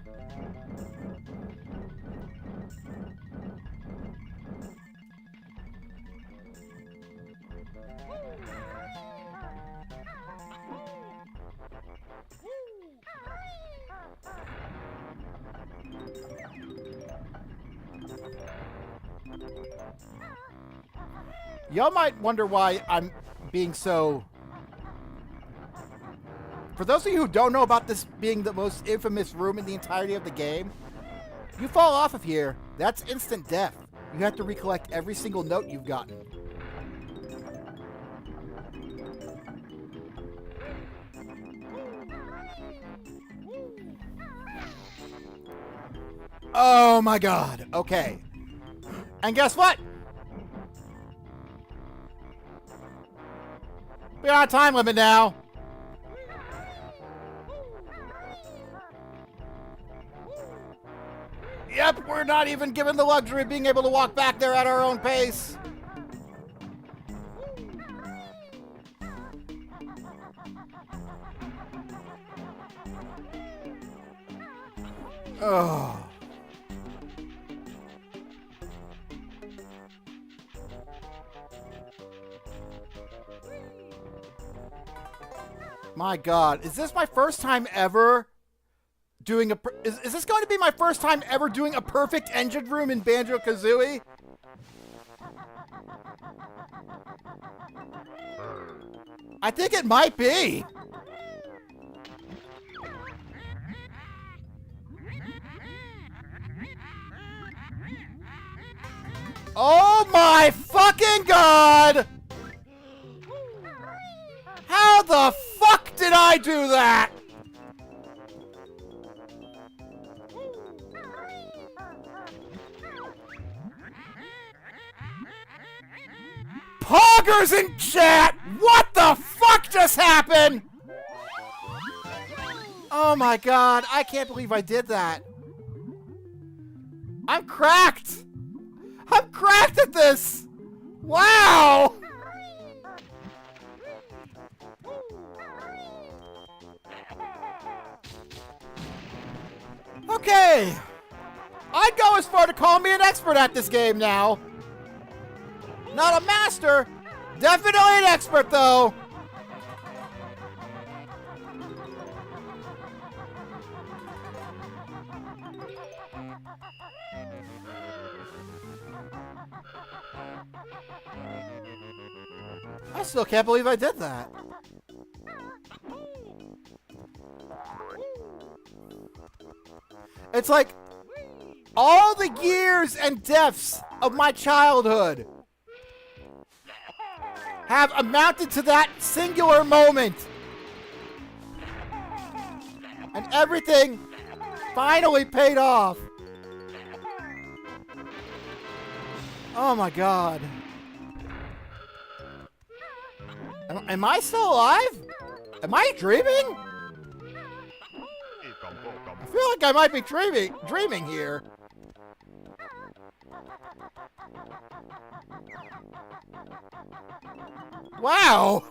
Y'all might wonder why I'm being so... For those of you who don't know about this being the most infamous room in the entirety of the game, you fall off of here, that's instant death. You have to recollect every single note you've gotten. Oh my god. Okay. And guess what? We're on a time limit now. Yep, we're not even given the luxury of being able to walk back there at our own pace. Oh. My god, is this my first time ever doing a... Is this going to be my first time ever doing a perfect engine room in Banjo-Kazooie? I think it might be. Oh my fucking god! How the fuck did I do that? Poggers in chat! What the fuck just happened? Oh my god, I can't believe I did that. I'm cracked! I'm cracked at this! Wow! Okay! I'd go as far to call me an expert at this game now. Not a master, definitely an expert though. I still can't believe I did that. It's like all the years and deaths of my childhood have amounted to that singular moment. And everything finally paid off. Oh my god. Am I still alive? Am I dreaming? I feel like I might be dreaming here. Wow!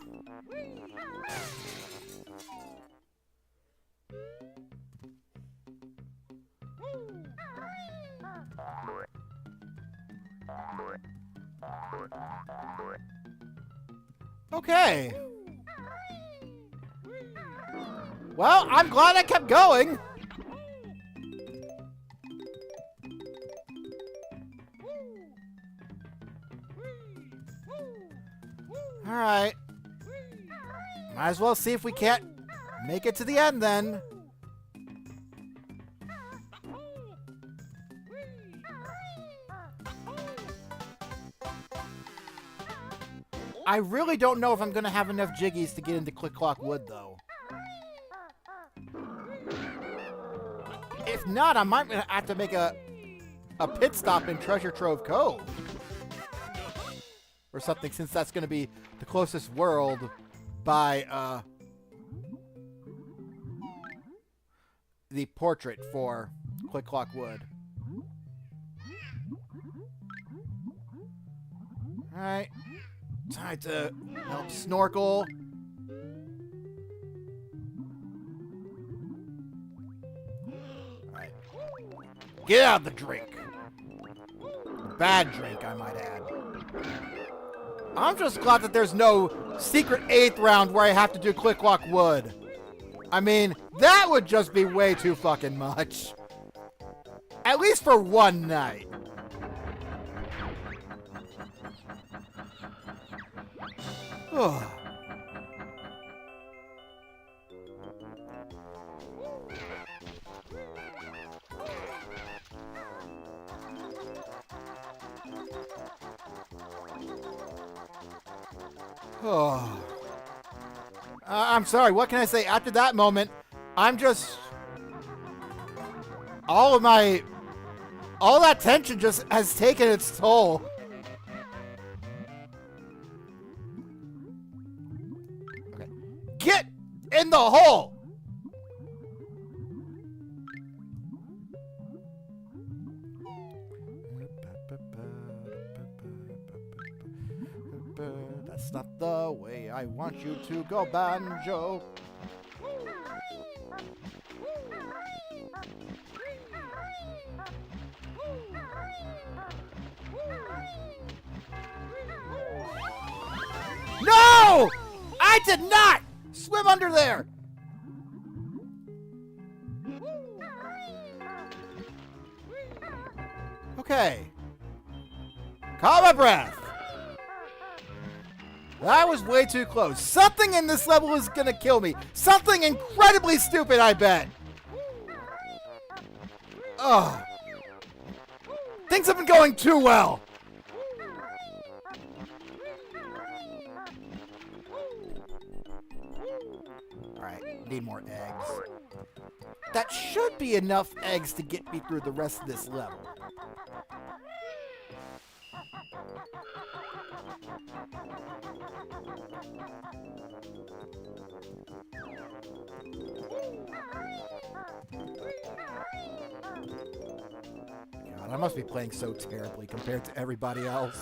Okay. Well, I'm glad I kept going. Alright. Might as well see if we can't make it to the end then. I really don't know if I'm going to have enough jiggies to get into Click Clock Wood, though. If not, I might have to make a pit stop in Treasure Trove Cove. Or something, since that's going to be the closest world by the portrait for Click Clock Wood. Alright. Time to help snorkel. Alright. Get out the drink. Bad drink, I might add. I'm just glad that there's no secret 8th round where I have to do Click Walk Wood. I mean, that would just be way too fucking much. At least for one night. I'm sorry, what can I say? After that moment, I'm just... All that tension just has taken its toll. Okay. Get in the hole! That's not the way I want you to go, Banjo. No! I did not swim under there. Okay. Calm my breath. That was way too close. Something in this level is gonna kill me. Something incredibly stupid, I bet. Ugh. Things have been going too well. Alright, need more eggs. That should be enough eggs to get me through the rest of this level. God, I must be playing so terribly compared to everybody else.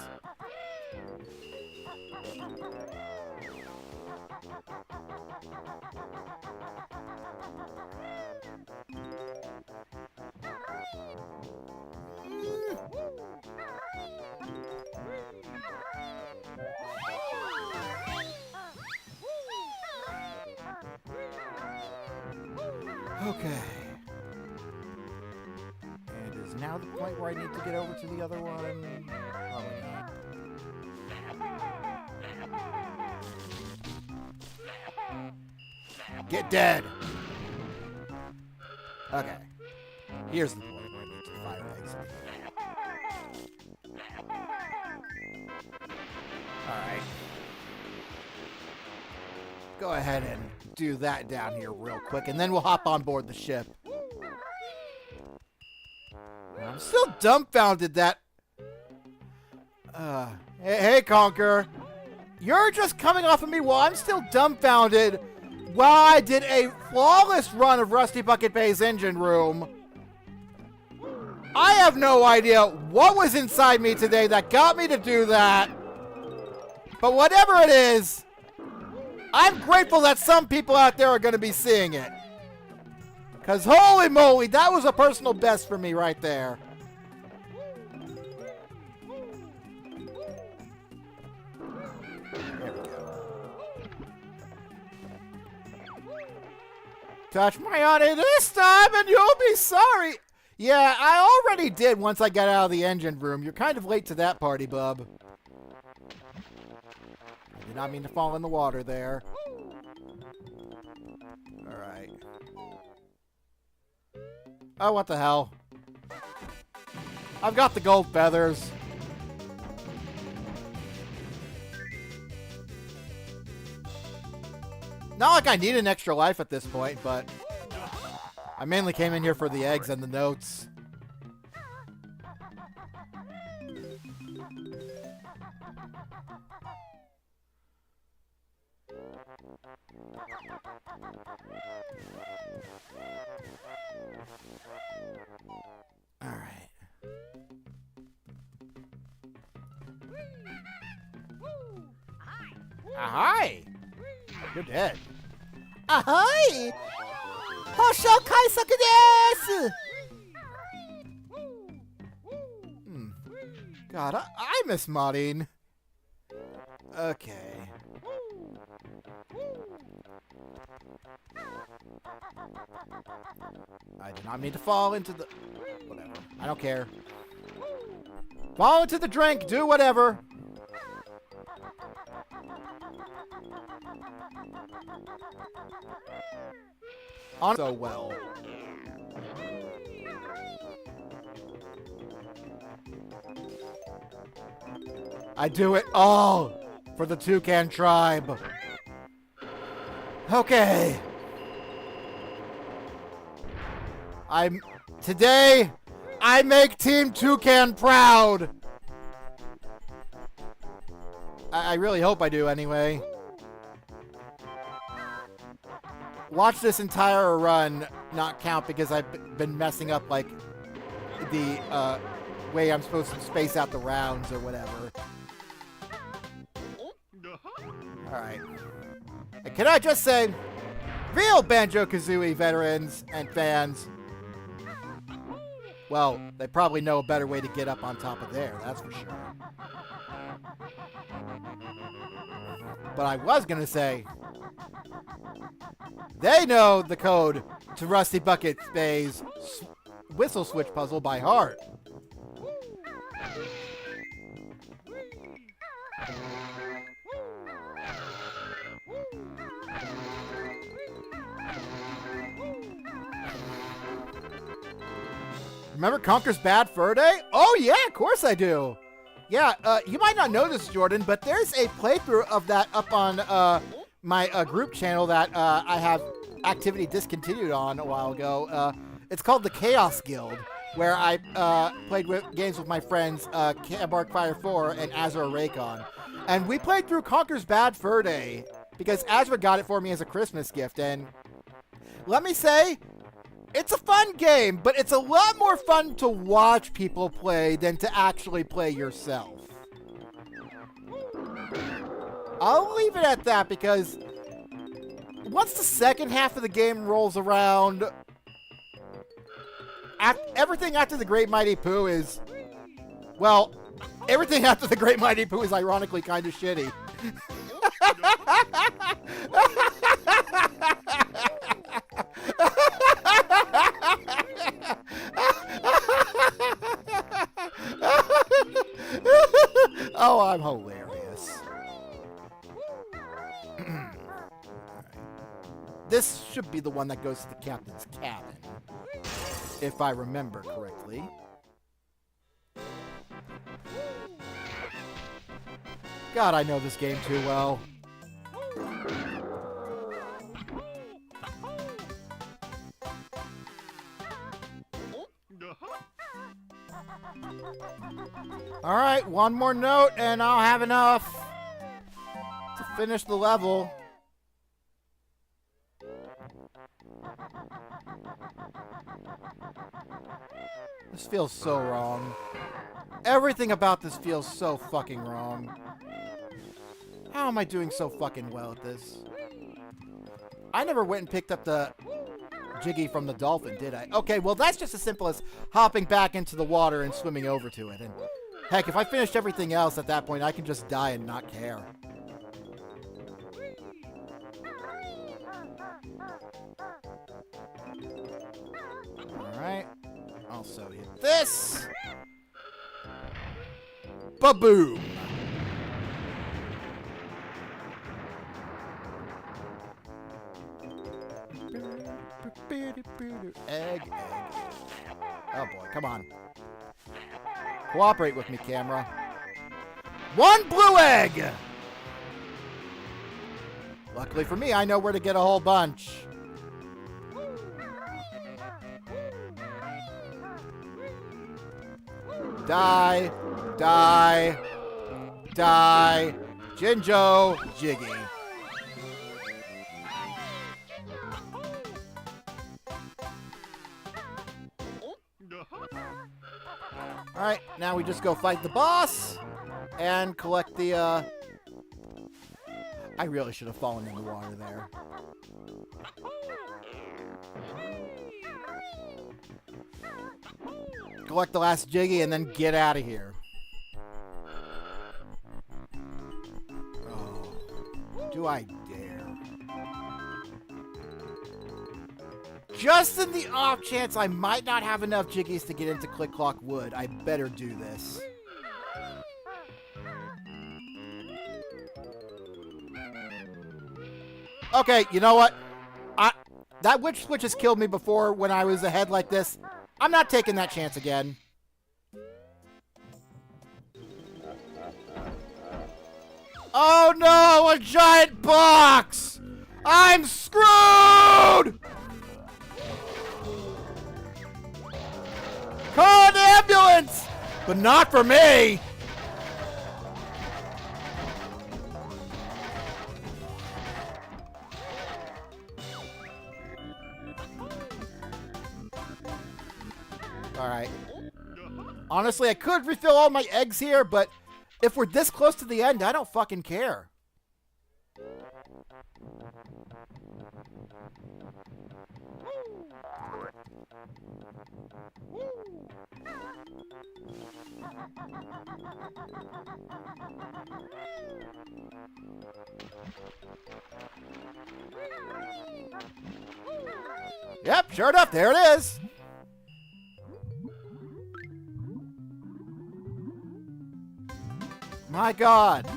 Okay. And it is now the point where I need to get over to the other one. Probably not. Get dead! Okay. Here's the point where I need to fire eggs. Alright. Go ahead and do that down here real quick, and then we'll hop on board the ship. I'm still dumbfounded that... Hey, Conker. You're just coming off of me while I'm still dumbfounded while I did a flawless run of Rusty Bucket Bay's engine room. I have no idea what was inside me today that got me to do that. But whatever it is, I'm grateful that some people out there are going to be seeing it. Because holy moly, that was a personal best for me right there. There we go. Touch my honey this time and you'll be sorry. Yeah, I already did once I got out of the engine room. You're kind of late to that party, bub. I did not mean to fall in the water there. Alright. Oh, what the hell? I've got the gold feathers. Not like I need an extra life at this point, but I mainly came in here for the eggs and the notes. All right. Hi. You're dead. Ahoy! Hosho kaisaku desu! God, I miss modding. Okay. I did not mean to fall into the... Whatever. I don't care. Fall into the drink. Do whatever. On so well. I do it all for the Toucan tribe. Okay. Today, I make Team Toucan proud. I really hope I do anyway. Watch this entire run not count because I've been messing up like the way I'm supposed to space out the rounds or whatever. Alright. And can I just say, real Banjo-Kazooie veterans and fans, well, they probably know a better way to get up on top of there, that's for sure. But I was gonna say, they know the code to Rusty Bucket Bay's whistle switch puzzle by heart. Remember Conker's Bad Fur Day? Oh yeah, of course I do. Yeah, you might not know this, Jordan, but there's a playthrough of that up on my group channel that I have activity discontinued on a while ago. It's called the Chaos Guild, where I played games with my friends Cambark Fire 4 and Azra Raycon. And we played through Conker's Bad Fur Day because Azra got it for me as a Christmas gift. And let me say, it's a fun game, but it's a lot more fun to watch people play than to actually play yourself. I'll leave it at that because once the second half of the game rolls around, everything after the Great Mighty Pooh is, well, everything after the Great Mighty Pooh is ironically kind of shitty. Oh, I'm hilarious. This should be the one that goes to the captain's cabin, if I remember correctly. God, I know this game too well. Alright, one more note and I'll have enough to finish the level. This feels so wrong. Everything about this feels so fucking wrong. How am I doing so fucking well at this? I never went and picked up the Jiggy from the dolphin, did I? Okay, well that's just as simple as hopping back into the water and swimming over to it. And heck, if I finished everything else at that point, I can just die and not care. Alright. Also hit this. Ba-boom. Egg. Oh boy, come on. Cooperate with me, camera. One blue egg! Luckily for me, I know where to get a whole bunch. Die. Die. Die. Jinjo. Jiggy. Alright, now we just go fight the boss and collect the, I really should have fallen in the water there. Collect the last Jiggy and then get out of here. Oh, do I dare? Just in the off chance I might not have enough Jiggies to get into Click Clock Wood, I better do this. Okay, you know what? That witch switch has killed me before when I was ahead like this. I'm not taking that chance again. Oh no, a giant box! I'm screwed! Call an ambulance! But not for me! Alright. Honestly, I could refill all my eggs here, but if we're this close to the end, I don't fucking care. Yep, sure enough, there it is. My God.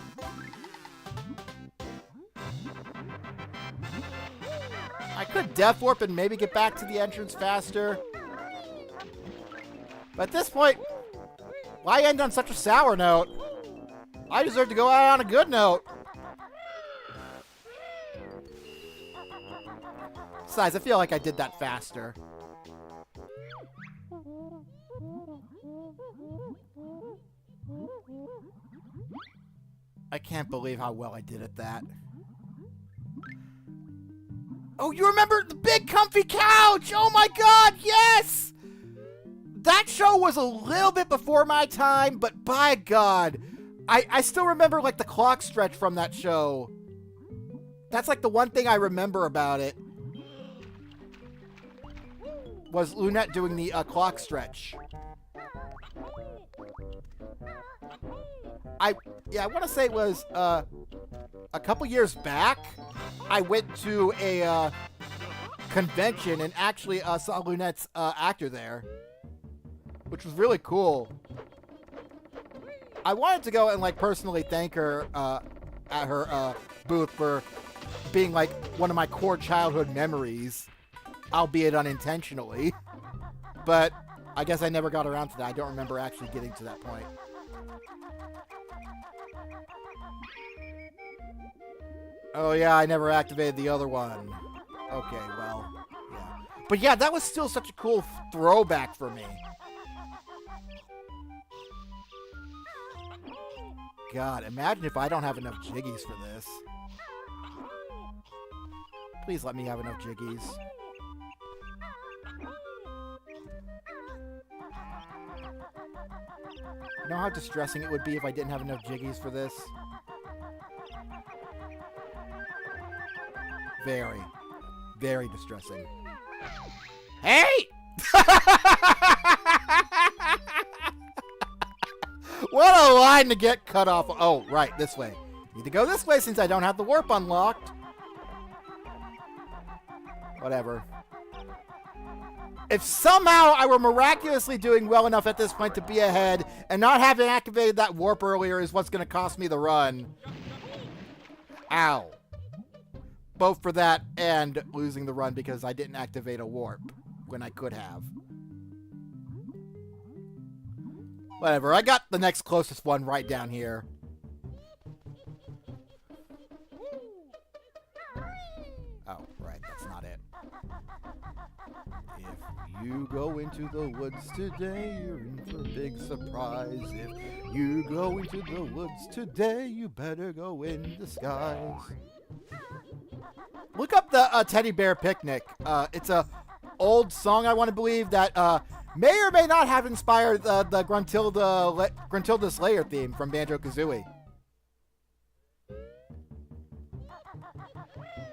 I could Death Warp and maybe get back to the entrance faster. But at this point, why end on such a sour note? I deserve to go out on a good note. Besides, I feel like I did that faster. I can't believe how well I did at that. Oh, you remember the big comfy couch? Oh my God, yes! That show was a little bit before my time, but by God, I still remember like the clock stretch from that show. That's like the one thing I remember about it. Was Lunette doing the clock stretch. I want to say it was a couple years back. I went to a convention and actually saw Lunette's actor there, which was really cool. I wanted to go and like personally thank her at her booth for being like one of my core childhood memories, albeit unintentionally. But I guess I never got around to that. I don't remember actually getting to that point. Oh yeah, I never activated the other one. Okay, well, yeah. But yeah, that was still such a cool throwback for me. God, imagine if I don't have enough Jiggies for this. Please let me have enough Jiggies. You know how distressing it would be if I didn't have enough Jiggies for this? Very, very distressing. Hey! What a line to get cut off. Oh, right, this way. Need to go this way since I don't have the warp unlocked. Whatever. If somehow I were miraculously doing well enough at this point to be ahead and not having activated that warp earlier is what's going to cost me the run. Ow. Both for that and losing the run because I didn't activate a warp when I could have. Whatever, I got the next closest one right down here. Oh, right, that's not it. If you go into the woods today, you're in for a big surprise. If you go into the woods today, you better go in disguise. Look up the Teddy Bear Picnic. It's a old song, I want to believe, that may or may not have inspired the Gruntilda Slayer theme from Banjo-Kazooie.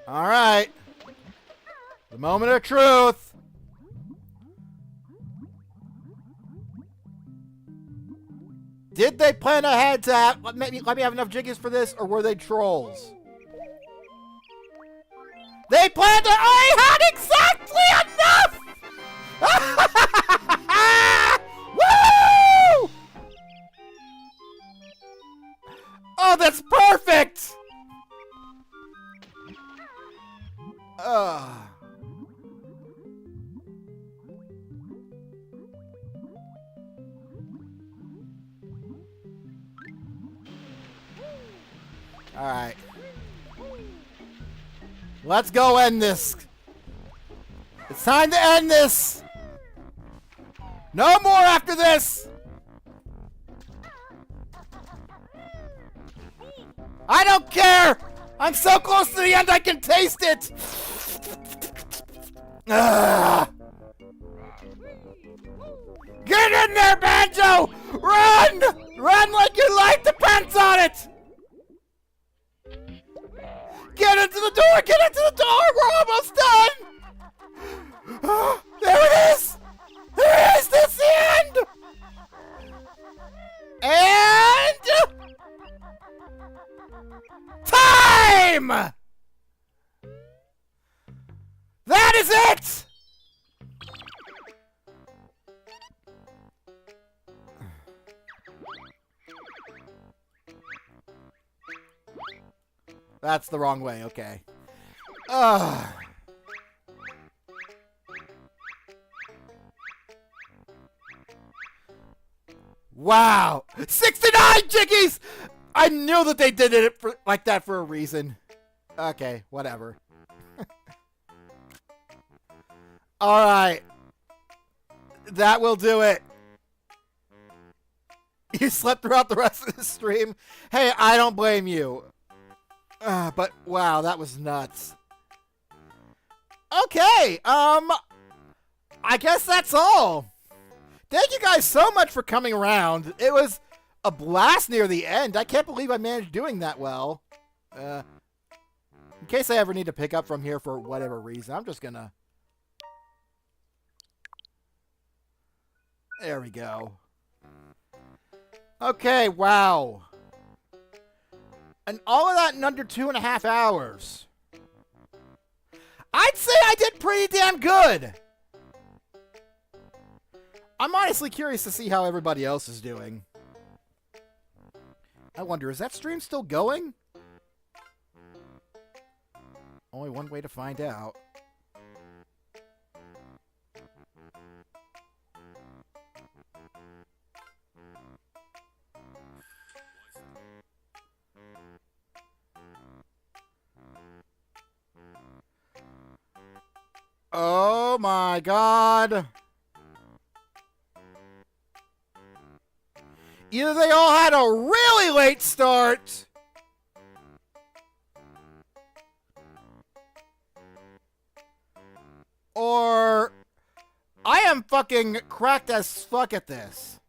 All right. The moment of truth. Did they plan ahead to have, let me have enough jiggies for this, or were they trolls? They planned to. I had exactly enough. Woo! Oh, that's perfect. All right. Let's go end this. It's time to end this. No more after this. I don't care. I'm so close to the end I can taste it. Ugh. Get in there, Banjo! Run! Run like your life depends on it! Get into the door! Get into the door! We're almost done! There it is! There it is! That's the end! And... time! That is it! That's the wrong way, okay. Wow! 69 jiggies! I knew that they did it like that for a reason. Okay, whatever. Alright. That will do it. You slept throughout the rest of the stream? Hey, I don't blame you. But wow, that was nuts. Okay, I guess that's all. Thank you guys so much for coming around. It was a blast near the end. I can't believe I managed doing that well. In case I ever need to pick up from here for whatever reason, I'm just gonna... There we go. Okay, wow. And all of that in under 2.5 hours. I'd say I did pretty damn good. I'm honestly curious to see how everybody else is doing. I wonder, is that stream still going? Only one way to find out. Oh my god. Either they all had a really late start, or I am fucking cracked as fuck at this.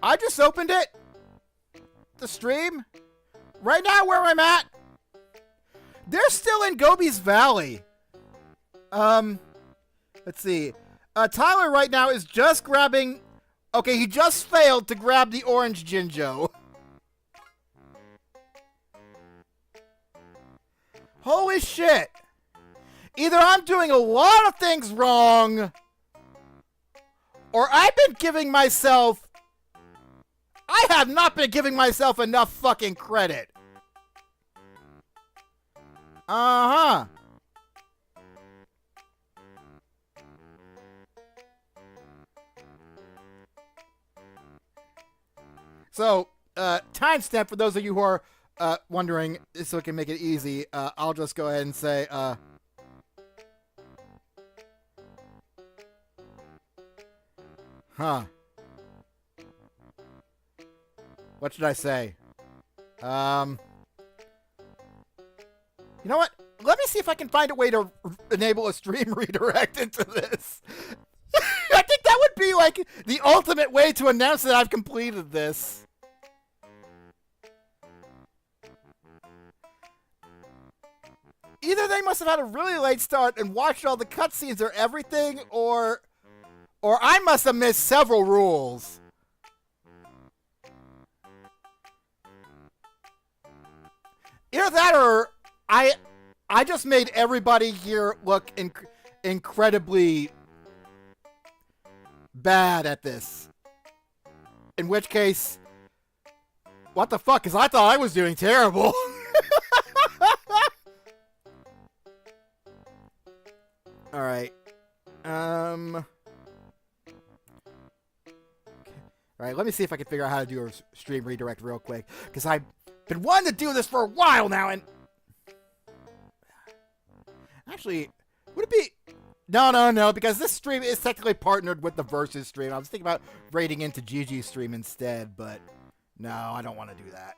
I just opened it. The stream. Right now where I'm at, they're still in Gobi's Valley. Let's see. Tyler right now is just grabbing... Okay, he just failed to grab the orange Jinjo. Holy shit. Either I'm doing a lot of things wrong, or I've been giving myself... I have not been giving myself enough fucking credit. Uh-huh. So, timestamp for those of you who are wondering, so we can make it easy, I'll just go ahead and say, what should I say? You know what? Let me see if I can find a way to enable a stream redirect into this. I think that would be like the ultimate way to announce that I've completed this. Either they must have had a really late start and watched all the cutscenes or everything, or I must have missed several rules. Either that or I just made everybody here look incredibly bad at this. In which case, what the fuck? Because I thought I was doing terrible. All right. All right, let me see if I can figure out how to do a stream redirect real quick. Because I've been wanting to do this for a while now, and... Actually, would it be... No, because this stream is technically partnered with the Versus stream. I was thinking about raiding into GG's stream instead, but... No, I don't want to do that.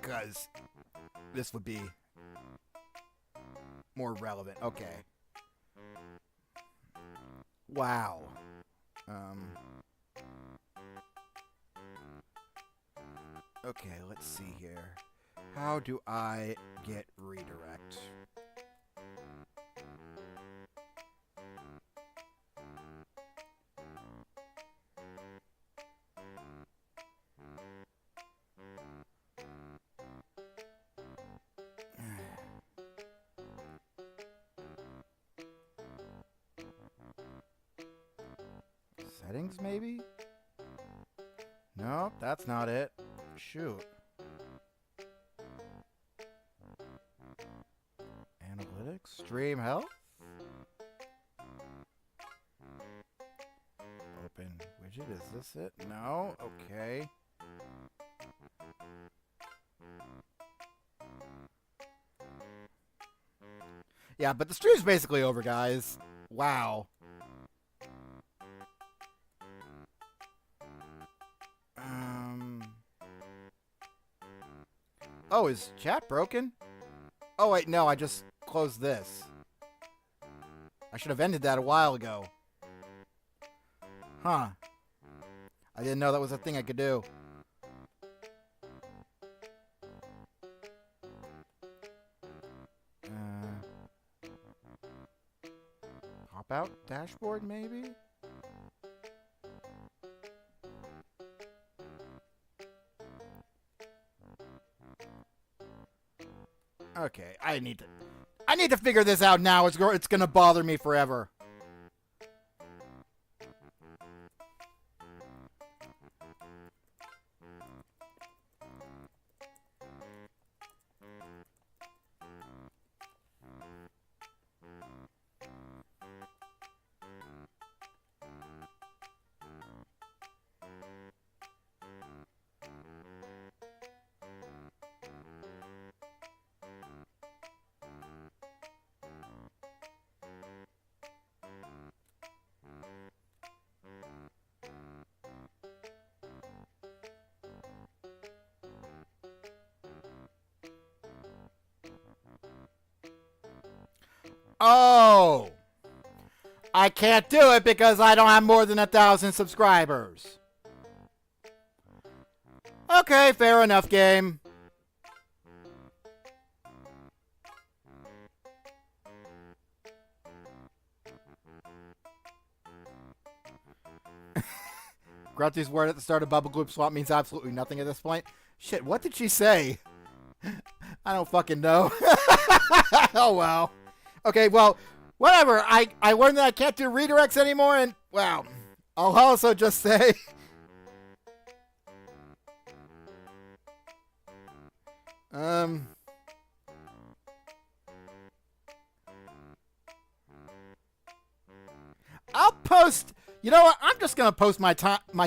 Because this would be more relevant. Okay. Wow. Okay, let's see here. How do I get redirect? Settings, maybe? No, that's not it. Shoot. Analytics? Stream health? Open widget, is this it? No? Okay. Yeah, but the stream's basically over, guys. Wow. Oh, is chat broken? Oh, wait, no, I just closed this. I should have ended that a while ago. Huh. I didn't know that was a thing I could do. Pop out dashboard, maybe? Okay, I need to figure this out now. It's gonna bother me forever. Oh! I can't do it because I don't have more than 1,000 subscribers. Okay, fair enough, game. Grunty's word at the start of Bubble Gloop Swap means absolutely nothing at this point. Shit, what did she say? I don't fucking know. Oh, well. Okay, well, whatever. I learned that I can't do redirects anymore, and, wow. I'll also just say... I'll post... You know what? I'm just going to post my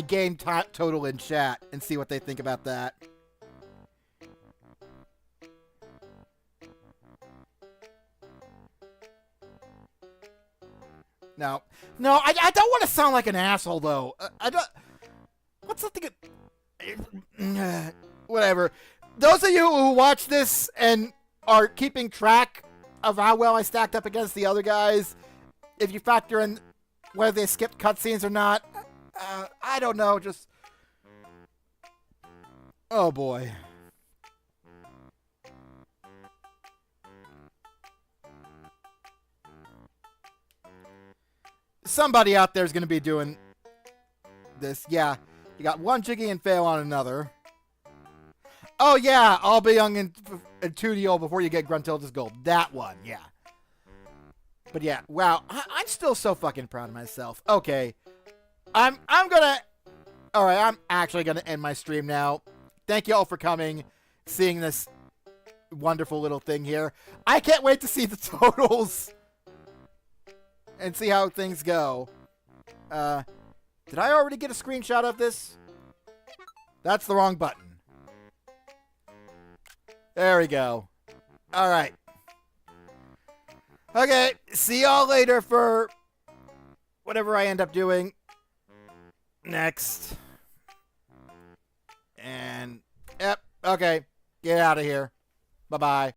game total in chat and see what they think about that. No, I don't want to sound like an asshole, though. I don't... What's something... Whatever. Those of you who watch this and are keeping track of how well I stacked up against the other guys, if you factor in whether they skipped cutscenes or not, I don't know, just... Oh, boy. somebody out there is going to be doing this. Yeah, you got one Jiggy and fail on another. Oh, yeah, I'll be young and 2D old before you get Gruntilda's gold. That one, yeah. But yeah, wow, I'm still so fucking proud of myself. Okay, I'm gonna... Alright, I'm actually gonna end my stream now. Thank you all for coming, seeing this wonderful little thing here. I can't wait to see the totals and see how things go. Did I already get a screenshot of this? That's the wrong button. There we go. Alright. Okay, see y'all later for whatever I end up doing next. And, yep, okay. Get out of here. Bye-bye.